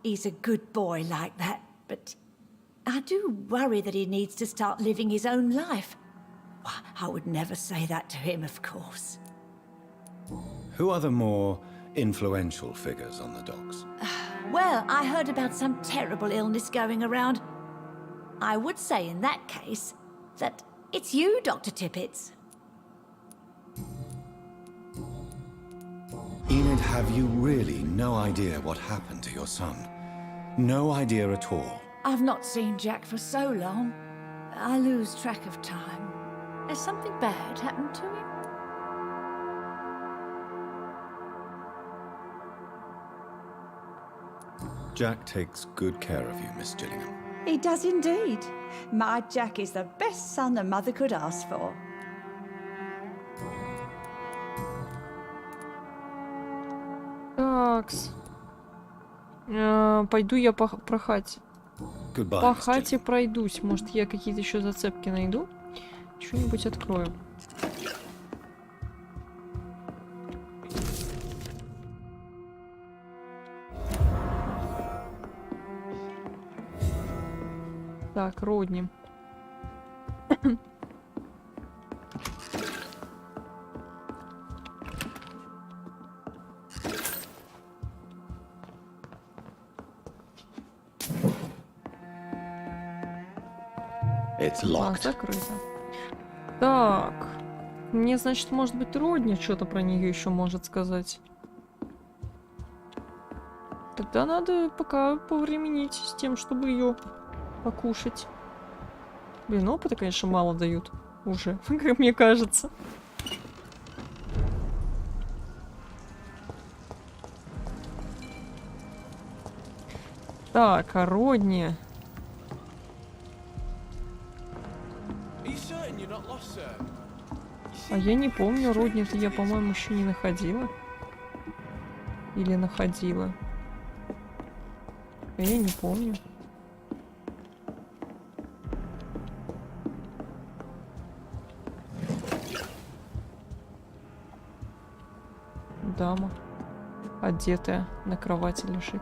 He's a good boy like that, but I do worry that he needs to start living his own life. Why, I would never say that to him, of course. Who are the more influential figures on the docks? Well, I heard about some terrible illness going around. I would say in that case that it's you, Dr. Tippett. Enid, have you really no idea what happened to your son? No idea at all? I've not seen Jack for so long. I lose track of time. Has something bad happened to him? Jack takes good care of you, Miss Gillingham. He does indeed. My Jack is the best son a mother could ask for. Такс. Пойду я пахать. По хате пройдусь. Может, я какие-то еще зацепки найду? Что-нибудь открою. Так, родни. It's locked. Закрыто. Так. Мне, значит, может быть, родня что-то про нее еще может сказать. Тогда надо пока повременить с тем, чтобы ее покушать. Блин, опыта, конечно, мало дают уже, как мне кажется. Так, а родня. А я не помню, родни-то я, по-моему, еще не находила. Или находила. Я не помню. Дама. Одетая, на кровати лежит.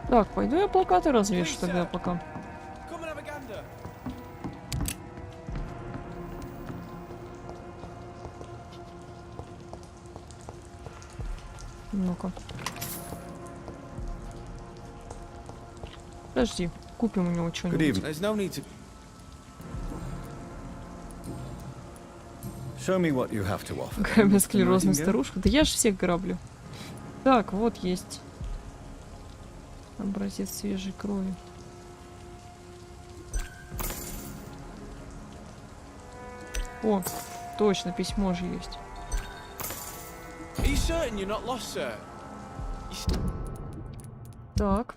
Так, пойду я плакаты развешу тогда пока. Ну-ка. Подожди, купим у него что-нибудь. Бесклерозная старушка. Да я же всех граблю. Так, вот есть. Образец свежей крови. О, точно, письмо же есть. Так.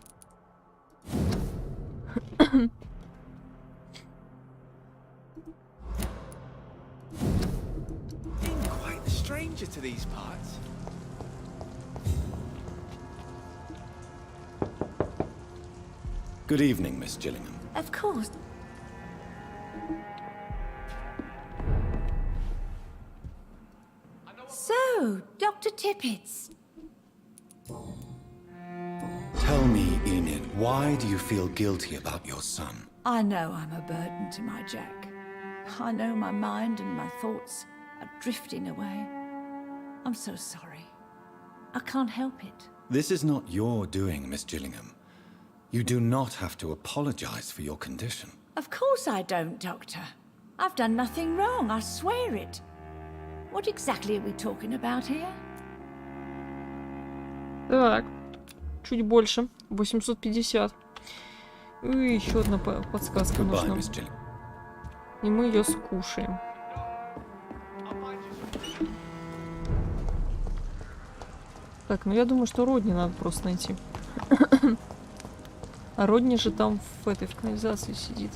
Good evening, Miss Gillingham. Of course. So, Dr. Tippets. Tell me, Enid, why do you feel guilty about your son? I know I'm a burden to my Jack. I know my mind and my thoughts are drifting away. I'm so sorry. I can't help it. This is not your doing, Miss Gillingham. You do not have to apologize for your condition. Of course I don't, Doctor. I've done nothing wrong, I swear it. What exactly are we talking about here? Так, чуть больше. 850. И еще одна подсказка нужна. И мы ее скушаем. Так, ну я думаю, что родни надо просто найти. А родни же там в этой в канализации сидит.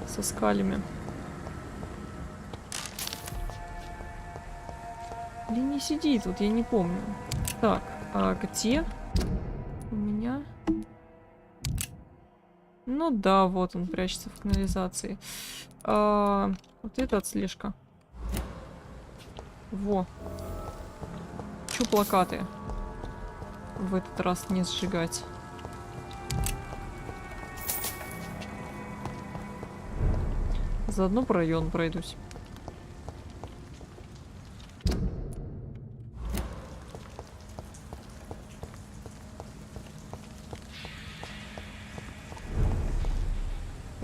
Со скалями. Или не сидит, вот я не помню. Так, а где у меня? Ну да, вот он прячется в канализации. Вот это отслежка. Во. Чё плакаты? В этот раз не сжигать. Заодно по району пройдусь.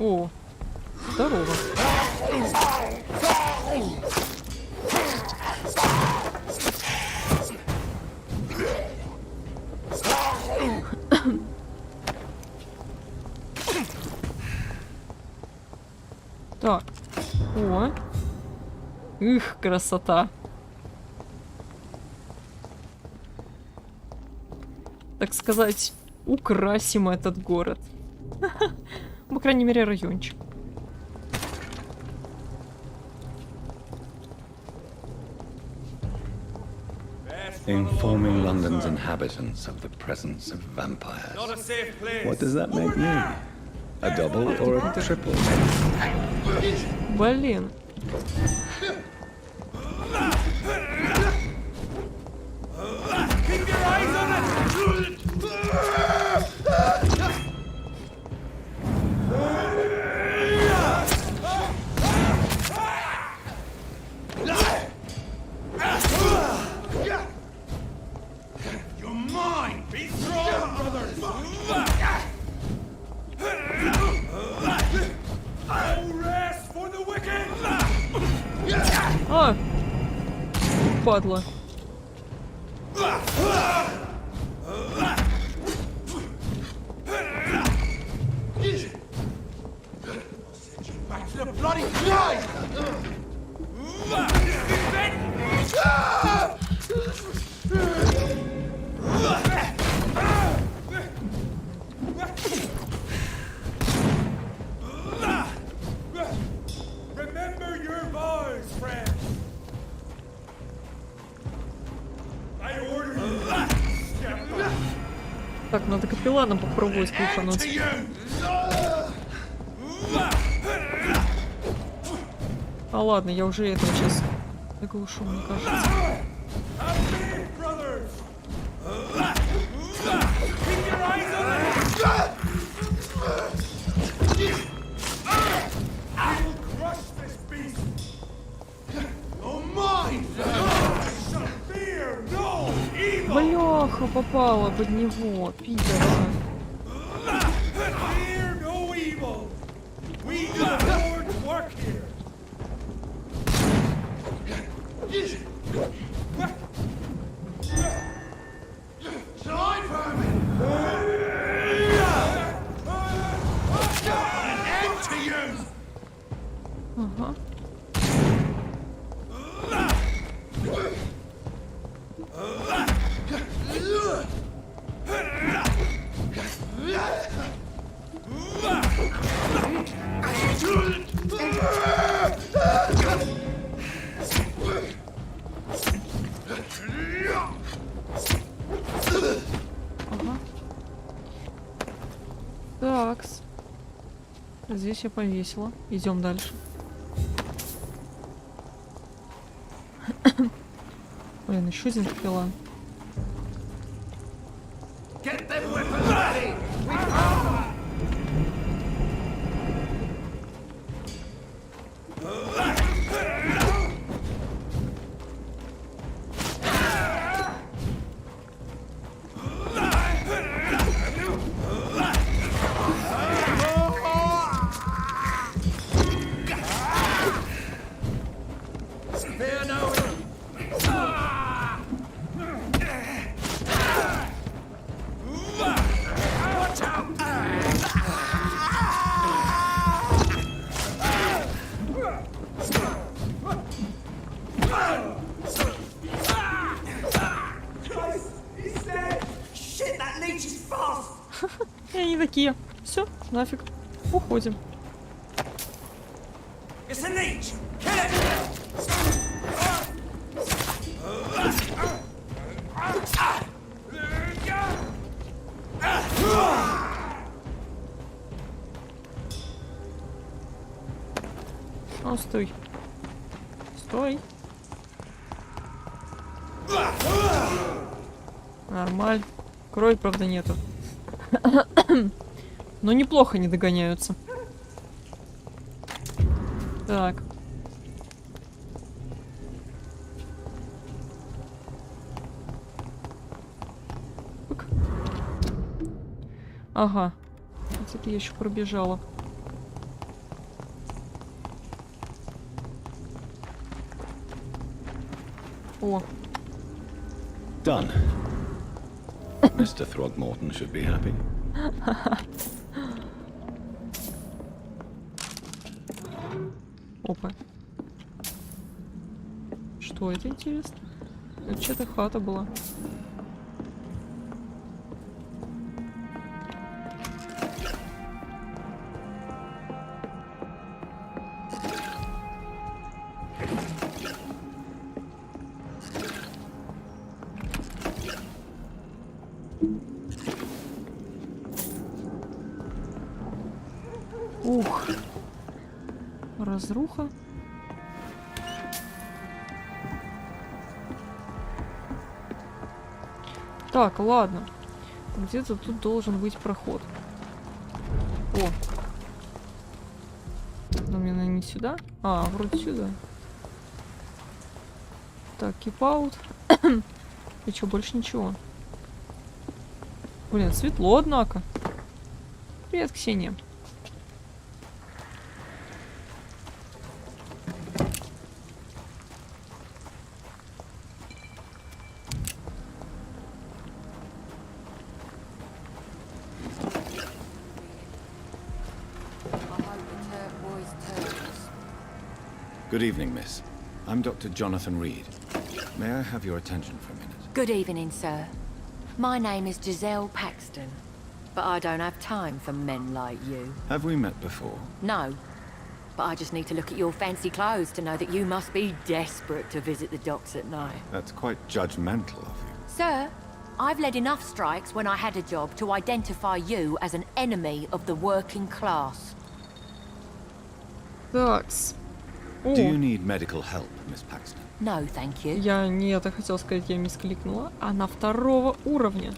О, здорово. Так. О. Их, красота. Так сказать, украсим этот город. По крайней мере, райончик. Informing London's inhabitants of the presence of vampires. Not a safe place. What does that make me? A double or a triple? Блин. Keep your eyes on it. You're mine. Be strong, brothers. No rest for the wicked. А! Падла. Back to the bloody fly! Remember your vows, friend. I order you. Step back. Так, надо капелланом попробовать клепануть. А ладно, я уже этого сейчас оглушу, мне кажется. Бляха, попала под него, пидора. Ага. Такс. Здесь я повесила. Идем дальше. Блин, еще один капеллан. И они такие, все, нафиг, уходим. О, стой. Стой. Нормаль. Крови, правда, нету. Но неплохо не догоняются. Так. Пык. Ага. Вот это я еще пробежала. О. Done. Mr. Throgmorton should be happy. Опа. Что это, интересно? Это что-то хата была. Ух. Разруха. Так, ладно. Где-то тут должен быть проход. О. Но мне, наверное, не сюда. А, вроде сюда. Так, keep out. И что, больше ничего. Блин, светло, однако. Привет, Ксения. Good evening, miss. I'm Dr. Jonathan Reed. May I have your attention for a minute? Good evening, sir. My name is Giselle Paxton, but I don't have time for men like you. Have we met before? No, but I just need to look at your fancy clothes to know that you must be desperate to visit the docks at night. That's quite judgmental of you. Sir, I've led enough strikes when I had a job to identify you as an enemy of the working class. Такс. Do you need medical help, Miss Paxton? No, thank you. Я не это хотела сказать, я мискликнула. Она второго уровня.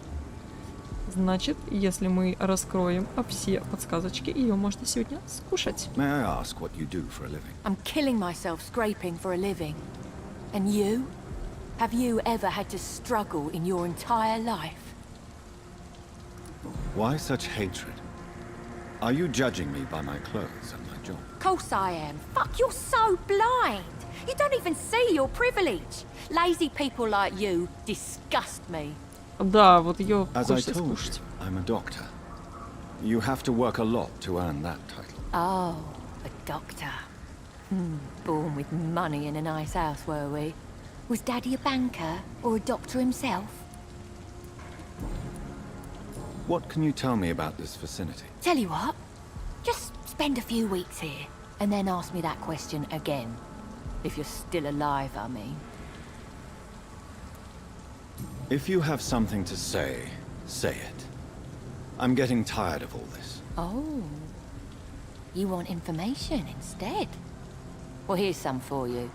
Значит, если мы раскроем все подсказочки, ее можно сегодня скушать. May I ask what you do for a living? I'm killing myself scraping for a living. And you? Have you ever had to struggle in your entire life? Why such hatred? Are you judging me by my clothes and my job? Of course I am. Fuck, you're so blind. You don't even see your privilege. Lazy people like you disgust me. Да, вот ее As I хочется told you, скушать. I'm a doctor. You have to work a lot to earn that title. Oh, a doctor. Born with money in a nice house, were we? Was Daddy a banker or a doctor himself? What can you tell me about this vicinity? Tell you what, just spend a few weeks here and then ask me that question again. If you're still alive, I mean. If you have something to say, say it. I'm getting tired of all this. Oh, you want information instead? Well, here's some for you.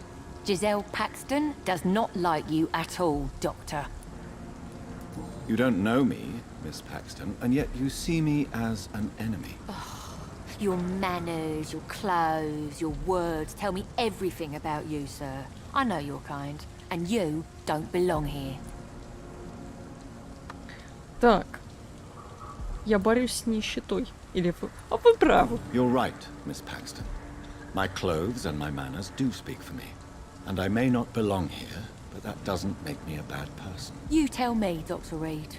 Giselle Paxton does not like you at all, Doctor. You don't know me, Miss Paxton, and yet you see me as an enemy. Your manners, your clothes, your words tell me everything about you, sir. I know your kind, and you don't belong here. Так. Я борюсь с нищетой. Или вы... А вы правы. You're right, Miss Paxton. My clothes and my manners do speak for me. And I may not belong here, but that doesn't make me a bad person. You tell me, Dr. Reed.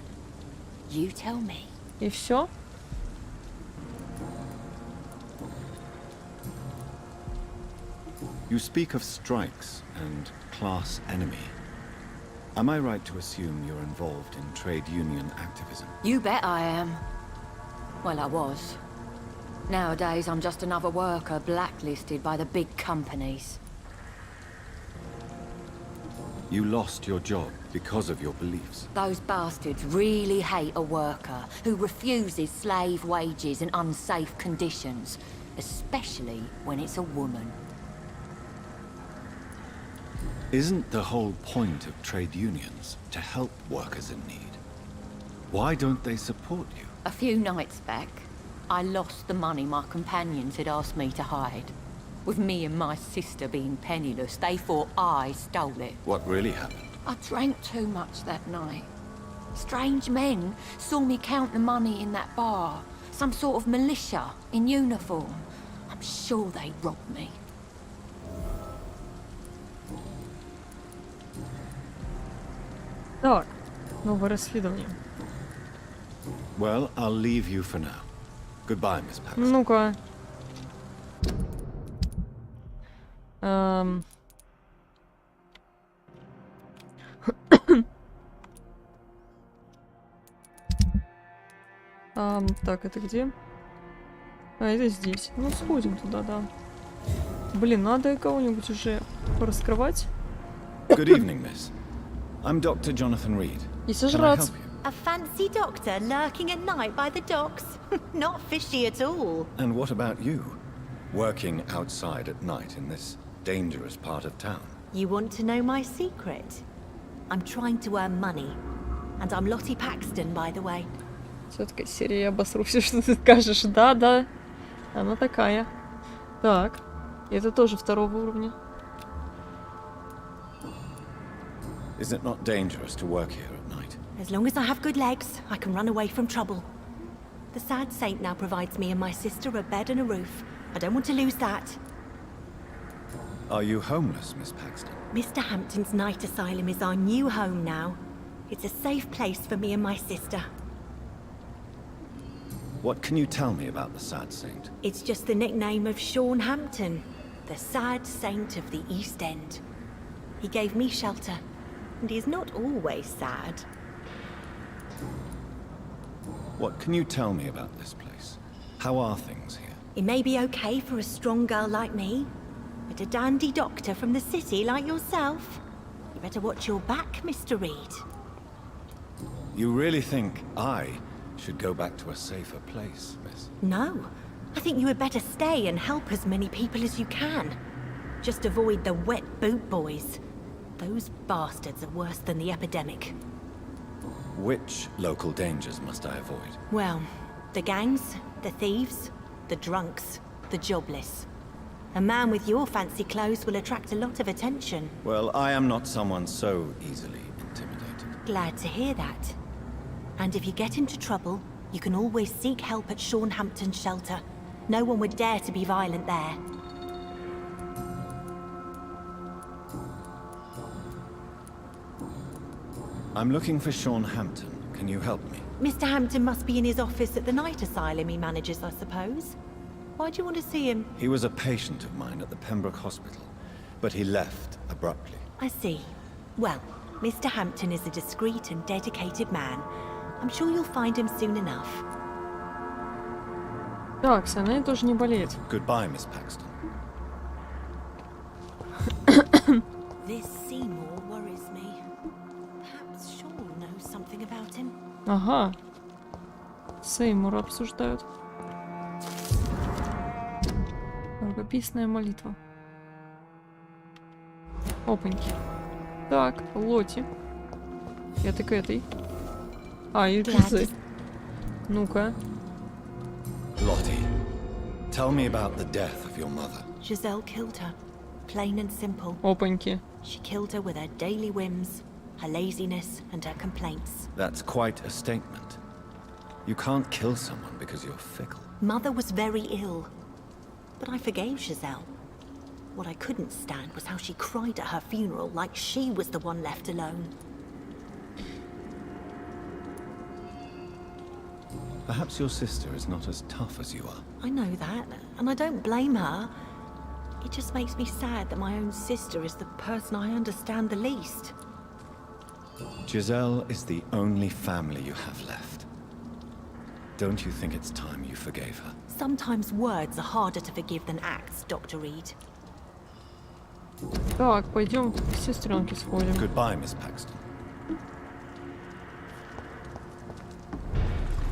You tell me. И все? You speak of strikes and class enemy. Am I right to assume you're involved in trade union activism? You bet I am. Well, I was. Nowadays, I'm just another worker blacklisted by the big companies. You lost your job because of your beliefs. Those bastards really hate a worker who refuses slave wages and unsafe conditions, especially when it's a woman. Isn't the whole point of trade unions to help workers in need? Why don't they support you? A few nights back, I lost the money my companions had asked me to hide. With me and my sister being penniless, they thought I stole it. What really happened? I drank too much that night. Strange men saw me count the money in that bar. Some sort of militia in uniform. I'm sure they robbed me. Так, новое расследование. Well, I'll leave you for now. Goodbye, Miss Paxton. Ну-ка. Так, это где? А, это здесь. Ну, сходим туда, да. Блин, надо кого-нибудь уже раскрывать. Good evening, miss. I'm Dr. Jonathan Reed. Если Can I жрать. help you? A fancy doctor lurking at night by the docks? Not fishy at all. And what about you? Working outside at night in this dangerous part of town? You want to know my secret? I'm trying to earn money. And I'm Lottie Paxton, by the way. Все-таки серия я обосру все, что ты скажешь. Да, да. Она такая. Так. Это тоже второго уровня. Is it not dangerous to work here at night? As long as I have good legs, I can run away from trouble. The sad saint now provides me and my sister a bed and a roof. I don't want to lose that. Are you homeless, Miss Paxton? Mr. Hampton's night asylum is our new home now. It's a safe place for me and my sister. What can you tell me about the sad saint? It's just the nickname of Sean Hampton, the sad saint of the East End. He gave me shelter, and he's not always sad. What can you tell me about this place? How are things here? It may be okay for a strong girl like me, but a dandy doctor from the city like yourself, you better watch your back, Mr. Reed. You really think I should go back to a safer place, miss? No, I think you had better stay and help as many people as you can. Just avoid the wet boot boys. Those bastards are worse than the epidemic. Which local dangers must I avoid? Well, the gangs, the thieves, the drunks, the jobless. A man with your fancy clothes will attract a lot of attention. Well, I am not someone so easily intimidated. Glad to hear that. And if you get into trouble, you can always seek help at Sean Hampton's shelter. No one would dare to be violent there. I'm looking for Sean Hampton. Can you help me? Mr. Hampton must be in his office at the night asylum he manages, I suppose. Why do you want to see him? He was a patient of mine at the Pembroke Hospital, but he left abruptly. I see. Well, Mr. Hampton is a discreet and dedicated man. I'm sure you'll find him soon enough. Так, она тоже не болеет. Goodbye, Miss Paxton. This Seymour worries me. Perhaps Sean knows something about him. Ага. Сеймура обсуждают. Рукописная молитва. Опаньки. Так, Лоти. Это к этой. А, и Жизель. Ну-ка. Lottie, tell me about the death of your mother. Giselle killed her. Plain and simple. Опаньки. She killed her with her daily whims, her laziness, and her complaints. That's quite a statement. You can't kill someone because you're fickle. Mother was very ill, but I forgave Giselle. What I couldn't stand was how she cried at her funeral like she was the one left alone. Perhaps your sister is not as tough as you are. I know that, and I don't blame her. It just makes me sad that my own sister is the person I understand the least. Giselle is the only family you have left. Don't you think it's time you forgave her? Sometimes words are harder to forgive than acts, Dr. Reed. Так, пойдем к сестренке сходим. Goodbye, Miss Paxton.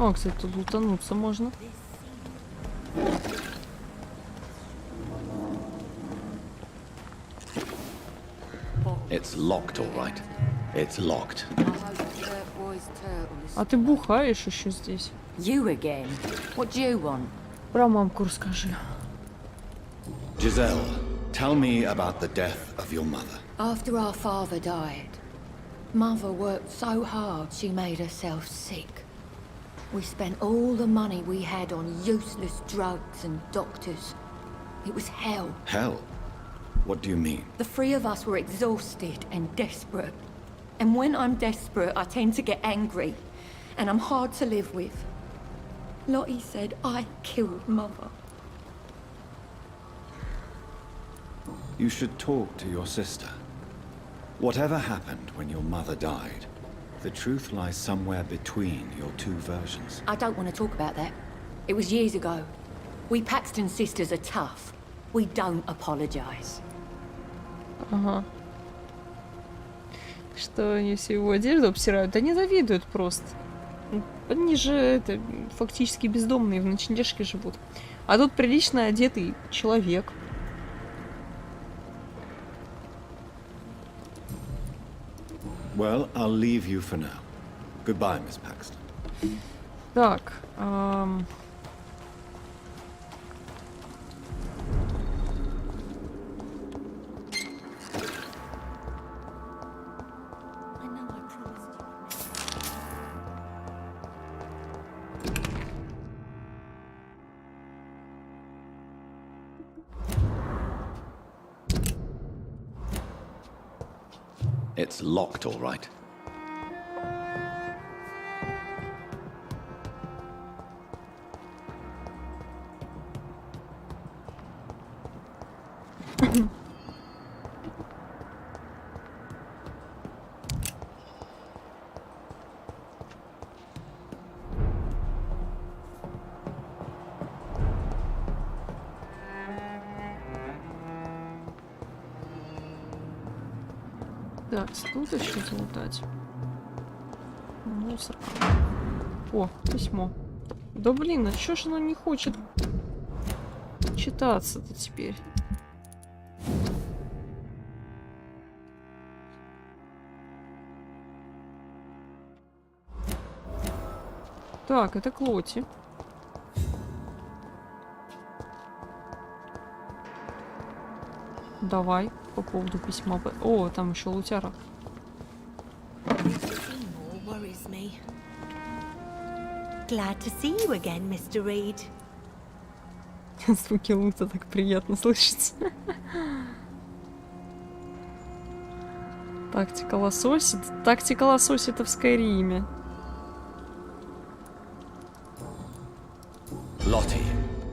О, кстати, тут лутануться можно. It's locked, all right. It's locked. А ты бухаешь еще здесь. You again? What do you want? Про мамку расскажи. Giselle, tell me about the death of your mother. After our father died, Mother worked so hard she made herself sick. We spent all the money we had on useless drugs and doctors. It was hell. Hell? What do you mean? The three of us were exhausted and desperate. And when I'm desperate, I tend to get angry. And I'm hard to live with. Lottie said I killed Mother. You should talk to your sister. Whatever happened when your mother died, the truth lies somewhere between your two versions. I don't want to talk about that. It was years ago. We Paxton sisters are tough. We don't apologize. Ага. Что, если его одежду обсирают? Да не завидуют просто. Они же это, фактически бездомные, в ночлежке живут. А тут прилично одетый человек. Well, I'll leave you for now. Goodbye, Miss Paxton. Так, It's locked, all right. так, тут еще залутать. Мусор. О, письмо. Да блин, а чё ж оно не хочет читаться-то теперь? Так, это Клоти. Давай, по поводу письма. О, там еще лутяра. Glad to see you again, Mr. Reed. Звуки лута так приятно слышать. Тактика лосось. Тактика лосось это в Скайриме. Lottie,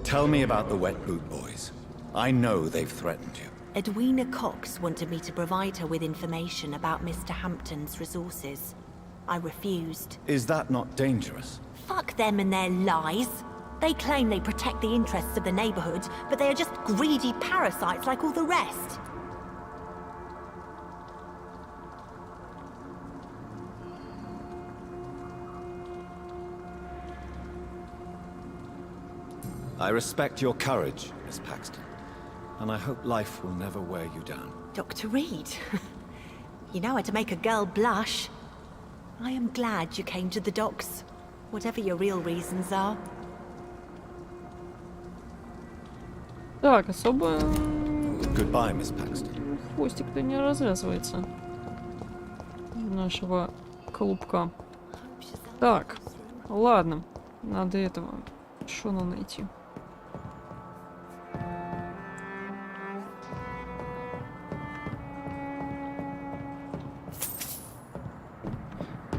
tell me about the Wet Boot Boys. I know they've threatened you. Edwina Cox wanted me to provide her with information about Mr. Hampton's resources. I refused. Is that not dangerous? Fuck them and their lies. They claim they protect the interests of the neighborhood, but they are just greedy parasites like all the rest. I respect your courage, Miss Paxton, and I hope life will never wear you down. Dr. Reed, you know how to make a girl blush. I am glad you came to the docks, whatever your real reasons are. Так, особо... Goodbye, Miss Paxton. Хвостик-то не развязывается. Нашего колубка. Так, ладно. Надо этого. Что надо найти?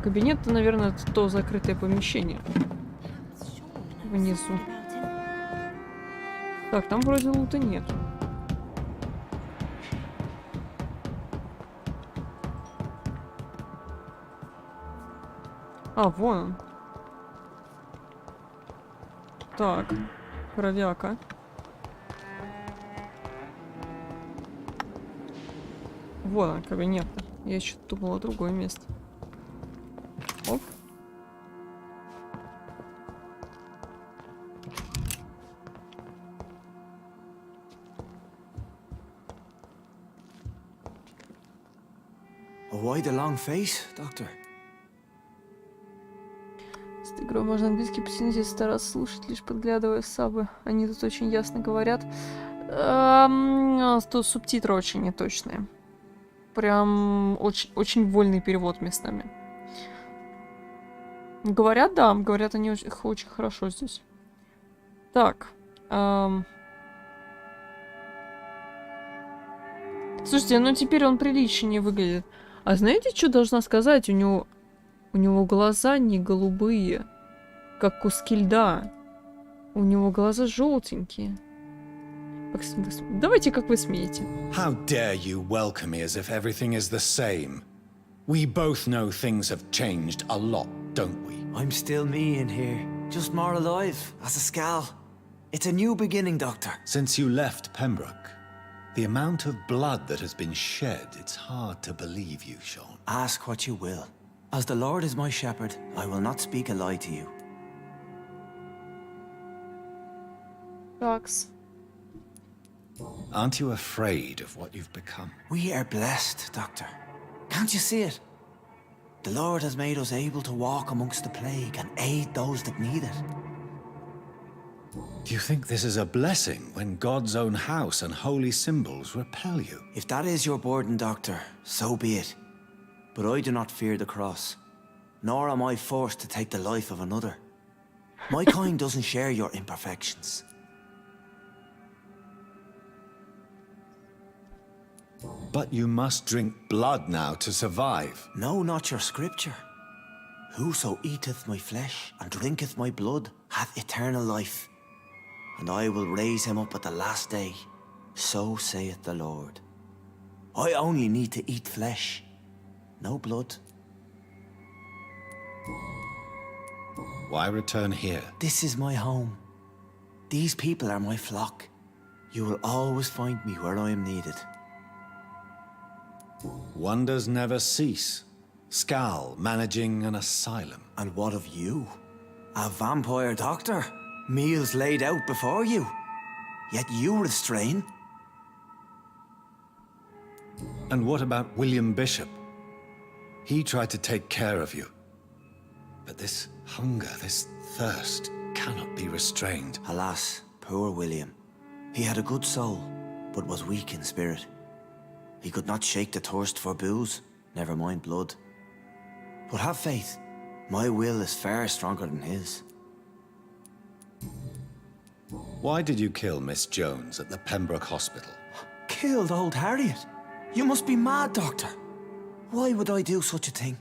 Кабинет-то, наверное, это то закрытое помещение. Внизу. Так, там вроде лута нет. А, вон он. Так, кровяка. Вот он, кабинет-то. Я что-то думала, другое место. Оп. Why the long face, Doctor? С этой игрой можно английский потянуть, если стараться слушать, лишь подглядывая сабы. Они тут очень ясно говорят. Тут субтитры очень неточные. Прям очень вольный перевод местами. Говорят, да, говорят они очень хорошо здесь. Так. Слушайте, ну теперь он приличнее выглядит. А знаете, что должна сказать? У него глаза не голубые, как куски льда. У него глаза желтенькие. Давайте, как вы смеете. How dare you welcome me as if everything is the same? We both know things have changed a lot, don't we? I'm still me in here, just more alive, as a skull. It's a new beginning, Doctor. Since you left Pembroke, the amount of blood that has been shed, it's hard to believe you, Sean. Ask what you will. As the Lord is my shepherd, I will not speak a lie to you. Такс. Aren't you afraid of what you've become? We are blessed, Doctor. Can't you see it? The Lord has made us able to walk amongst the plague and aid those that need it. Do you think this is a blessing when God's own house and holy symbols repel you? If that is your burden, Doctor, so be it. But I do not fear the cross, nor am I forced to take the life of another. My kind doesn't share your imperfections. But you must drink blood now to survive. No, not your scripture. Whoso eateth my flesh and drinketh my blood hath eternal life, and I will raise him up at the last day. So saith the Lord. I only need to eat flesh, no blood. Why return here? This is my home. These people are my flock. You will always find me where I am needed. Wonders never cease. Skal managing an asylum. And what of you? A vampire doctor? Meals laid out before you. Yet you restrain. And what about William Bishop? He tried to take care of you. But this hunger, this thirst, cannot be restrained. Alas, poor William. He had a good soul, but was weak in spirit. He could not shake the thirst for booze, never mind blood. But have faith, my will is far stronger than his. Why did you kill Miss Jones at the Pembroke Hospital? Killed old Harriet? You must be mad, Doctor. Why would I do such a thing?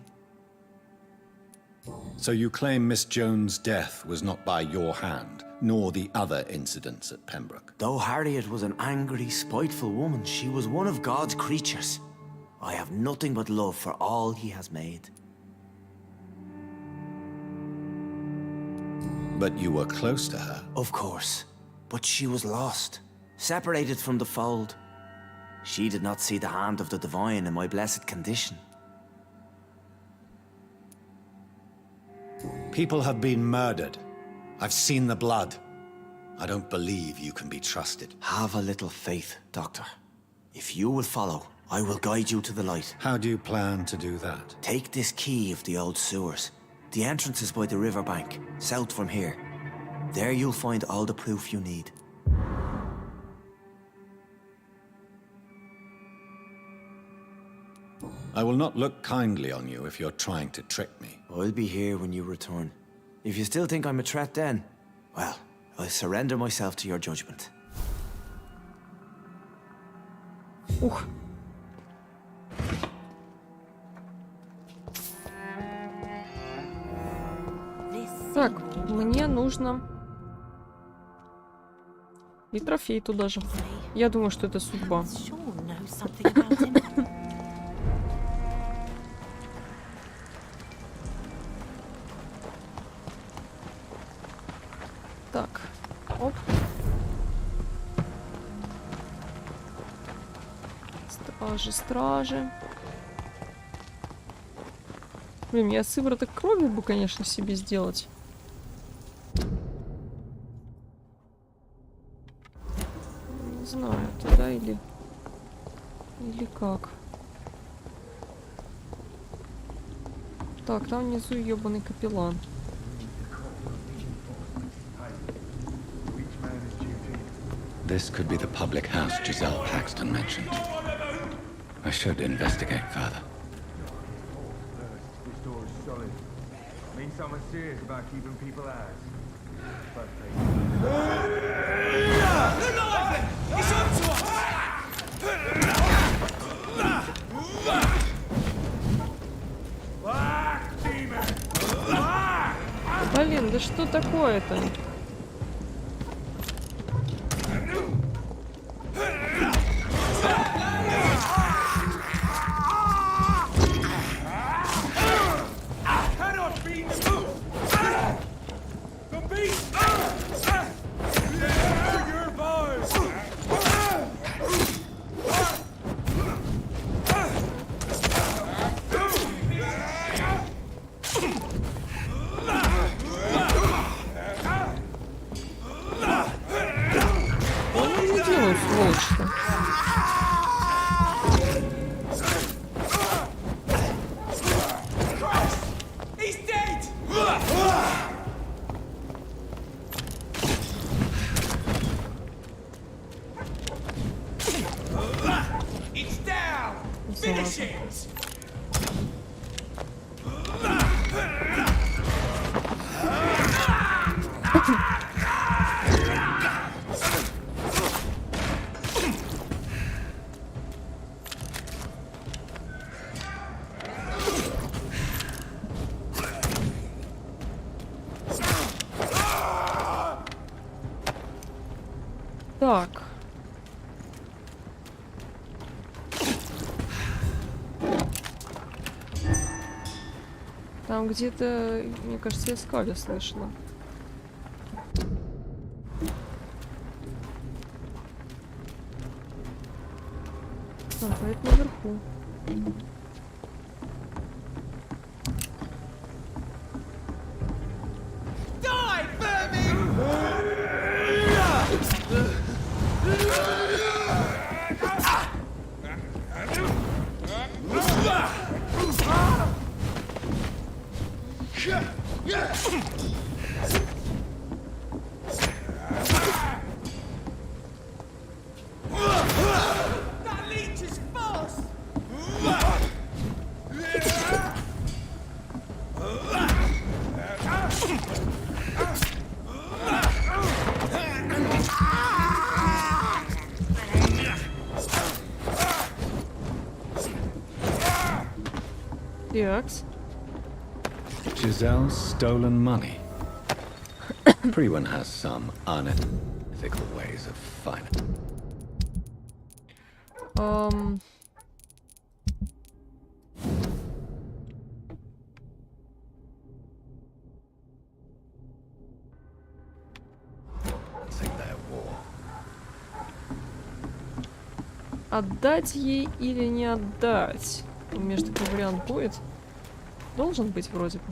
So you claim Miss Jones' death was not by your hand, nor the other incidents at Pembroke? Though Harriet was an angry, spiteful woman, she was one of God's creatures. I have nothing but love for all he has made. But you were close to her. Of course. But she was lost, separated from the fold. She did not see the hand of the divine in my blessed condition. People have been murdered. I've seen the blood. I don't believe you can be trusted. Have a little faith, Doctor. If you will follow, I will guide you to the light. How do you plan to do that? Take this key of the old sewers. The entrance is by the riverbank, south from here. There you'll find all the proof you need. I will not look kindly on you if you're trying to trick me. I'll be here when you return. If you still think I'm a threat then, well, I'll surrender myself to your judgment. Ух. Так, мне нужно... И трофей туда же. Я думаю, что это судьба. Так, оп. Стражи, стражи. Блин, я сывороток крови бы, конечно, себе сделать. Не знаю, туда или как. Так, там внизу ёбаный капеллан. This could be the public house Giselle Paxton mentioned. I should investigate further. This door is solid. Means someone's serious about keeping people out. Блин, да что такое-то? Так. Там где-то, мне кажется, я скали слышала. А, это наверху. Giselle's stolen money. Everyone has some unethical ways of finance. Отдать ей или не отдать? У меня же такой вариант будет. Должен быть вроде бы.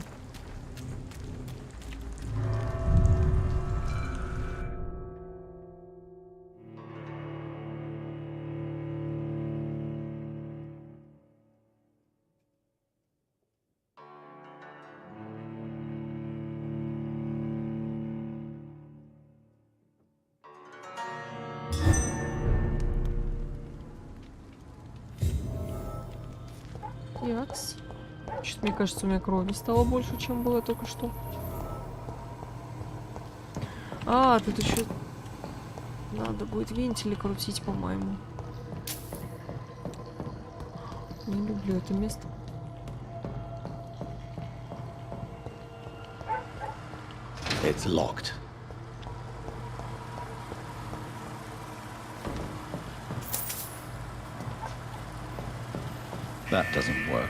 Якс. Что-то, мне кажется, у меня крови стало больше, чем было только что. А, тут еще надо будет вентили крутить, по-моему. Не люблю это место. It's locked. That doesn't work.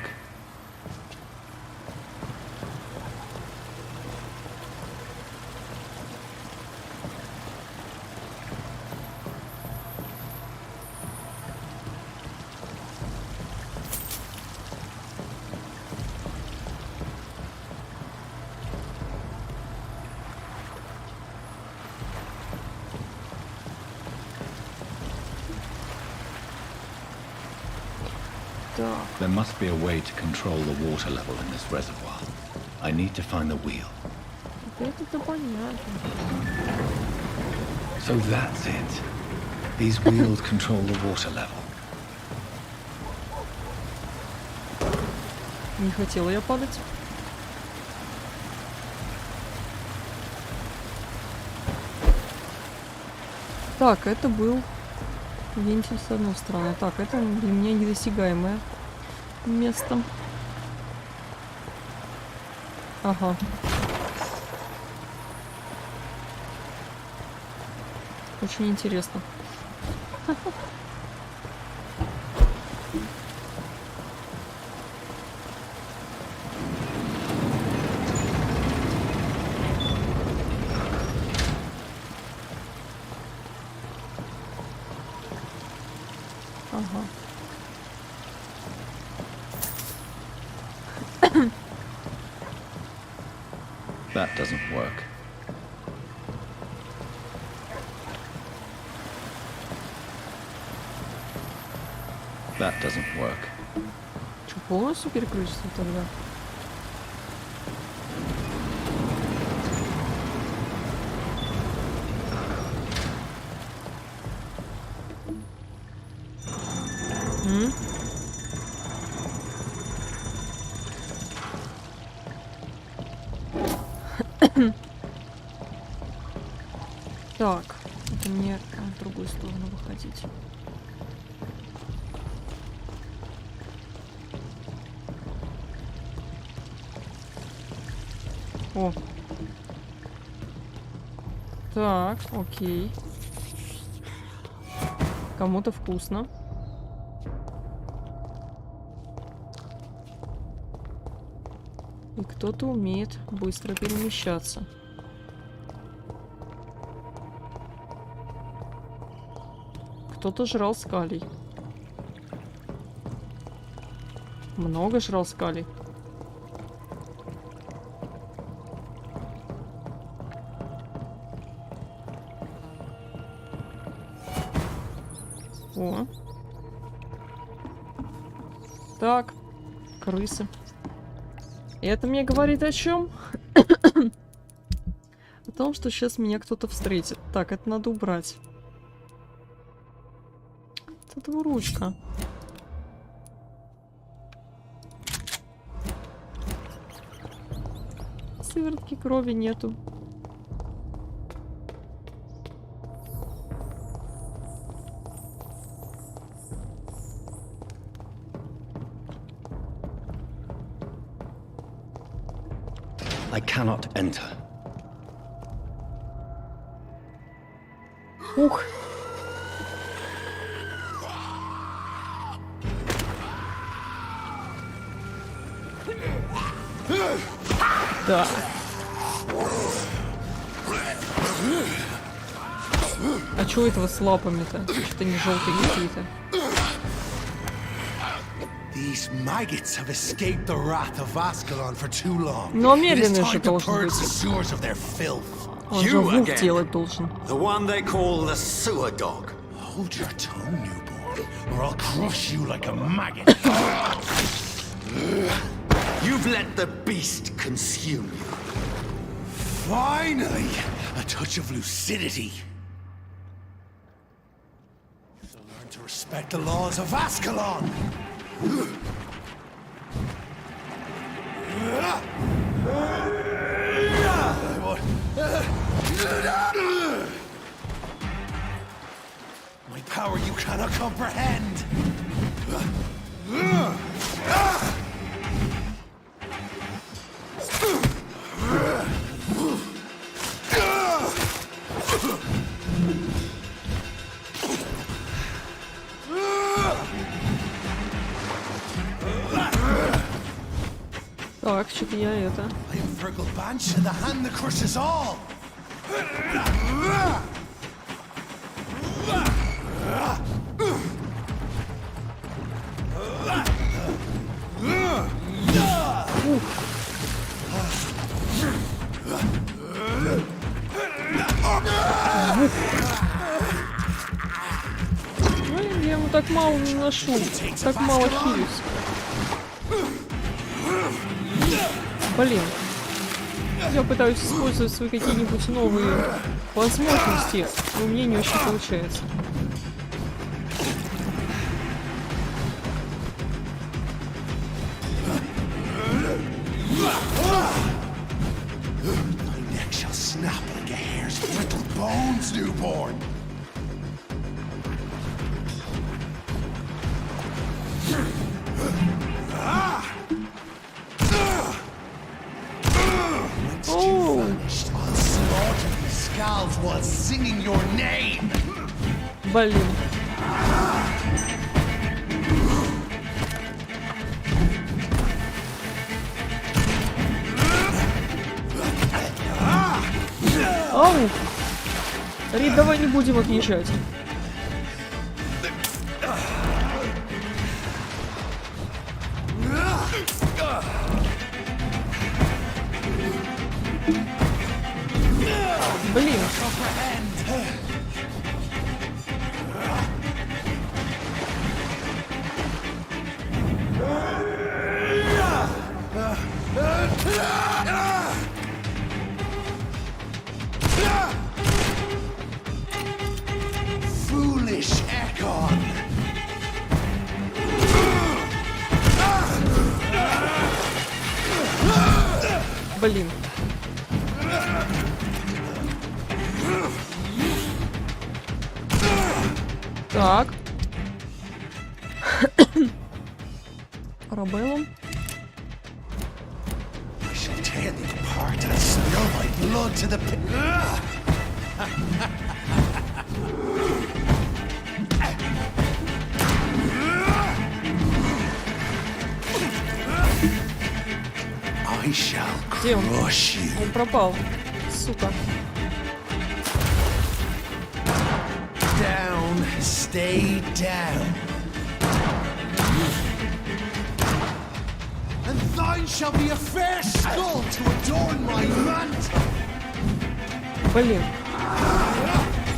There must be a way to control the water level in this reservoir. I need to find the wheel. So that's it. These wheels control the water level. Не хотела я падать. Так, это был вентиль с одной стороны. Так, это для меня недосягаемое место. Ага. Очень интересно. Ага. That doesn't work. That doesn't work. Что, полностью переключится тогда? Так, это мне в другую сторону выходить. О. Так, окей. Кому-то вкусно. И кто-то умеет быстро перемещаться. Кто-то жрал скалей. Много жрал скалей. О. Так, крысы. Это мне говорит о чем? О том, что сейчас меня кто-то встретит. Так, это надо убрать. Это ручка. Сыворотки крови нету. I cannot enter. Ух. Да. А чё этого с лапами-то? Что-то не желтые какие-то. These maggots have escaped the wrath of Ascalon for too long. Но It is медленный же time to должен purge быть. the sewers of their filth. Он же вух делать должен. The one they call the sewer dog. Hold your tongue, newborn, or I'll crush you like a maggot. You've let the beast consume you. Finally, a touch of lucidity. So learn to respect the laws of Ascalon. My power you cannot comprehend. Так, что-то я это. I am Virgil Banch and the hand that crushes all. Блин, я ему так мало наношу, так мало хилюсь. Блин. Я пытаюсь использовать свои какие-нибудь новые возможности, но у меня не очень получается. My neck shall snap like a hare's brittle bones, newborn. Oh. I'll slaughter these scalps mouths while singing your name. Блин. Ау! Рид, давай не будем отъезжать. Блин. Foolish Ekon. Блин. Так. Рабеллум. I shall tear thee apart and spill my blood to the pit. I shall Где он? crush you. Он пропал. Сука. Down, stay down. And thine shall be a fair skull to adorn my mantle. Блин.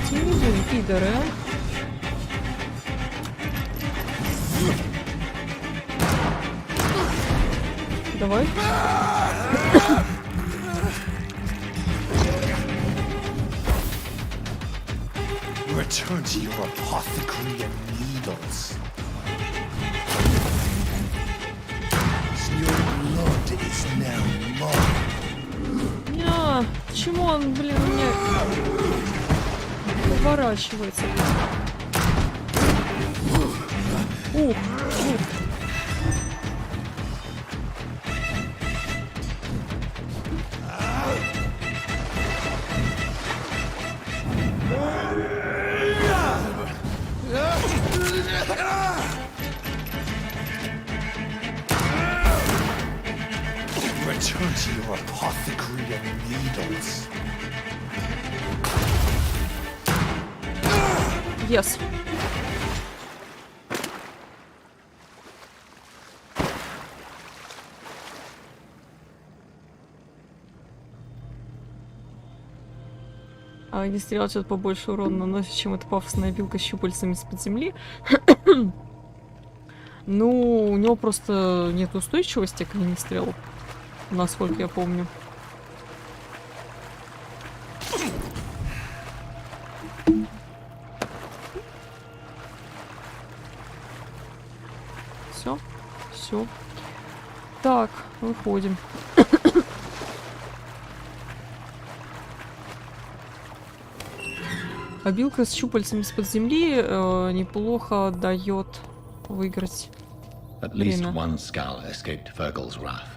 Тимидин, пидоры, а? Давай. Return to your apothecary and needles. Your blood is now mine. Ня, почему он, блин, у меня поворачивается? Ух, ух. Return to your apothecary and needles. Yes. А огнестрел что-то побольше урона наносит, чем эта пафосная вилка с щупальцами из-под земли. Ну, у него просто нет устойчивости к огнестрелу, насколько я помню. Все, все. Так, выходим. А вилка с щупальцами из-под земли неплохо дает выиграть At least время. one skull escaped Fergal's wrath.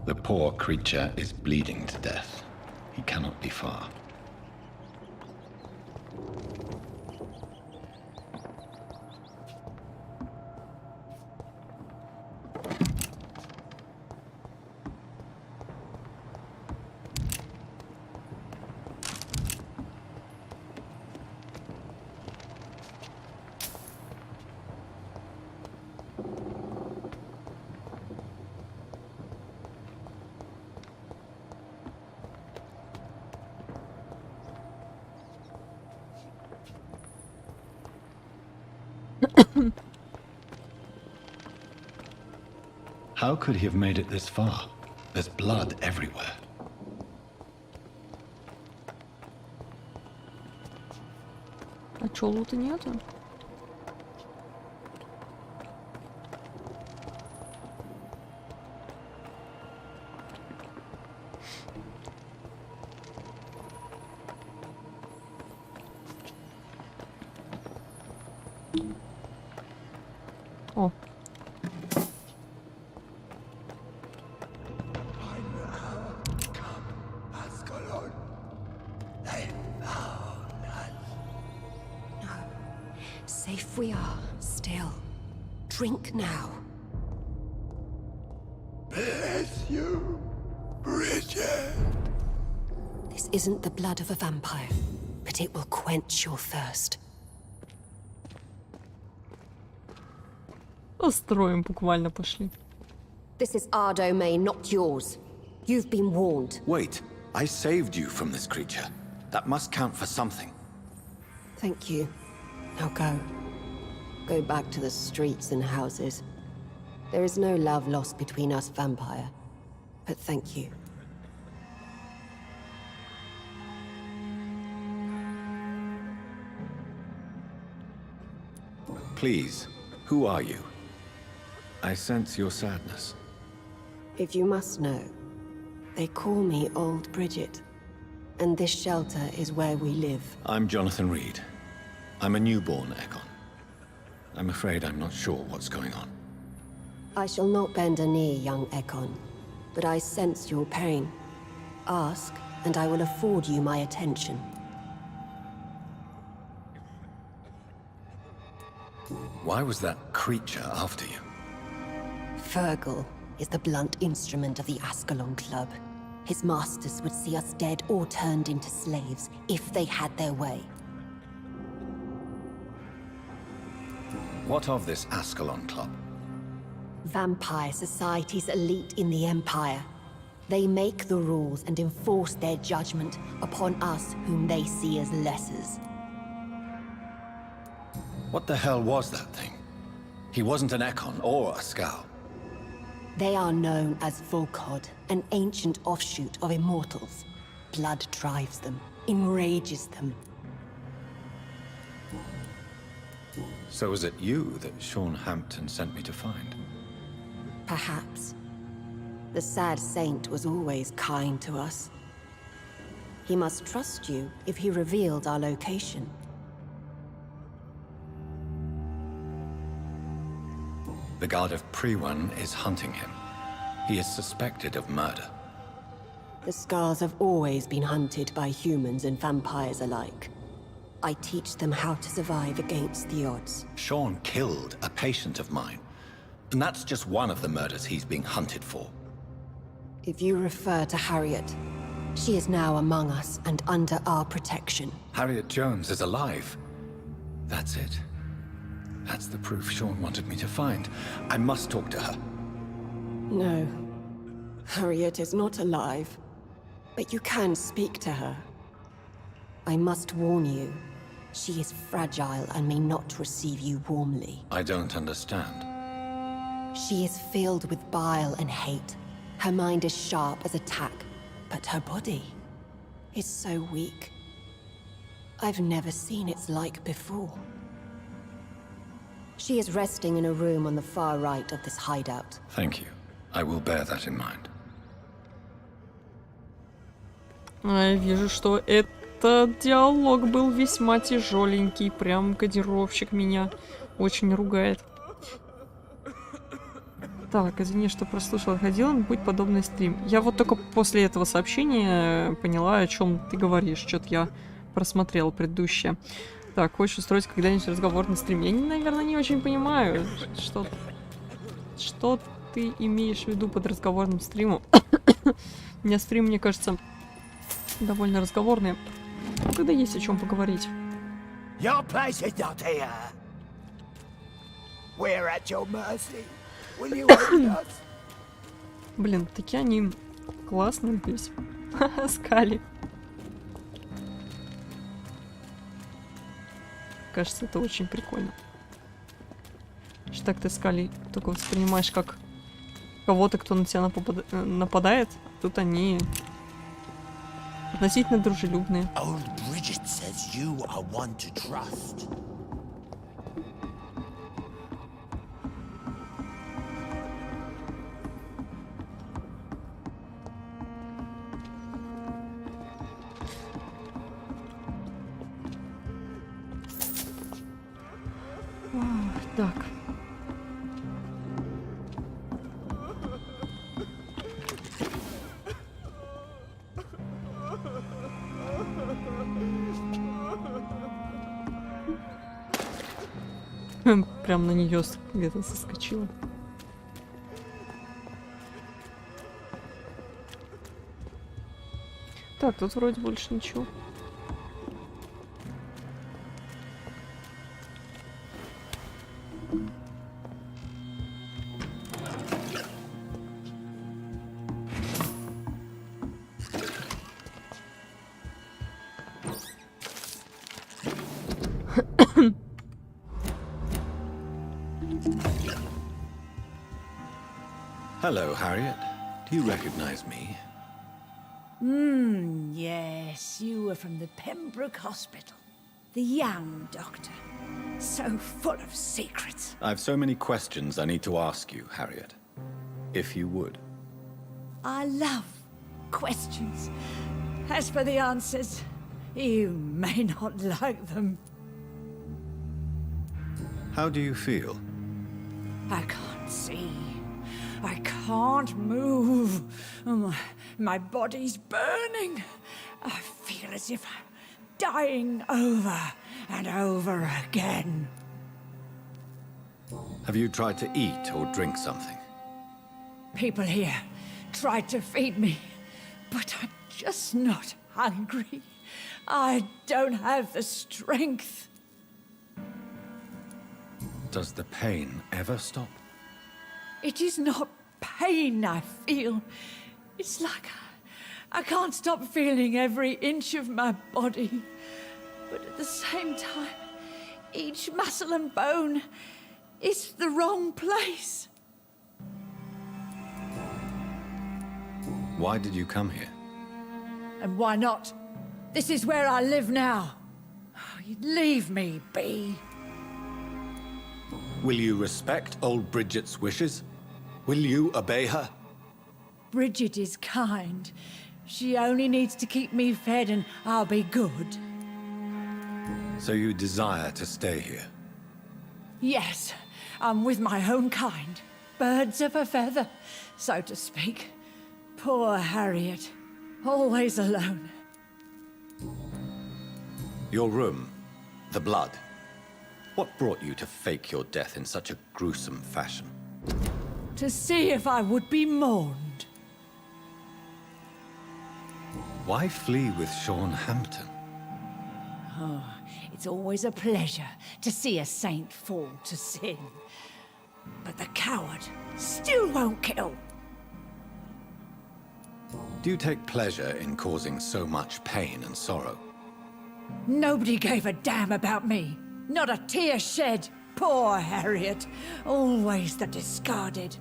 The poor creature is bleeding to death. He cannot be far. How could he have made it this far? There's blood everywhere. А чё, лута нету? О. Safe we are, still. Drink now. Bless you, Bridget. This isn't the blood of a vampire, but it will quench your thirst. Устроим буквально пошли. This is our domain, not yours. You've been warned. Wait, I saved you from this creature. That must count for something. Thank you. Now go. Go back to the streets and houses. There is no love lost between us, vampire. But thank you. Please, who are you? I sense your sadness. If you must know, they call me Old Bridget. And this shelter is where we live. I'm Jonathan Reed. I'm a newborn Ekon. I'm afraid I'm not sure what's going on. I shall not bend a knee, young Ekon, but I sense your pain. Ask, and I will afford you my attention. Why was that creature after you? Fergal is the blunt instrument of the Ascalon Club. His masters would see us dead or turned into slaves if they had their way. What of this Ascalon Club? Vampire society's elite in the Empire. They make the rules and enforce their judgment upon us whom they see as lessers. What the hell was that thing? He wasn't an Ekon or a Scout. They are known as Volkod, an ancient offshoot of immortals. Blood drives them, enrages them. So was it you that Sean Hampton sent me to find? Perhaps. The sad saint was always kind to us. He must trust you if he revealed our location. The Guard of Prewan is hunting him. He is suspected of murder. The Scars have always been hunted by humans and vampires alike. I teach them how to survive against the odds. Sean killed a patient of mine. And that's just one of the murders he's being hunted for. If you refer to Harriet, she is now among us and under our protection. Harriet Jones is alive. That's it. That's the proof Sean wanted me to find. I must talk to her. No. Harriet is not alive. But you can speak to her. I must warn you. She is fragile and may not receive you warmly. I don't understand. She is filled with bile and hate. Her mind is sharp as a tack, but her body is so weak. I've never seen its like before. She is resting in a room on the far right of this hideout. Thank you. I will bear that in mind. Я вижу, что этот диалог был весьма тяжеленький. Прям кодировщик меня очень ругает. Так, извини, что прослушала. Ходил он будет подобный стрим. Я вот только после этого сообщения поняла, о чем ты говоришь. Что-то я просмотрела предыдущее. Так, хочешь устроить когда-нибудь разговорный стрим? Я, наверное, не очень понимаю, что ты имеешь в виду под разговорным стримом. У меня стрим, мне кажется, довольно разговорный. Когда есть о чем поговорить. Your place is not here. We're at your mercy. Will you open us? Блин, такие они классные здесь. Скали. Кажется, это очень прикольно. Что так ты Скали только воспринимаешь как кого-то, кто на тебя нападает. Тут они относительно дружелюбные. Old Bridget says you are one to trust. Так. Прям на нее где-то соскочила. Так, тут вроде больше ничего. Hello, Harriet. Do you recognize me? Yes, you were from the Pembroke Hospital. The young doctor. So full of secrets. I've so many questions I need to ask you, Harriet. If you would. I love questions. As for the answers, you may not like them. How do you feel? I can't see. I can't move. My body's burning. I feel as if I'm dying over and over again. Have you tried to eat or drink something? People here tried to feed me, but I'm just not hungry. I don't have the strength. Does the pain ever stop? It is not pain I feel. It's like I can't stop feeling every inch of my body. But at the same time, each muscle and bone is the wrong place. Why did you come here? And why not? This is where I live now. Oh, you'd leave me be. Will you respect old Bridget's wishes? Will you obey her? Bridget is kind. She only needs to keep me fed and I'll be good. So you desire to stay here? Yes, I'm with my own kind. Birds of a feather, so to speak. Poor Harriet, always alone. Your room, the blood. What brought you to fake your death in such a gruesome fashion? To see if I would be mourned. Why flee with Sean Hampton? Oh, it's always a pleasure to see a saint fall to sin. But the coward still won't kill. Do you take pleasure in causing so much pain and sorrow? Nobody gave a damn about me. Not a tear shed. Poor Harriet. Always the discarded.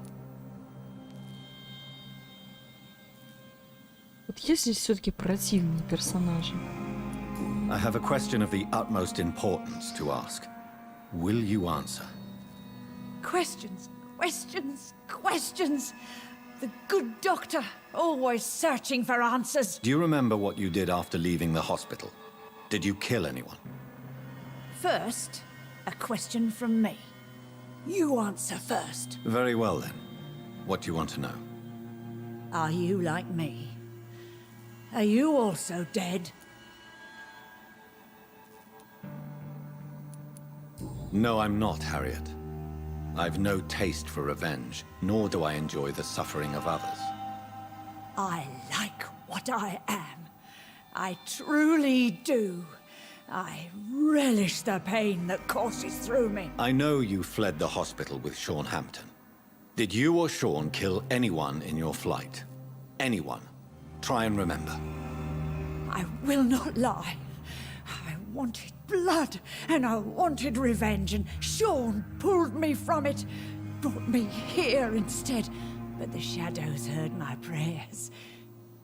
Вот есть здесь все-таки противные персонажи. I have a question of the utmost importance to ask. Will you answer? Questions, questions, questions. The good doctor, always searching for answers. Do you remember what you did after leaving the hospital? Did you kill anyone? First, a question from me. You answer first. Very well then. What do you want to know? Are you like me? Are you also dead? No, I'm not, Harriet. I've no taste for revenge, nor do I enjoy the suffering of others. I like what I am. I truly do. I relish the pain that courses through me. I know you fled the hospital with Sean Hampton. Did you or Sean kill anyone in your flight? Anyone? Try and remember. I will not lie. I wanted blood, and I wanted revenge, and Sean pulled me from it, brought me here instead. But the shadows heard my prayers.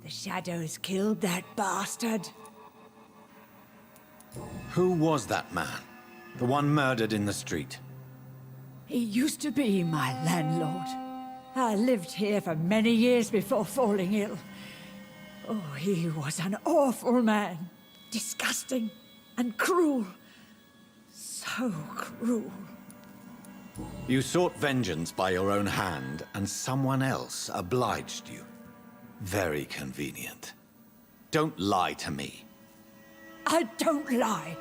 The shadows killed that bastard. Who was that man? The one murdered in the street? He used to be my landlord. I lived here for many years before falling ill. Oh, he was an awful man. Disgusting and cruel. So cruel. You sought vengeance by your own hand, and someone else obliged you. Very convenient. Don't lie to me. I don't lie.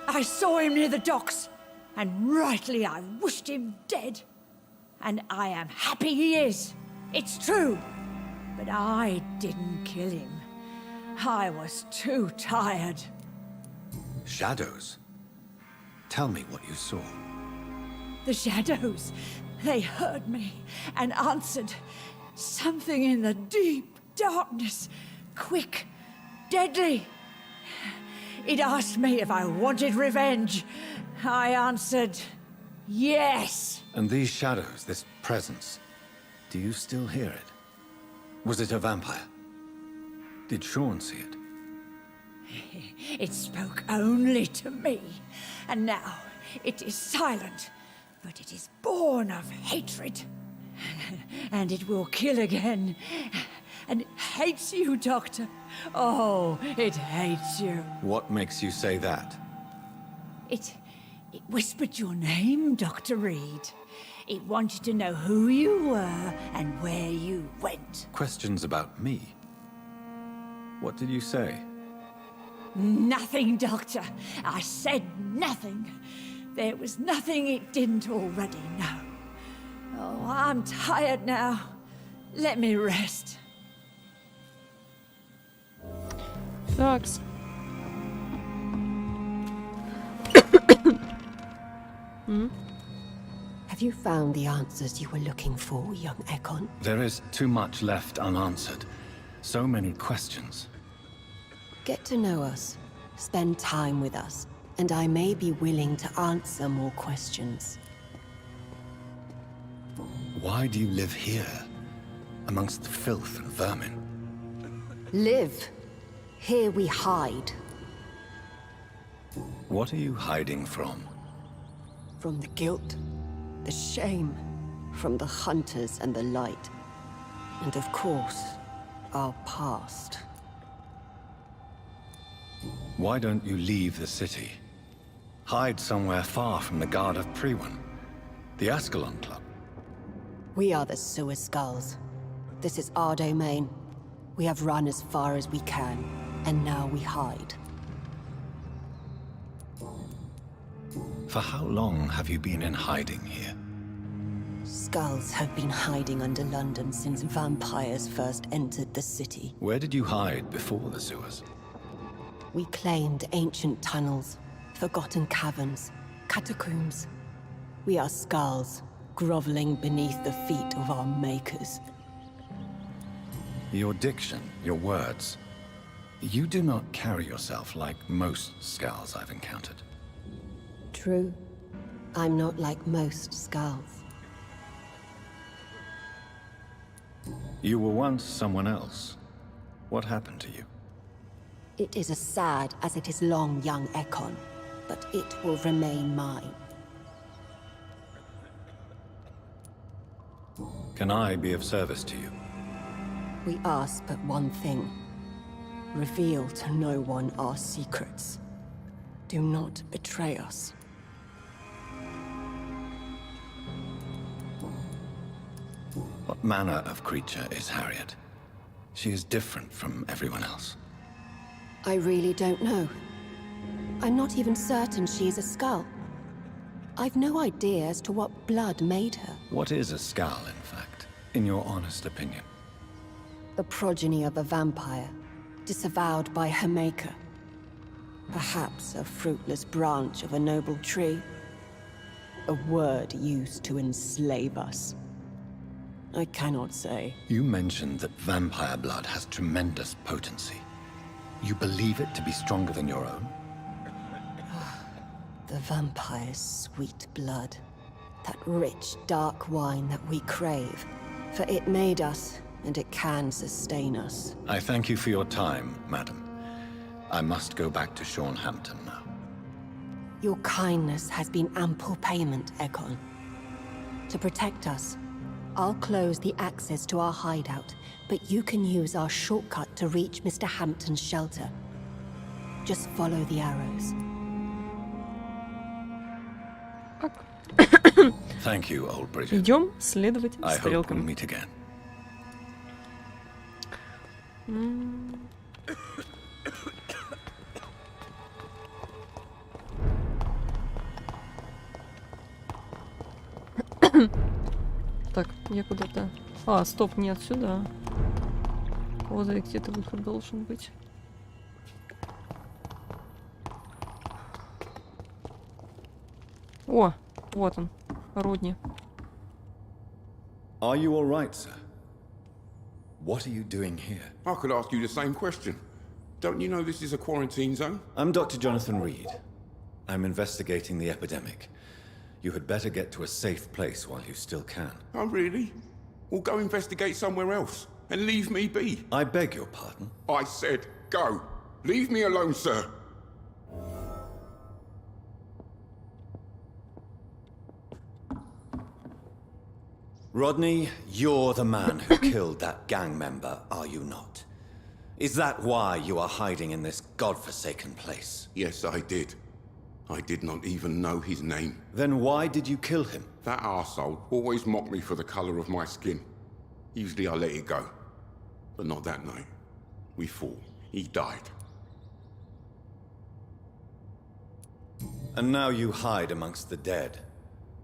I saw him near the docks, and rightly I wished him dead. And I am happy he is. It's true. But I didn't kill him. I was too tired. Shadows? Tell me what you saw. The shadows, they heard me and answered. Something in the deep darkness, quick, deadly. It asked me if I wanted revenge. I answered, yes. And these shadows, this presence, do you still hear it? Was it a vampire? Did Sean see it? It spoke only to me, and now it is silent, but it is born of hatred. And it will kill again. And it hates you, Doctor. Oh, it hates you. What makes you say that? It whispered your name, Dr. Reed. It wanted to know who you were and where you went. Questions about me? What did you say? Nothing, Doctor. I said nothing. There was nothing it didn't already know. Oh, I'm tired now. Let me rest. Sucks. Have you found the answers you were looking for, young Ekon? There is too much left unanswered. So many questions. Get to know us, spend time with us, and I may be willing to answer more questions. Why do you live here, amongst filth and vermin? Live. Here we hide. What are you hiding from? From the guilt, the shame, from the hunters and the light. And of course, our past. Why don't you leave the city? Hide somewhere far from the Guard of Priwen, the Ascalon Club. We are the Sewer Skulls. This is our domain. We have run as far as we can, and now we hide. For how long have you been in hiding here? Skulls have been hiding under London since vampires first entered the city. Where did you hide before the sewers? We claimed ancient tunnels, forgotten caverns, catacombs. We are skulls, groveling beneath the feet of our makers. Your diction, your words. You do not carry yourself like most skulls I've encountered. True. I'm not like most skulls. You were once someone else. What happened to you? It is as sad as it is long, young Ekon, but it will remain mine. Can I be of service to you? We ask but one thing. Reveal to no one our secrets. Do not betray us. What manner of creature is Harriet? She is different from everyone else. I really don't know. I'm not even certain she is a skull. I've no idea as to what blood made her. What is a skull, in fact, in your honest opinion? The progeny of a vampire, disavowed by her maker. Perhaps a fruitless branch of a noble tree. A word used to enslave us. I cannot say. You mentioned that vampire blood has tremendous potency. You believe it to be stronger than your own? The vampire's sweet blood. That rich, dark wine that we crave. For it made us, and it can sustain us. I thank you for your time, madam. I must go back to Shornhampton now. Your kindness has been ample payment, Ekon. To protect us, I'll close the access to our hideout, but you can use our shortcut to reach Mr. Hampton's shelter. Just follow the arrows. Thank you, old Bridget. Идем следовать I hope we'll стрелкам. meet again. Так, я куда-то... А, стоп, не отсюда. Вот где-то выход должен быть. О, вот он, Родни. Are you all right, sir? What are you doing here? I could ask you the same question. Don't you know this is a quarantine zone? I'm Dr. Jonathan Reed. I'm investigating the epidemic. You had better get to a safe place while you still can. Oh, really? Well, go investigate somewhere else and leave me be. I beg your pardon? I said go. Leave me alone, sir. Rodney, you're the man who killed that gang member, are you not? Is that why you are hiding in this godforsaken place? Yes, I did. I did not even know his name. Then why did you kill him? That arsehole always mocked me for the colour of my skin. Usually I let it go. But not that night. We fought. He died. And now you hide amongst the dead,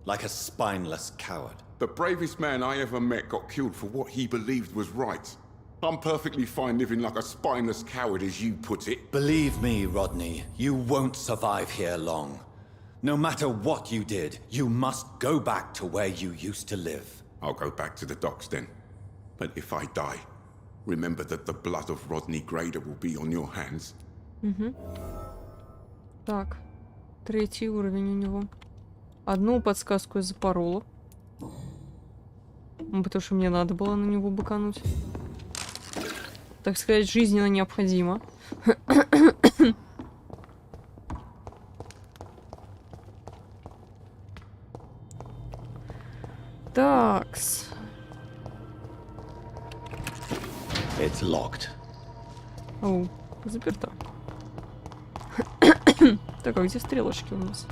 like a spineless coward. The bravest man I ever met got killed for what he believed was right. I'm perfectly fine living like a spineless coward, as you put it. Believe me, Rodney, you won't survive here long. No matter what you did, you must go back to where you used to live. I'll go back to the docks then. But if I die, remember that the blood of Rodney Grader will be on your hands. Так, 3-й уровень у него. Одну подсказку я запорола. Потому что мне надо было на него быкануть. Так сказать, жизненно необходимо. Такс. It's locked. Оу, заперто. Так, а где стрелочки у нас?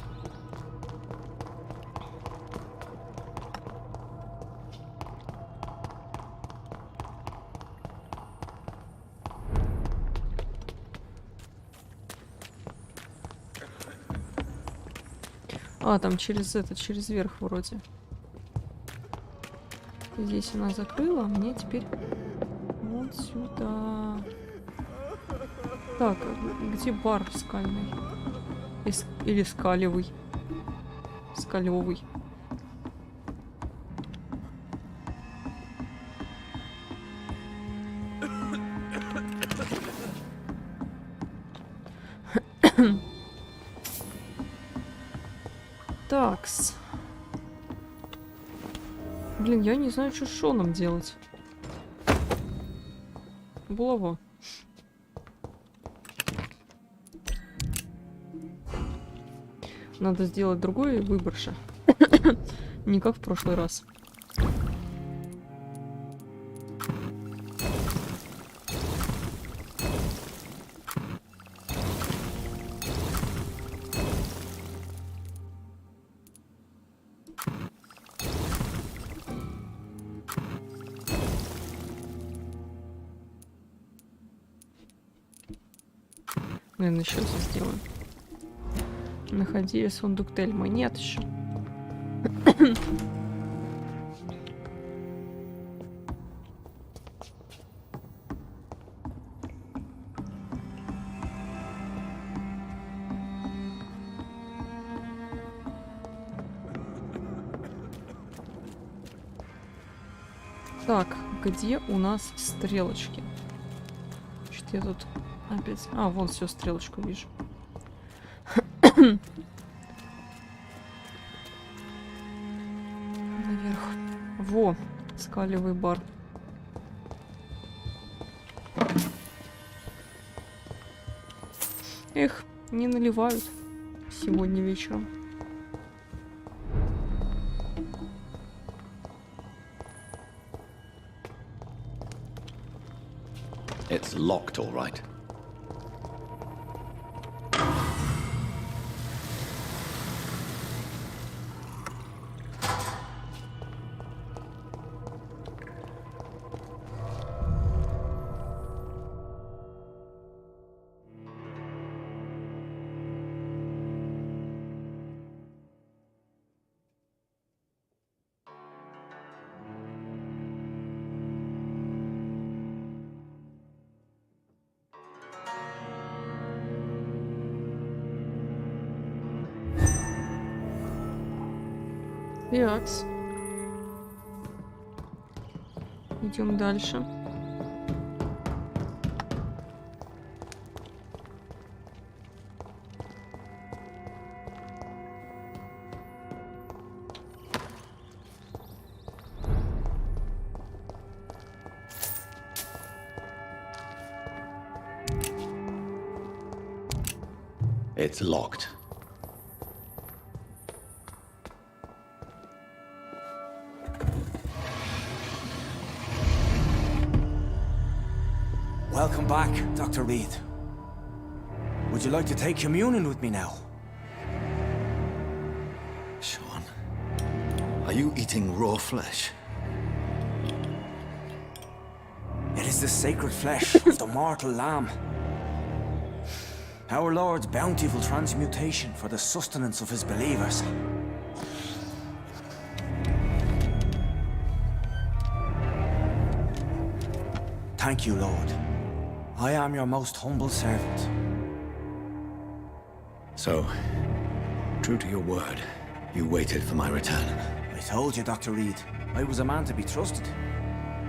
А, там через это, через верх вроде. Здесь она закрыла, мне теперь вот сюда. Так, где бар скальный? Или скалевый? Скалевый. Такс. Блин, я не знаю, что с Шоном делать. Булава. Надо сделать другой выбор же. Не как в прошлый раз. Наверное, еще раз сделаем. Находили сундук Тельмы. Нет еще. Так, где у нас стрелочки? Что я тут опять... А, вон все, стрелочку вижу. Наверх. Во, скалевый бар. Эх, не наливают сегодня вечером. It's locked, all right. Якс. Идем дальше. It's locked. Welcome back, Dr. Reed. Would you like to take communion with me now? Sean, are you eating raw flesh? It is the sacred flesh of the mortal lamb. Our Lord's bountiful transmutation for the sustenance of his believers. Thank you, Lord. I am your most humble servant. So, true to your word, you waited for my return. I told you, Dr. Reed, I was a man to be trusted.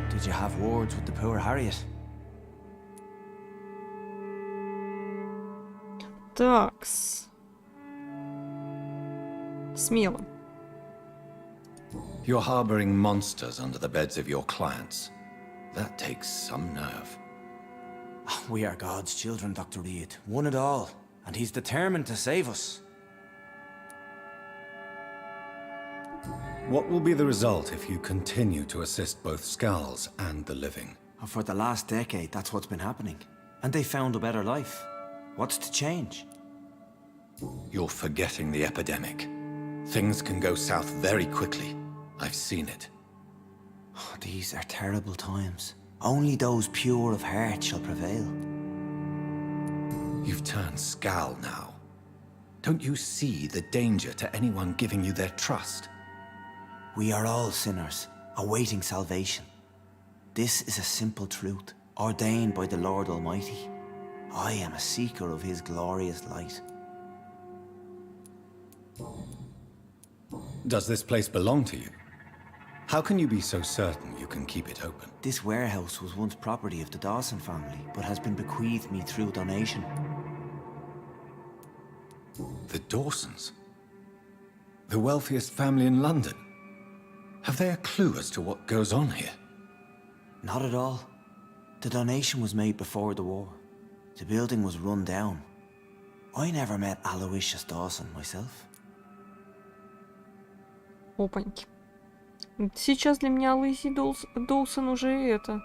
Did you have words with the poor Harriet? Такс. Смело. You're harboring monsters under the beds of your clients. That takes some nerve. We are God's children, Dr. Reed. One and all. And he's determined to save us. What will be the result if you continue to assist both Skulls and the living? For the last decade, that's what's been happening. And they found a better life. What's to change? You're forgetting the epidemic. Things can go south very quickly. I've seen it. Oh, these are terrible times. Only those pure of heart shall prevail. You've turned Skull now. Don't you see the danger to anyone giving you their trust? We are all sinners, awaiting salvation. This is a simple truth, ordained by the Lord Almighty. I am a seeker of his glorious light. Does this place belong to you? How can you be so certain you can keep it open? This warehouse was once property of the Dawson family, but has been bequeathed me through donation. The Dawsons? The wealthiest family in London? Have they a clue as to what goes on here? Not at all. The donation was made before the war. The building was run down. I never met Aloysius Dawson myself. Опаньки. Сейчас для меня Лэйзи Доусон уже это...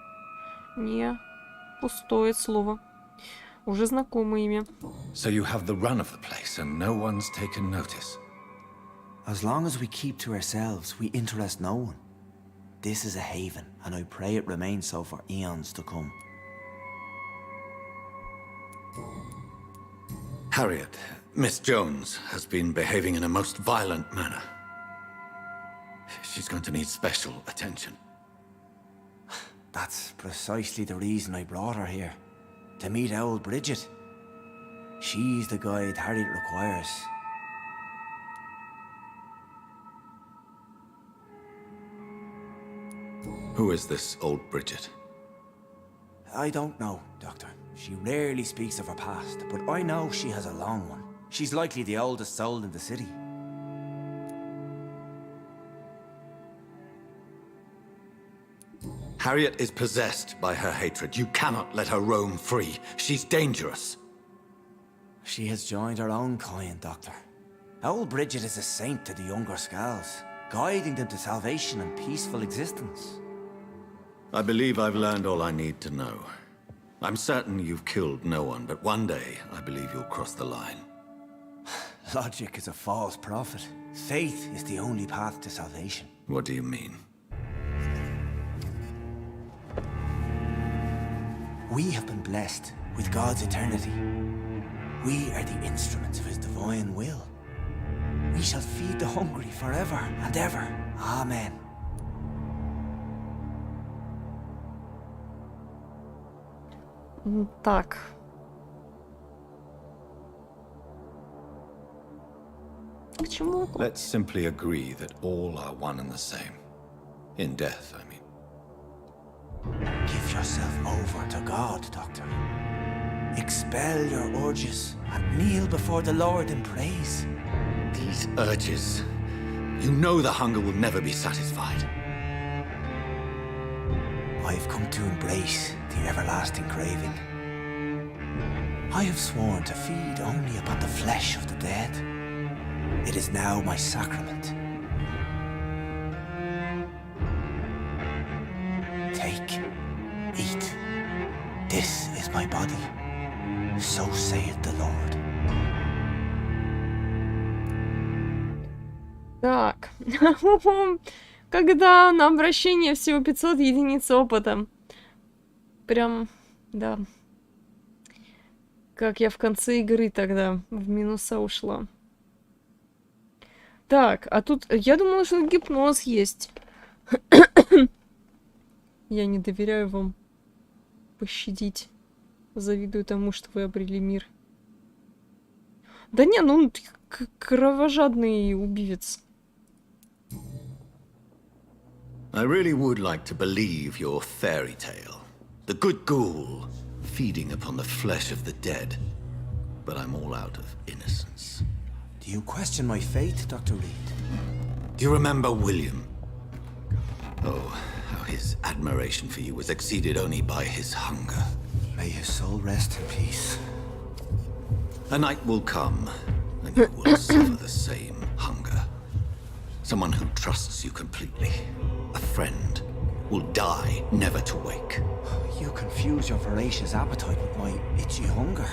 Не пустое слово. Уже знакомое имя. So you have the run of the place and no one's taken notice? As long as we keep to ourselves, we interest no one. This is a haven, and I pray it remains so for eons to come. Harriet, Miss Jones has been behaving in a most violent manner. She's going to need special attention. That's precisely the reason I brought her here. To meet old Bridget. She's the guide Harriet requires. Who is this old Bridget? I don't know, Doctor. She rarely speaks of her past, but I know she has a long one. She's likely the oldest soul in the city. Harriet is possessed by her hatred. You cannot let her roam free. She's dangerous. She has joined her own kind, Doctor. Old Bridget is a saint to the younger Skulls, guiding them to salvation and peaceful existence. I believe I've learned all I need to know. I'm certain you've killed no one, but one day I believe you'll cross the line. Logic is a false prophet. Faith is the only path to salvation. What do you mean? We have been blessed with God's eternity. We are the instruments of his divine will. We shall feed the hungry forever and ever. Amen. Так. К чему? Let's simply agree that all are one and the same. In death, I mean. Give yourself over to God, Doctor. Expel your urges and kneel before the Lord in praise. These urges. You know the hunger will never be satisfied. I've come to embrace the everlasting craving. I have sworn to feed only upon the flesh of the dead. It is now my sacrament. Take, eat. This is my body. So saith the Lord. Так. Когда на обращение всего 500 единиц опыта. Прям, да. Как я в конце игры тогда в минуса ушла. Так, а тут... Я думала, что гипноз есть. Я не доверяю вам пощадить. Завидую тому, что вы обрели мир. Да не, ну он кровожадный убивец. I really would like to believe your fairy tale. The good ghoul feeding upon the flesh of the dead. But I'm all out of innocence. Do you question my faith, Dr. Reed? Do you remember William? Oh, how his admiration for you was exceeded only by his hunger. May his soul rest in peace. A night will come, and you will suffer the same hunger. Someone who trusts you completely. A friend will die never to wake. You confuse your voracious appetite with my itchy hunger.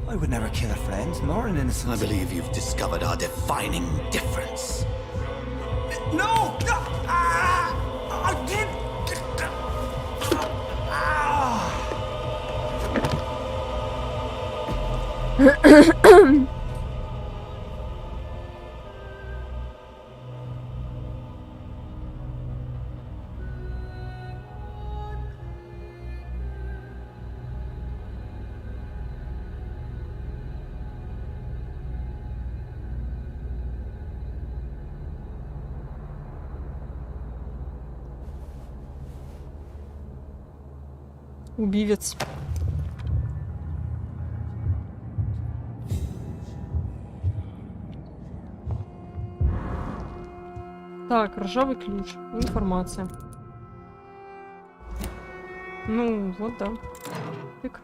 I would never kill a friend, nor an innocent. I believe you've discovered our defining difference. No! No! I did! Убивец. Так, ржавый ключ. Информация. Ну, вот да. Так.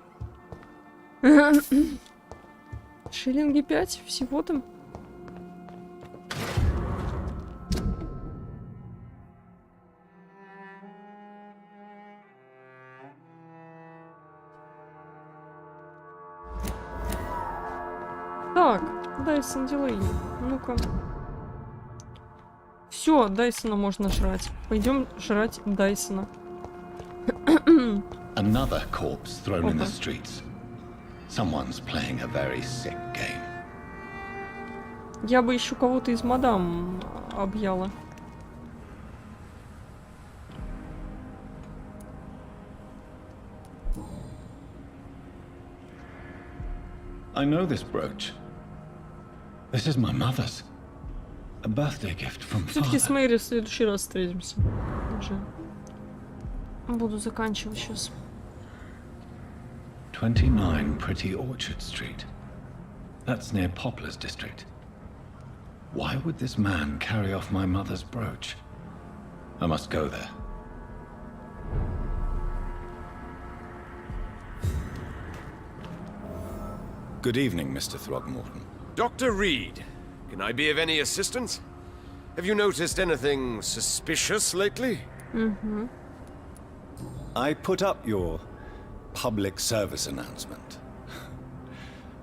Шиллинги 5 всего-то. Так, Дайсон, делай. Ну-ка. Все, Дайсона можно жрать. Пойдем жрать Дайсона. Another corpse thrown in the streets. Someone's playing a very sick game. Я бы еще кого-то из мадам объяла. I know this brooch. This is my mother's. A birthday gift from Все-таки father. с Мэри в следующий раз встретимся. Уже. Буду заканчивать сейчас. 29 Pretty Orchard Street. That's near Poplar's district. Why would this man carry off my mother's brooch? I must go there. Good evening, Mr. Throgmorton. Dr. Reed, can I be of any assistance? Have you noticed anything suspicious lately? Mm-hmm. I put up your public service announcement.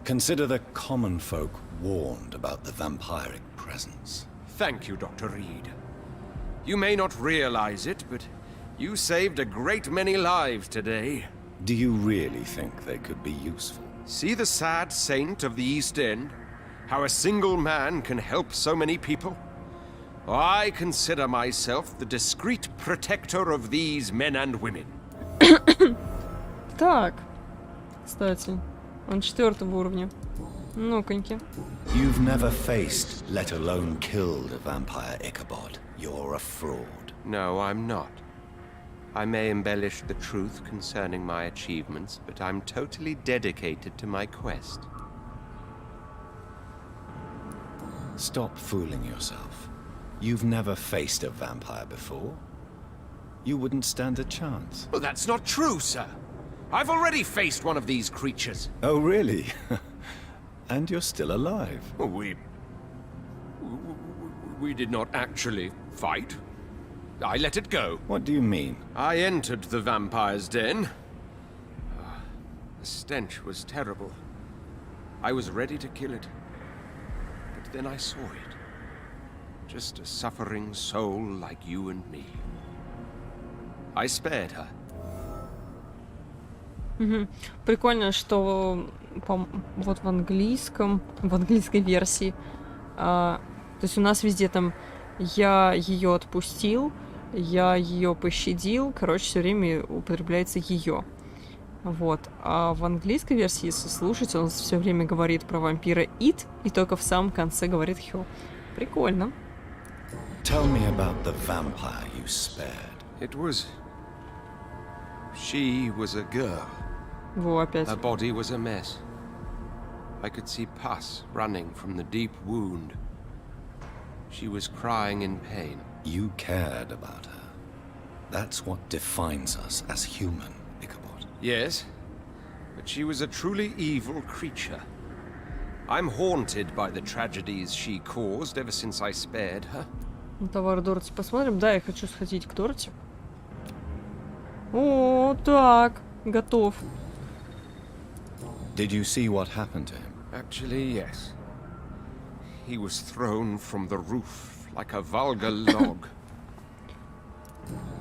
Consider the common folk warned about the vampiric presence. Thank you, Dr. Reed. You may not realize it, but you saved a great many lives today. Do you really think they could be useful? See the sad saint of the East End? How a single man can help so many people? I consider myself the discreet protector of these men and women. Так. Кстати, он 4-го уровня. Ну-коньки. You've never faced, let alone killed a vampire, Ichabod. You're a fraud. No, I'm not. I may embellish the truth concerning my achievements, but I'm totally dedicated to my quest. Stop fooling yourself. You've never faced a vampire before. You wouldn't stand a chance. Well, that's not true, sir. I've already faced one of these creatures. Oh, really? And you're still alive. Well, we did not actually fight. I let it go. What do you mean? I entered the vampire's den. The stench was terrible. I was ready to kill it. But then I saw it. Just a suffering soul like you and me. I spared her. Прикольно, что вот в английской версии, то есть у нас везде там я ее отпустил, я ее пощадил, короче, все время употребляется ее. Вот. А в английской версии, если слушать, он все время говорит про вампира it, и только в самом конце говорит he. Прикольно. Tell me about the vampire you spared. She was a girl. Во, опять. Her body was a mess. I could see pus running from the deep wound. She was crying in pain. You cared about her. That's what defines us as human, Ichabod. Yes, but she was a truly evil creature. I'm haunted by the tragedies she caused ever since I spared her. Товар Дороти посмотрим. Да, я хочу сходить к Дороти. О, так, готов. Did you see what happened to him? Actually, yes. He was thrown from the roof like a vulgar log.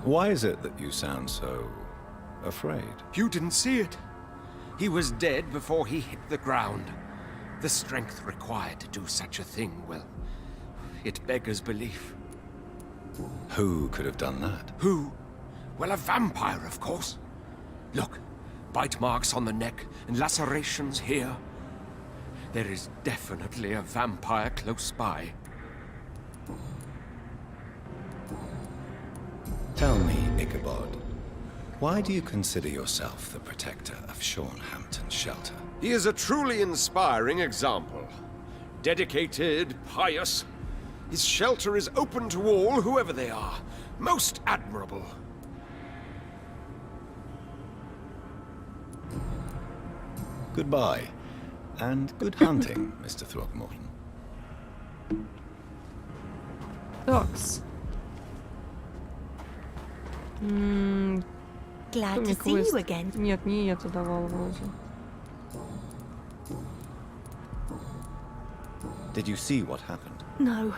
Why is it that you sound so afraid? You didn't see it. He was dead before he hit the ground. The strength required to do such a thing, well, it beggars belief. Who could have done that? Who? Well, a vampire, of course. Look, bite marks on the neck and lacerations here. There is definitely a vampire close by. Tell me, Ichabod, why do you consider yourself the protector of Hampton's shelter? He is a truly inspiring example. Dedicated, pious. His shelter is open to all, whoever they are. Most admirable. Goodbye, and good hunting, Mr. Throckmorton. Такс. Glad to see you again. Нет, не это давал вроде. Did you see what happened? No.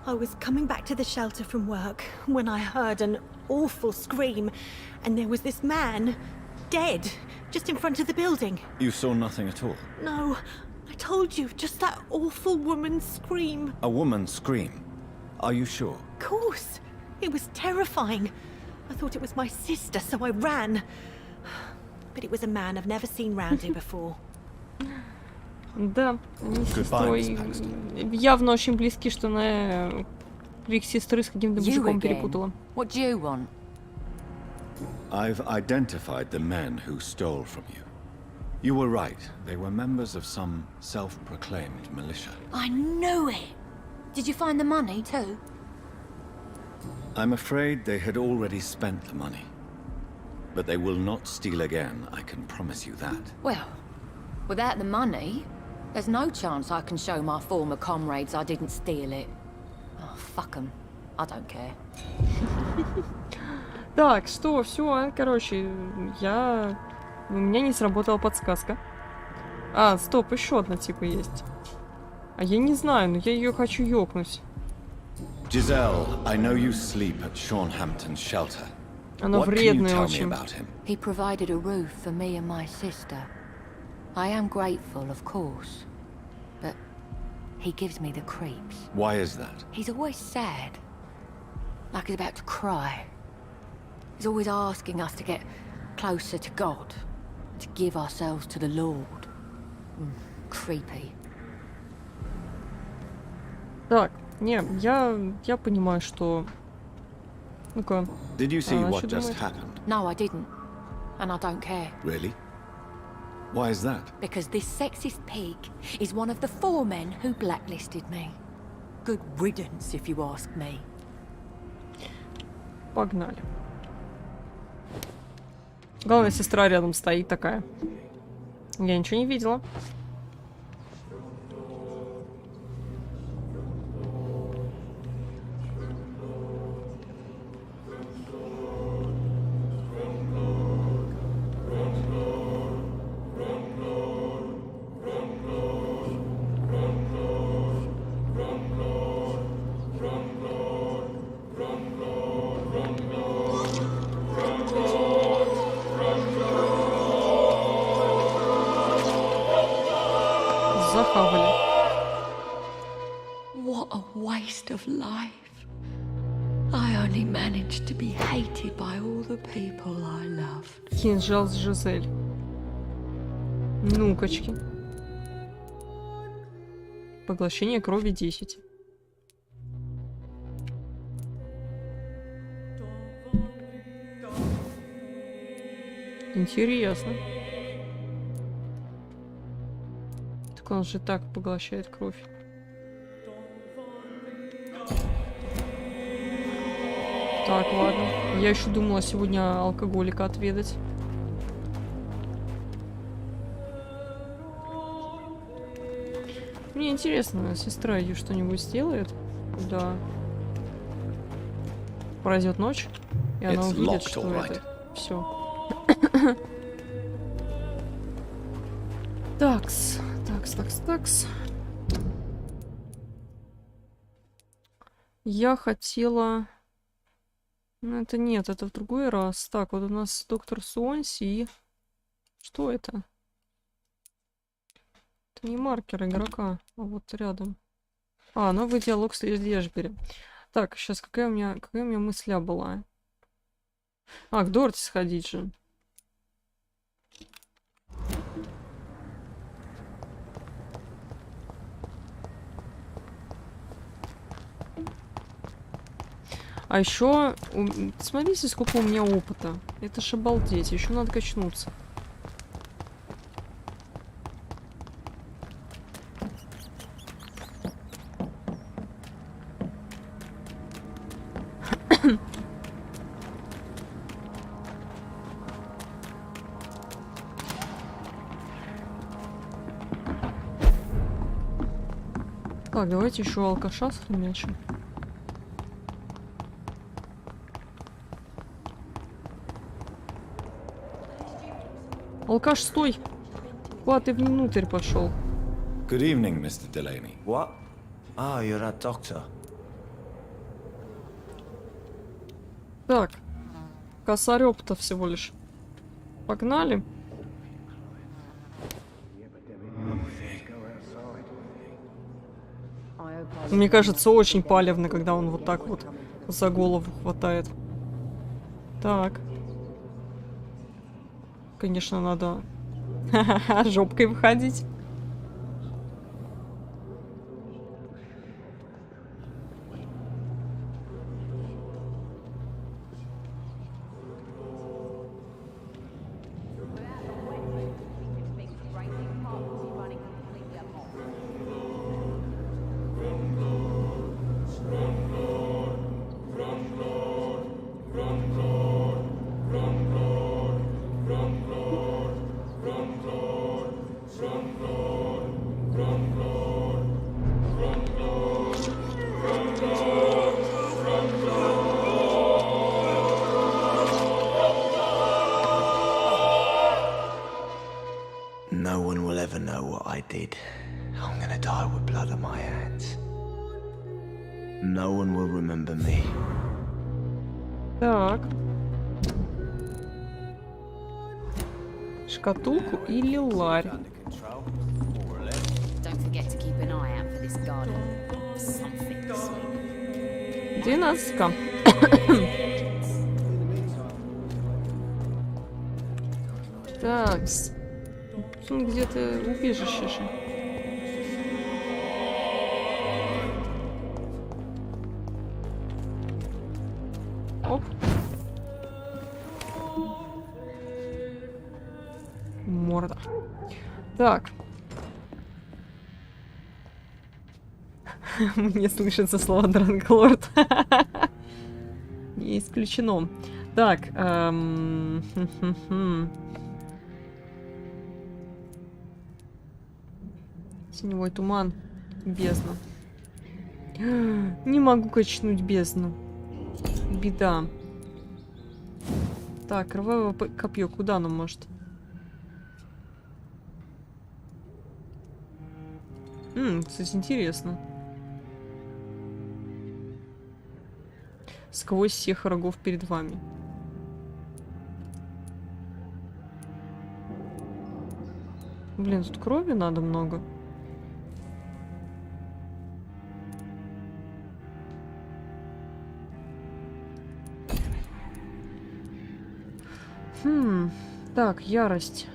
I was coming back to the shelter from work when I heard an awful scream, and there was this man, dead, just in front of the building. You saw nothing at all? No, I told you, just that awful woman's scream. A woman's scream? Are you sure? Of course. It was terrifying. I thought it was my sister, so I ran. But it was a man I've never seen round here before. Да, они с сестрой явно очень близки, что она их сестры с каким-то мужиком перепутала. What do you want? I've identified the men who stole from you. You were right. They were members of some self-proclaimed militia. I knew it! Did you find the money too? I'm afraid they had already spent the money. But they will not steal again, I can promise you that. Well, without the money, there's no chance I can show my former comrades I didn't steal it. Oh, fuck 'em. I don't care. Так, что, все, короче, у меня не сработала подсказка. А, стоп, еще одна типа есть. А я не знаю, но я ее хочу ёкнуть. Giselle, I know you sleep at Hampton's shelter. Она вредная очень. He provided a roof for me and my sister. I am grateful, of course, but he gives me the creeps. Why is that? He's always sad, like he's about to cry. He's always asking us to get closer to God, to give ourselves to the Lord. Creepy. Так, не, я понимаю, что... Ну-ка. Did you see Она what что just думает? happened? No, I didn't. And I don't care. Really? Why is that? Because this sexist pig is one of the 4 men who blacklisted me. Good riddance, if you ask me. Погнали. Главная сестра рядом стоит такая. Я ничего не видела. What a waste of life. I only managed to be hated by all the people I loved. Кинжал с Жизель. Ну-качки. Поглощение крови 10. Интересно. Так он же так поглощает кровь. Так, ладно. Я еще думала сегодня алкоголика отведать. Мне интересно, сестра ее что-нибудь сделает, когда пройдет ночь, и она увидит, что это все. Такс. Я хотела... Ну, это нет, это в другой раз. Так, вот у нас доктор Суонси и... Что это? Это не маркер игрока, а вот рядом. А, новый диалог с Эшбери. Так, сейчас какая у меня мысля была? А, к Дорти сходить же. А еще, смотрите, сколько у меня опыта. Это ж обалдеть, еще надо качнуться. Так, давайте еще алкаша схомячим. Алкаш, стой! Куда ты внутрь пошел? Good evening, Mr. Delaney. What? Oh, you're a doctor. Так, косарёб-то всего лишь. Погнали. Мне кажется, очень палевно, когда он вот так вот за голову хватает. Так. Конечно, надо жопкой выходить. No one will ever know what I did. I'm gonna die with blood on my hands. No one will remember me. Так. Шкатулку или ларь? Don't forget to keep an eye out for this garden. Something sweet. 12. Так. Где-то убежище же. Так. Мне слышится слово Дранглорд. Не исключено. Так. Синевой туман. Бездна. Не могу качнуть бездну. Беда. Так, кровавое копье. Куда оно может? Кстати, интересно. Сквозь всех врагов перед вами. Блин, тут крови надо много. Так, ярость.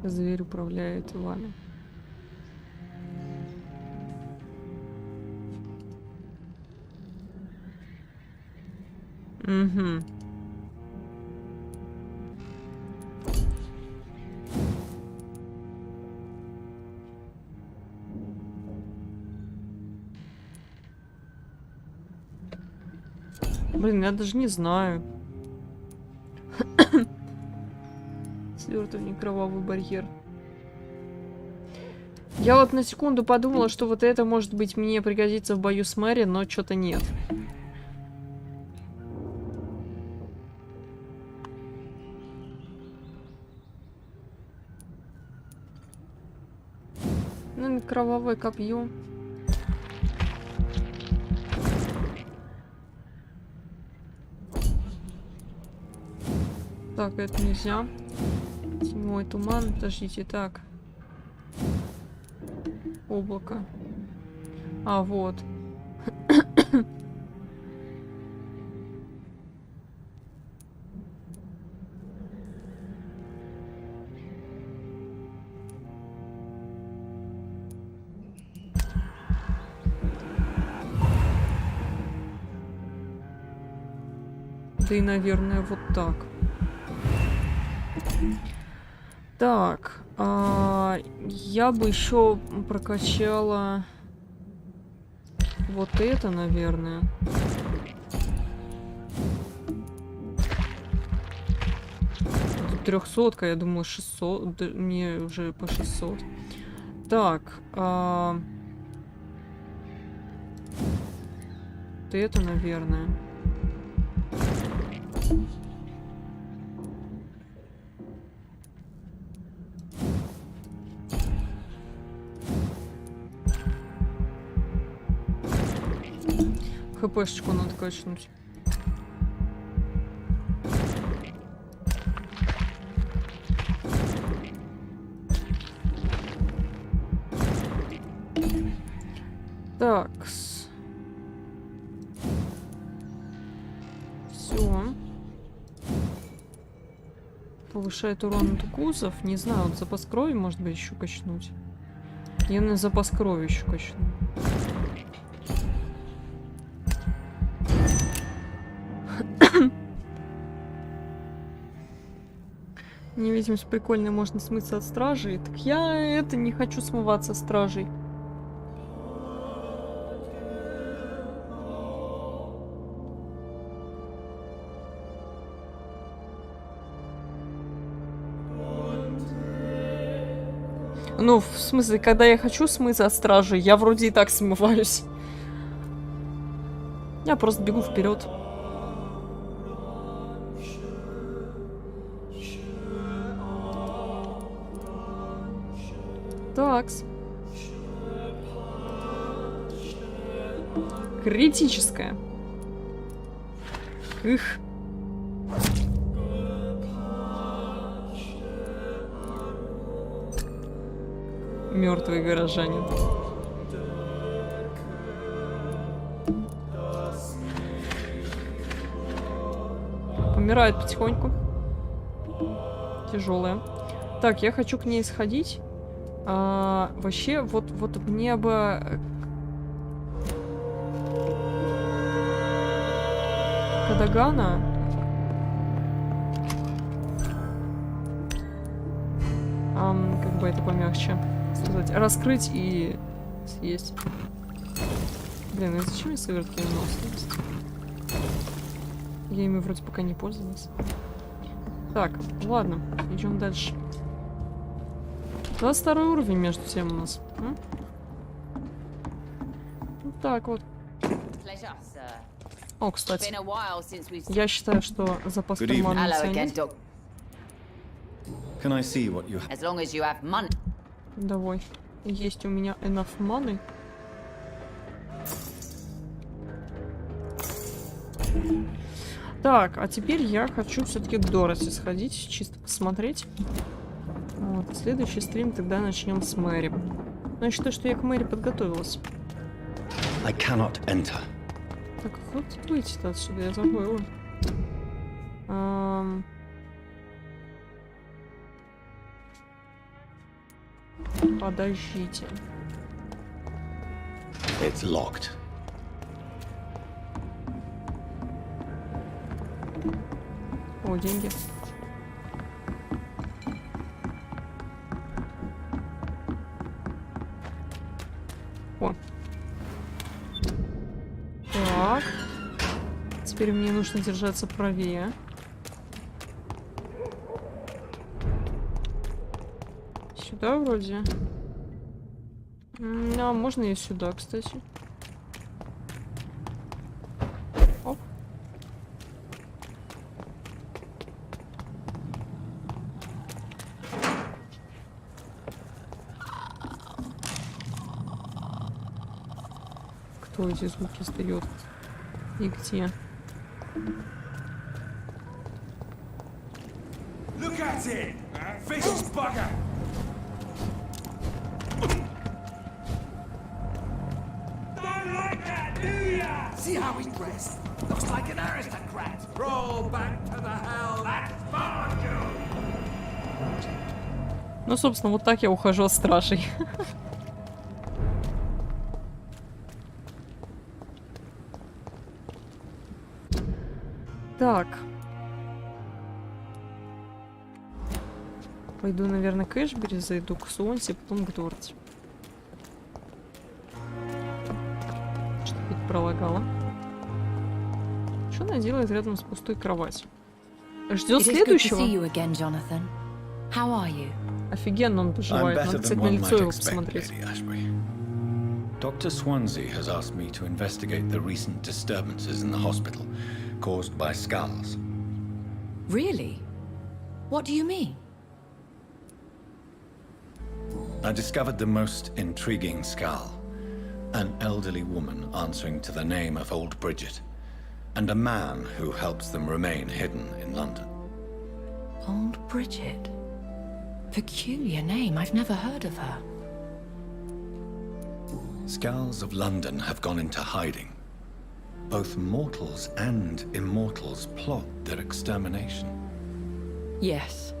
Зверь управляет вами. Угу. Блин, я даже не знаю. Свертывание, кровавый барьер. Я вот на секунду подумала, что вот это, может быть, мне пригодится в бою с Мэри, но что-то нет. Ну, кровавое копье. Так, это нельзя. Тьмой туман. Подождите, так. Облако. А, вот. Да и, наверное, вот так. Так, я бы еще прокачала вот это, наверное. Тут 300-ка, я думаю, 600. Да, мне уже по 600. Так, вот это, наверное. ХПшечку надо качнуть. Так. Все. Повышает урон от укусов. Не знаю, вот запас крови, может быть, еще качнуть. Я на запас крови еще качну. Невидимость прикольная, можно смыться от стражей. Так я это не хочу смываться от стражей. Ну, в смысле, когда я хочу смыться от стражей, я вроде и так смываюсь. Я просто бегу вперед. Такс. Критическая. Их. Мертвый горожанин. Помирает потихоньку. Тяжелая. Так, я хочу к ней сходить. Вообще, вот мне бы... Кадагана. Как бы это помягче сказать. Раскрыть и съесть. Блин, а зачем я свертки нос? Я ими вроде пока не пользовалась. Так, ладно, идем дальше. 22 уровень между тем у нас. Вот так вот. О, кстати, я считаю, что запас кармана ценит. Давай. Есть у меня enough money. Так, а теперь я хочу все-таки к Дороти сходить, чисто посмотреть. Вот, следующий стрим тогда начнем с Мэри. Но я считаю, что я к Мэри подготовилась. I cannot enter. Так, вот выйти-то отсюда, я забыла. Подождите. It's locked. О, деньги. О. Так. Теперь мне нужно держаться правее. Сюда вроде. А, можно и сюда, кстати. Оп. Кто эти звуки издает? И где? Look at it! Vicious bugger! Don't like that, do ya? See how he's dressed? Looks like an aristocrat. Roll back to the hell that spawned you! Ну, собственно, вот так я ухожу от стражей. Так. Пойду, наверное, к Эшбери, зайду к Сонси, потом к Дорти. Что-то пролагало. Что она делает рядом с пустой кроватью? Ждет следующего? Офигенно он поживает. Надо, кстати, на лицо его посмотреть. Dr. Swansea has asked me to investigate the recent disturbances in the hospital caused by skulls. Really? What do you mean? I discovered the most intriguing skull. An elderly woman answering to the name of Old Bridget, and a man who helps them remain hidden in London. Old Bridget? Peculiar name, I've never heard of her. Skulls of London have gone into hiding. Both mortals and immortals plot their extermination. Yes.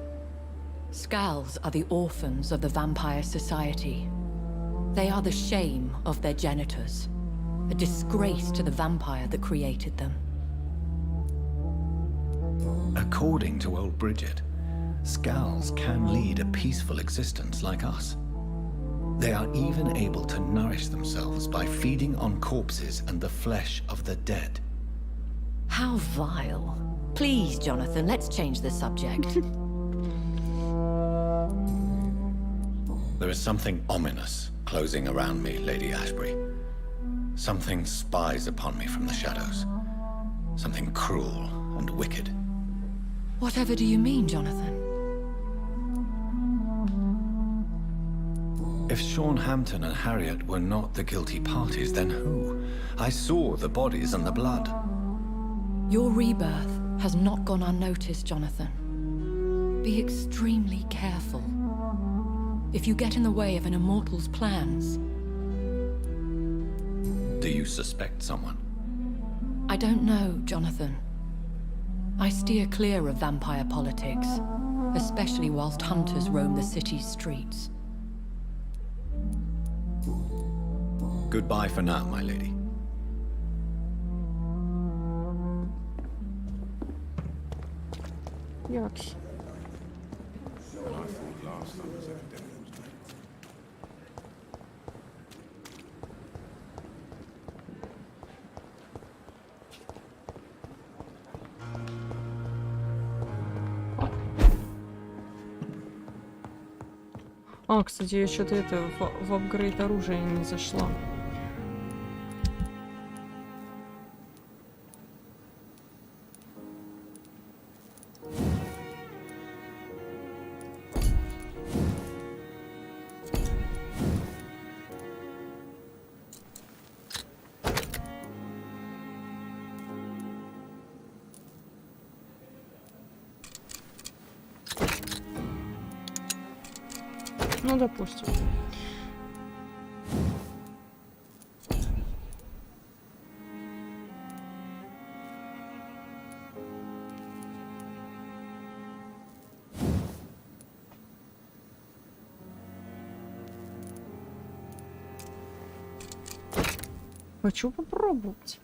Skulls are the orphans of the Vampire Society. They are the shame of their genitors, a disgrace to the vampire that created them. According to Old Bridget, skulls can lead a peaceful existence like us. They are even able to nourish themselves by feeding on corpses and the flesh of the dead. How vile. Please, Jonathan, let's change the subject. There is something ominous closing around me, Lady Ashbury. Something spies upon me from the shadows. Something cruel and wicked. Whatever do you mean, Jonathan? If Sean Hampton and Harriet were not the guilty parties, then who? I saw the bodies and the blood. Your rebirth has not gone unnoticed, Jonathan. Be extremely careful. If you get in the way of an immortal's plans... Do you suspect someone? I don't know, Jonathan. I steer clear of vampire politics, especially whilst hunters roam the city's streets. Goodbye for now, my lady. Якс. А, кстати, я что-то это в апгрейд оружия не зашла. Ну, допустим. Хочу попробовать.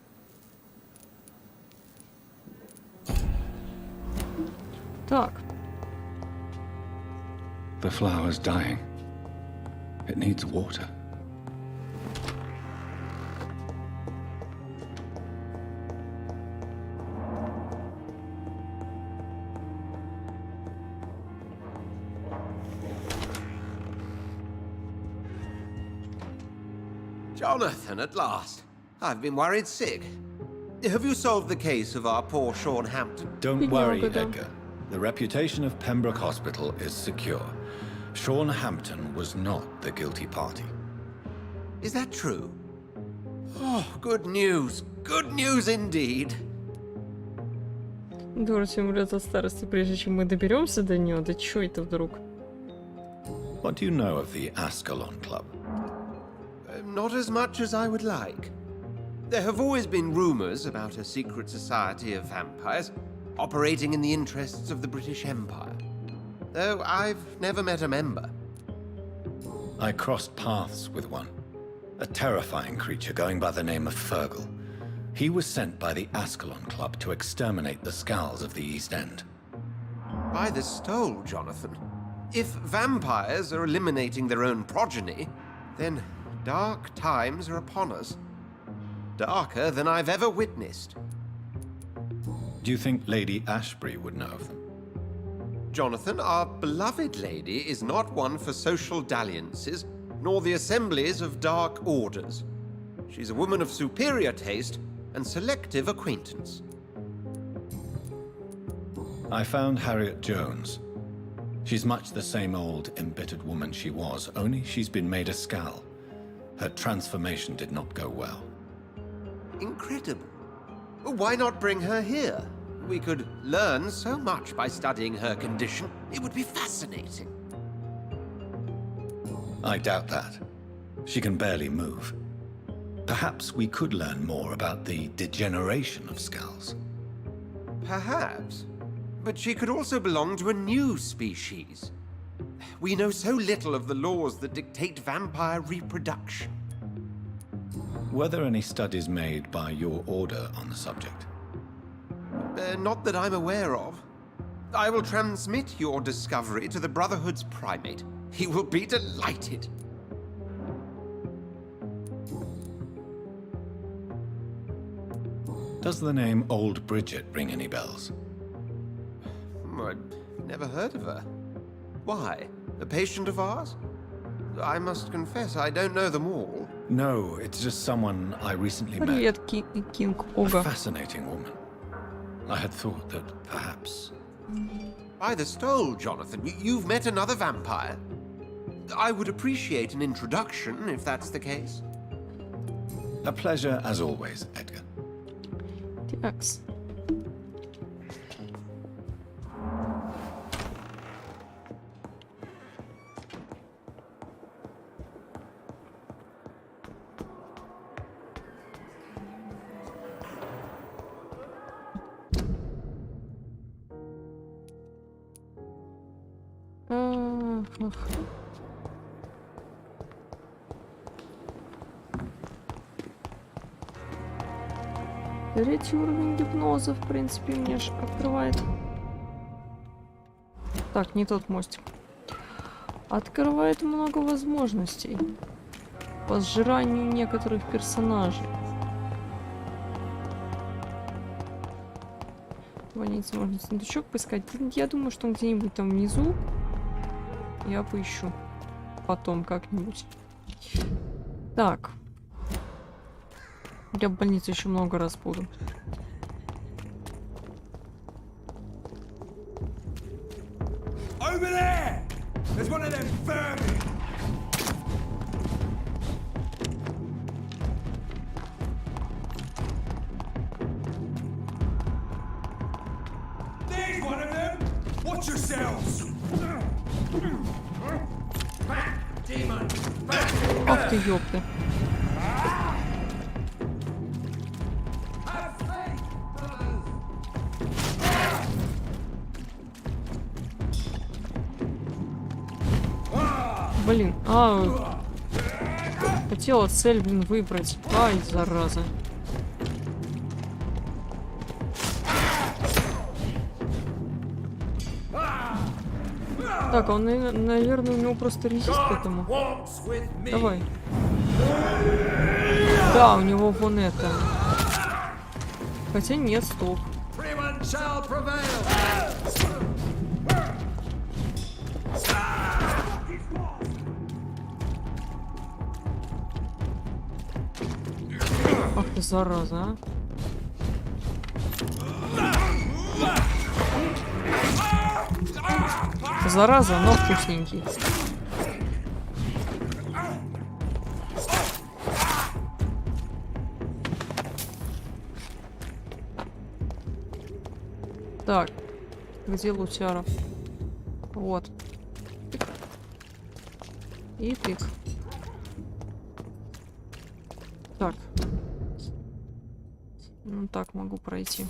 Так. The flower's dying. It needs water. Jonathan, at last. I've been worried sick. Have you solved the case of our poor Sean Hampton? Don't worry, Edgar. The reputation of Pembroke Hospital is secure. Sean Hampton was not the guilty party. Is that true? Oh, good news. Good news indeed. Дороти умрет от старости, прежде чем мы доберемся до нее. Да чё это вдруг? What do you know of the Ascalon Club? Not as much as I would like. There have always been rumors about a secret society of vampires operating in the interests of the British Empire. Though I've never met a member. I crossed paths with one. A terrifying creature going by the name of Fergal. He was sent by the Ascalon Club to exterminate the Skulls of the East End. By the stole, Jonathan. If vampires are eliminating their own progeny, then dark times are upon us. Darker than I've ever witnessed. Do you think Lady Ashbury would know of them? Jonathan, our beloved lady is not one for social dalliances, nor the assemblies of dark orders. She's a woman of superior taste and selective acquaintance. I found Harriet Jones. She's much the same old, embittered woman she was, only she's been made a Skull. Her transformation did not go well. Incredible. Why not bring her here? We could learn so much by studying her condition. It would be fascinating. I doubt that. She can barely move. Perhaps we could learn more about the degeneration of Skulls. Perhaps. But she could also belong to a new species. We know so little of the laws that dictate vampire reproduction. Were there any studies made by your order on the subject? Not that I'm aware of. I will transmit your discovery to the Brotherhood's primate. He will be delighted. Does the name Old Bridget ring any bells? I've never heard of her. Why? A patient of ours? I must confess, I don't know them all. No, it's just someone I recently met. Привет, Кинг Ога. A fascinating woman. I had thought that perhaps... By the stole, Jonathan, you've met another vampire. I would appreciate an introduction, if that's the case. A pleasure, as always, Edgar. Текс. Третий уровень гипноза, в принципе, мне же открывает. Так, не тот мостик. Открывает много возможностей по сжиранию некоторых персонажей. Больница, можно сундучок поискать. Я думаю, что он где-нибудь там внизу. Я поищу. Потом как-нибудь. Так. Я в больнице еще много раз буду. Over there! There's one of them vermin! There's one of them! Watch yourselves! Back, demon! Back! Ах ты, ёпты. Блин, хотела цель, блин, выбрать. Ай, зараза. Так, он, наверное, у него просто резист к этому. Давай. Да, у него вон это. Хотя нет, стоп. Ах ты, зараза, а. Зараза, но вкусненький. Так, где лутяра? Вот. Тык. И тык. Так. Ну так могу пройти.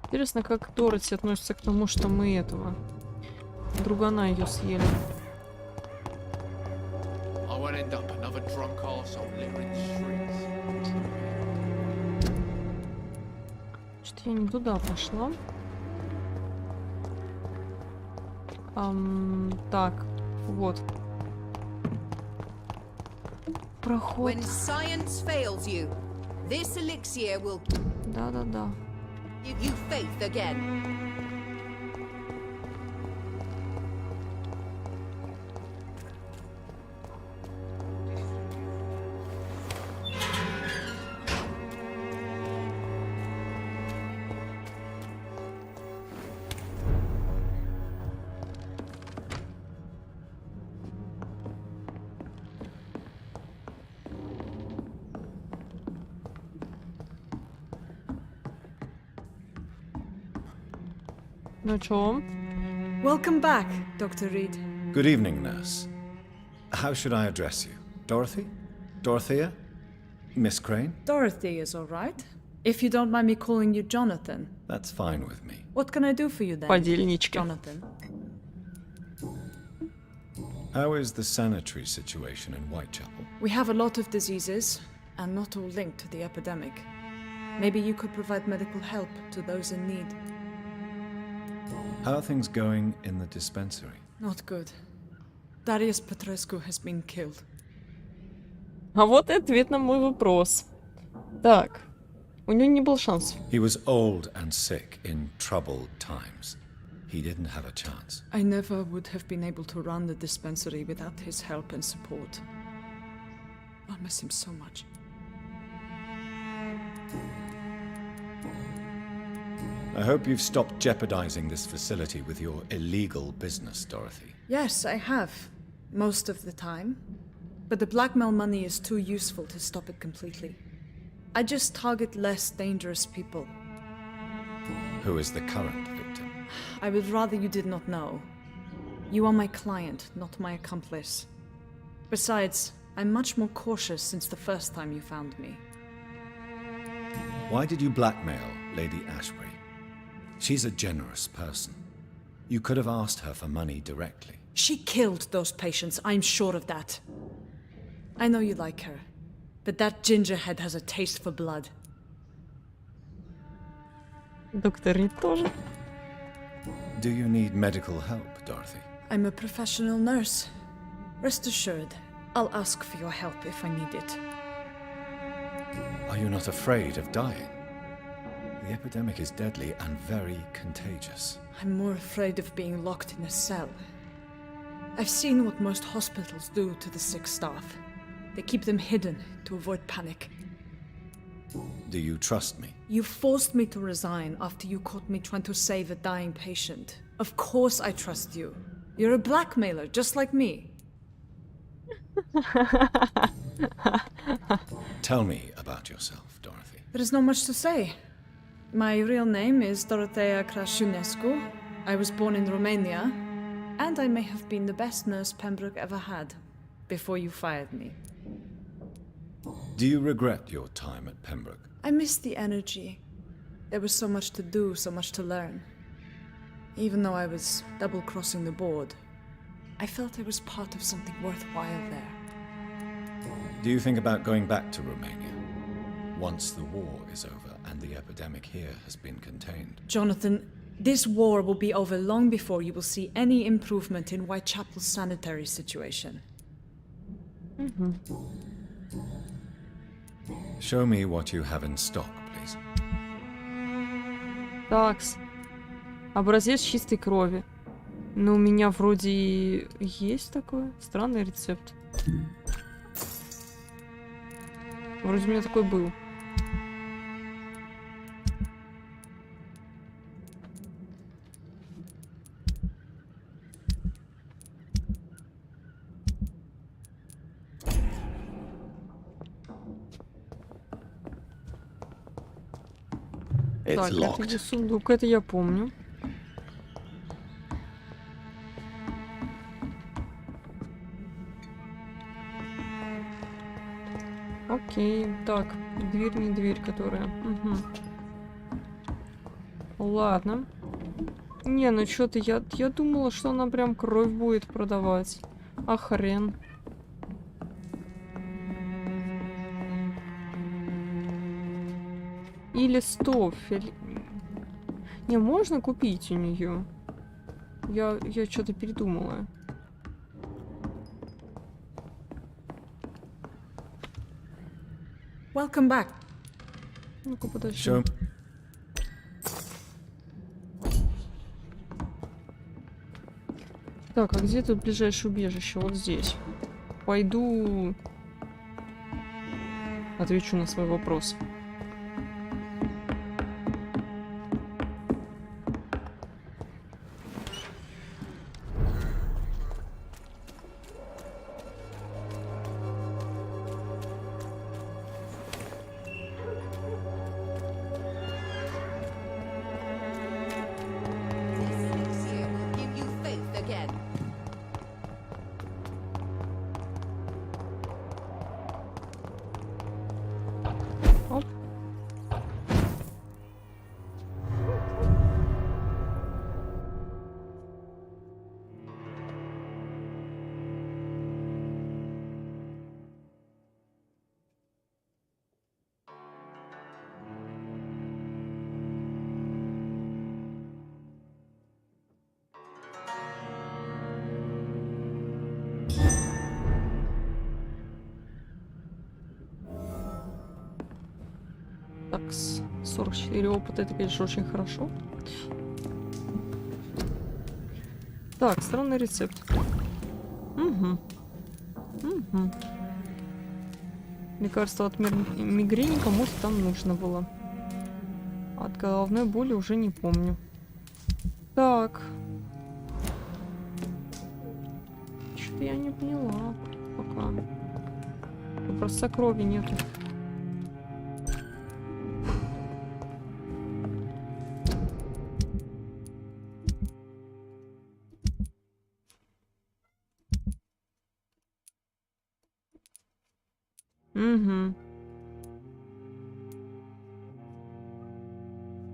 Интересно, как Дороти относится к тому, что мы этого другана ее съели. Что-то я не туда пошла. Так, вот. Проход. Да-да-да. Ну чё? Welcome back, Dr. Reed. Good evening, nurse. How should I address you? Dorothy? Dorothea? Miss Crane? Dorothy is all right. If you don't mind me calling you Jonathan. That's fine with me. What can I do for you then, Подельнички. Jonathan? How is the sanitary situation in Whitechapel? We have a lot of diseases, and not all linked to the epidemic. Maybe you could provide medical help to those in need. How are things going in the dispensary? Not good. Darius Petrescu has been killed. А вот и ответ на мой вопрос. Так, у него не был шанс. He was old and sick in troubled times. He didn't have a chance. I never would have been able to run the dispensary without his help and support. I miss him so much. I hope you've stopped jeopardizing this facility with your illegal business, Dorothy. Yes, I have. Most of the time. But the blackmail money is too useful to stop it completely. I just target less dangerous people. Who is the current victim? I would rather you did not know. You are my client, not my accomplice. Besides, I'm much more cautious since the first time you found me. Why did you blackmail Lady Ashbury? She's a generous person. You could have asked her for money directly. She killed those patients, I'm sure of that. I know you like her, but that gingerhead has a taste for blood. Доктор Рид тоже. Do you need medical help, Dorothy? I'm a professional nurse. Rest assured, I'll ask for your help if I need it. Are you not afraid of dying? The epidemic is deadly and very contagious. I'm more afraid of being locked in a cell. I've seen what most hospitals do to the sick staff. They keep them hidden to avoid panic. Do you trust me? You forced me to resign after you caught me trying to save a dying patient. Of course I trust you. You're a blackmailer, just like me. Tell me about yourself, Dorothy. There is not much to say. My real name is Dorothea Crasciunescu. I was born in Romania, and I may have been the best nurse Pembroke ever had, before you fired me. Do you regret your time at Pembroke? I missed the energy. There was so much to do, so much to learn. Even though I was double-crossing the board, I felt I was part of something worthwhile there. Do you think about going back to Romania once the war is over and the epidemic here has been contained? Jonathan, this war will be over long before you will see any improvement in Whitechapel's sanitary situation. Show me what you have in stock, please. Такс. Образец чистой крови. Но у меня вроде и есть такой странный рецепт. Вроде у меня такой был. Так, это не сундук, это я помню. Окей, так, дверь не дверь, которая. Угу. Ладно. Не, ну что-то я думала, что она прям кровь будет продавать. А хрен. Или стоп. Не, можно купить у нее. Я что-то передумала. Welcome back. Ну-ка, подожди. Show. Так, а где тут ближайшее убежище? Вот здесь. Пойду... Отвечу на свой вопрос. Так, 44 опыта, это, конечно, очень хорошо. Так, странный рецепт. Угу. Угу. Лекарство от мигрени кому-то там нужно было. От головной боли уже не помню. Так. Что-то я не поняла пока. Просто крови нету. Угу.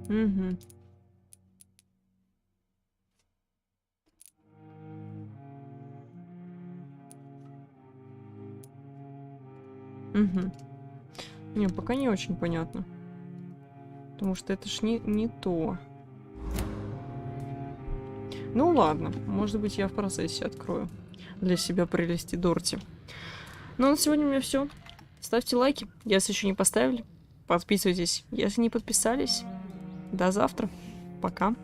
Угу. Угу. Не, пока не очень понятно. Потому что это ж не то. Ну ладно, может быть, я в процессе открою для себя прелести Дорти. Ну, на сегодня у меня все. Ставьте лайки, если еще не поставили. Подписывайтесь, если не подписались. До завтра. Пока.